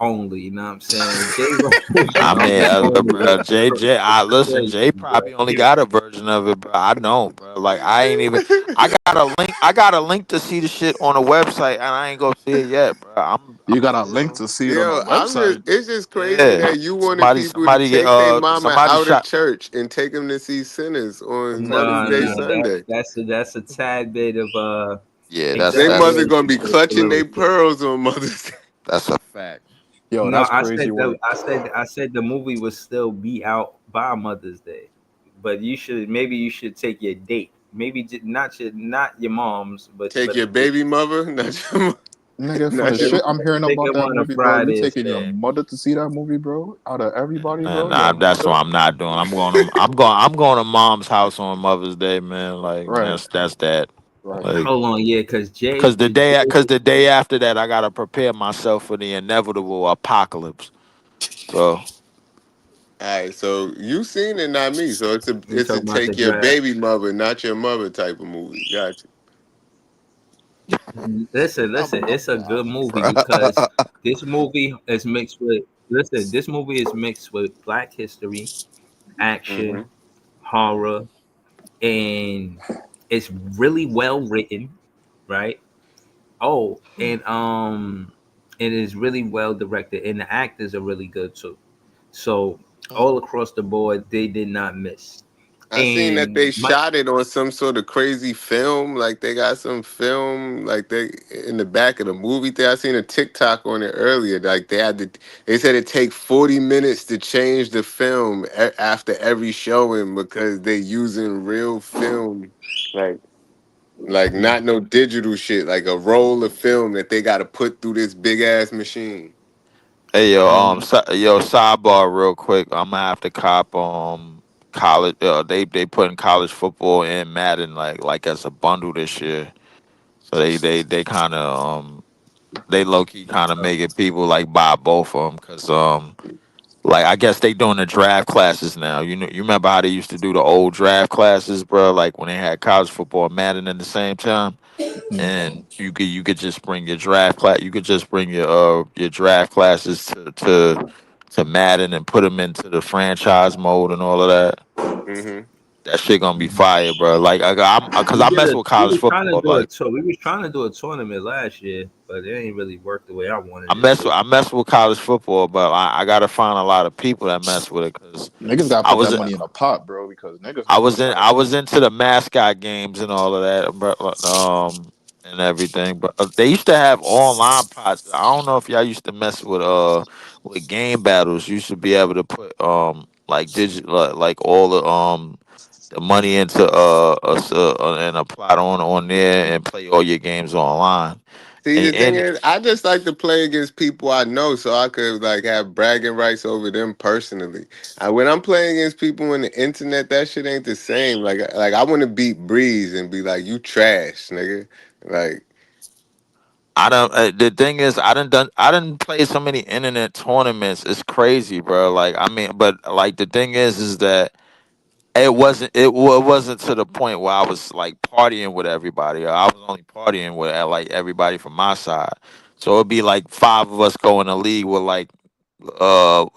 only. You know what I'm saying? Jay version I of mean, it only bro, is JJ, I listen. crazy, Jay bro. probably only got a version of it, bro. I don't, bro. Like I ain't even. I got a link. I got a link to see the shit on the website, and I ain't gonna see it yet, bro. I'm You got a link still. to see it on a Yo, website. it's just crazy Yeah. that you wanted people to Somebody get take their mama somebody out of shot. church and take them to see sinners on Mother's No, Day no, Sunday. that's a tad bit of Yeah, They mother exaggeration gonna be for the clutching their little. pearls on Mother's Day. that's a fact. Yo, No, that's crazy work. I said the movie would still be out by Mother's Day, but you should take your date. Maybe not your mom's, Take but your baby mother, not your, Nigga, for the not your. shit I'm hearing take about him that on a movie, bro, you Friday taking your instead. mother to see that movie, bro? Out of everybody, bro, Man, your that's mother? what I'm not doing. I'm going to mom's house on Mother's Day, man. Like Right, that's that. right. Like Hold on, yeah, cause the day after that, I gotta prepare myself for the inevitable apocalypse. So All right, so you seen it, not me. So you it's a talking about the take your draft. baby mother, not your mother type of movie. Gotcha. Listen, it's a good movie because bruh. this movie is mixed with. Listen, this movie is mixed with Black history, Hmm. action, horror, and it's really well written, right? Oh, and it is really well directed, and the actors are really good too. So all across the board, they did not miss. I seen that And they shot it on some sort of crazy film. Like they got some film, like they in the back of the movie thing. I seen a TikTok on it earlier. Like they said it take 40 minutes to change the film after every showing because they using real film, like not no digital shit, like a roll of film that they got to put through this big ass machine. Hey yo, um, sidebar real quick. I'm gonna have to cop college. They putting college football and Madden like as a bundle this year. So they kind of they low key kind of making people like buy both of them because like I guess they doing the draft classes now. You remember how they used to do the old draft classes, bro? Like when they had college football and Madden at the same time, and you could just bring your draft class. You could just bring your draft classes to Madden and put them into the franchise mode and all of that. Mm-hmm. That shit gonna be fire, bro. Like cause We I did mess a. with We college was trying to football. do a Like tour. We was trying to do a tournament last year, but it ain't really worked the way I wanted it to. I mess with college football, but I gotta find a lot of people that mess with it because Niggas gotta I put that was money in a pot, bro, because niggas don't really have. I was into the mascot games and all of that, but and everything. But they used to have online pots. I don't know if y'all used to mess with game battles. You used to be able to put like digital like all the money into and a plot on there and play all your games online. See, the thing And is, I just like to play against people I know, so I could like have bragging rights over them personally. When I'm playing against people on the internet, that shit ain't the same. Like I want to beat Breeze and be like, "You trash, nigga." Like, I don't. The thing is, I didn't play so many internet tournaments. It's crazy, bro. Like I mean, but like the thing is that it wasn't to the point where I was like partying with everybody. I was only partying with like everybody from my side. So it'd be like five of us go in the league with like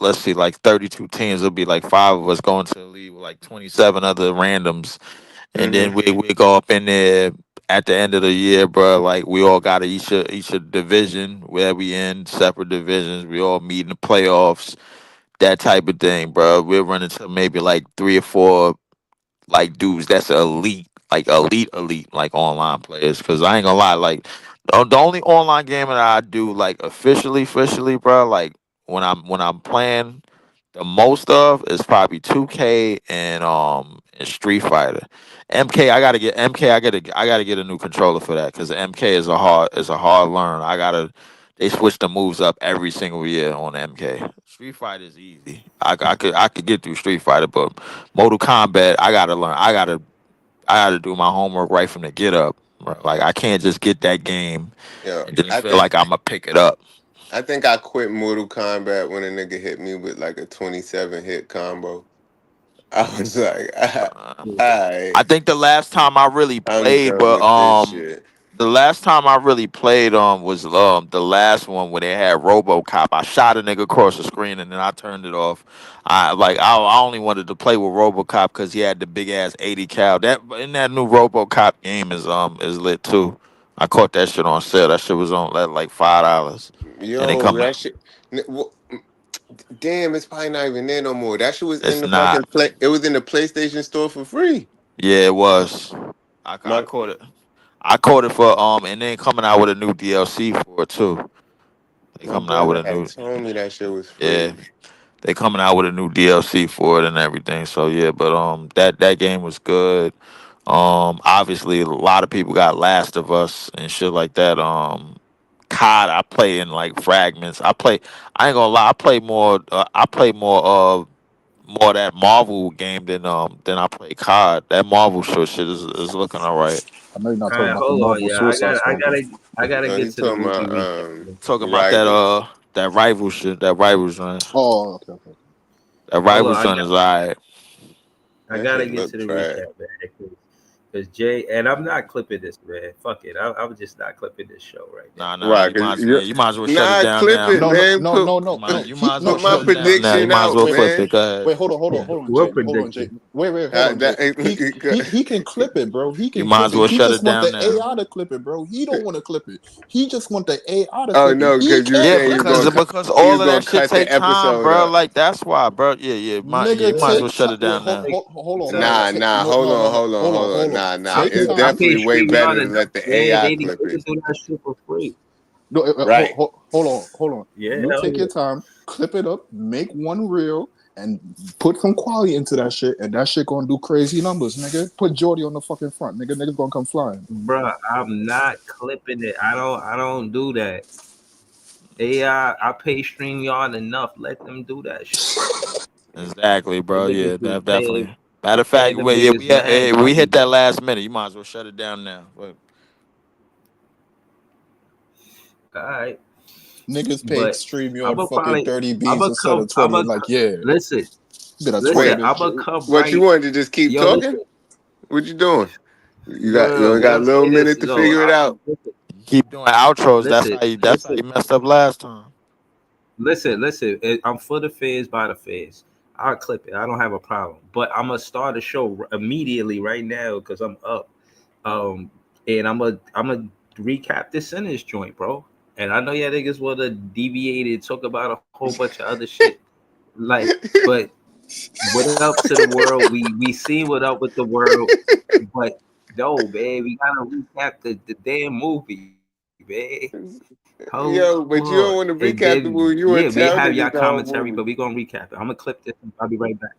let's see, like 32 teams. It'll be like five of us going to the league with like 27 other randoms, and then mm-hmm. we go up in there at the end of the year, bro. Like we all got each a division where we in separate divisions. We all meet in the playoffs, that type of thing, bro. We're running to maybe like three or four like dudes that's elite, like elite, like online players. Cause I ain't gonna lie, like the only online game that I do like officially, bro, like when I'm playing the most of is probably 2K and Street Fighter. I gotta get a new controller for that because MK is a hard learn. They switch the moves up every single year on MK. Street Fighter is easy. I could get through Street Fighter, but Mortal Kombat I gotta learn. I gotta do my homework right from the get up. Right? Like I can't just get that game Yo, and then feel like I'm gonna pick it up. I think I quit Mortal Kombat when a nigga hit me with like a 27 hit combo. I was like, Uh, I, I think the last time I really I'm played, done but with this shit. the last time I really played was the last one where they had RoboCop. I shot a nigga across the screen and then I turned it off. I only wanted to play with RoboCop because he had the big ass 80 cal. That in that new RoboCop game is lit too. I caught that shit on sale. That shit was on like $5, and they Yo, come that out. shit. Damn, it's probably not even there no more. That shit was in It's the not. fucking play. It was in the PlayStation store for free. Yeah, it was. I My caught it. I caught it for and then coming out with a new DLC for it too. They my coming out with brother a had new told me that shit was yeah. free. They coming out with a new DLC for it and everything. So yeah, but that game was good. Obviously a lot of people got Last of Us and shit like that. COD I play in like fragments. I ain't gonna lie, I play more of that Marvel game than I play COD. That Marvel shit is looking all right. I know you're not All talking right, about the hold on, Marvel yeah. Suicide Squad game. I gotta No, get he to the talking movie about recap. Talking about rivals. that rival shit, that rivals run. Oh, okay. That Hold on, rivals run is alright. I That gotta shit get to look the trash. recap, man. Because Jay and I'm not clipping this, man. Fuck it. I'm just not clipping this show right now. Nah, Why? Cause you might as well shut it nah, down clip now. it, No, no, man. no, no, You no, no. might as well No, Put my no. shut it down now. You prediction might as out, well Wait, clip man. it. Go ahead. wait, hold on, What Jay. Hold on, Jay. prediction? Wait, hold on, Jay. That, He can clip it, bro. He You can might clip as it. well He shut just it want down the now. AI to clip it, bro. He don't want to clip it. He just want the AI to oh clip it. no, He because you were can't Yeah, saying clip it. because he all was of gonna that shit cut the take time, episode bro. up. Like that's why, bro. Yeah. You Nigga, might as well take shut time. it Wait, down now. hold on, man. Nah, Take, nah, no, hold no, on, no, no. hold on, Hold on, hold on. hold on. Nah. Take It's I time. pay definitely way better StreamYard to enough, let the man. AI They clip can it. do that shit for free. No, Right. hold on. Yeah, You hell take yeah. your time, clip it up, make one reel, and put some quality into that shit, and that shit gonna do crazy numbers, nigga. Put Jordy on the fucking front, nigga. Niggas gonna come flying. Bruh, I'm not clipping it. I don't do that. I pay StreamYard enough. Let them do that shit. Exactly, Them bro. niggas Yeah, be paying definitely. Matter of fact, paying them niggas mad we hit money. that last minute. You might as well shut it down now. Alright. Niggas pay But I'm StreamYard gonna fucking probably 30 I'm B's gonna instead come of 20 and like, yeah, listen, bit of listen, 20 Wait, I'm minutes. gonna come what you right. wanted to just keep Yo, talking? listen. What you doing? You No. only What got I'm a little saying is minute to no, figure it out. listen, You keep doing outros. listen, That's how you messed up last time. listen. I'm for the feds by the feds. I'll clip it. I don't have a problem. But I'm gonna start the show immediately right now because I'm up. Um, and I'm a recap this sentence joint, bro. And I know y'all niggas want to deviate and talk about a whole bunch of other shit. Like, but what up to the world? We see what up with the world, but no, man, we gotta recap the damn movie, man. Hold on. Yo, but you And don't want to then recap the yeah, movie. we You want have to y'all tell niggas the commentary, whole but we movie. gonna recap it. I'm gonna clip this and I'll be right back.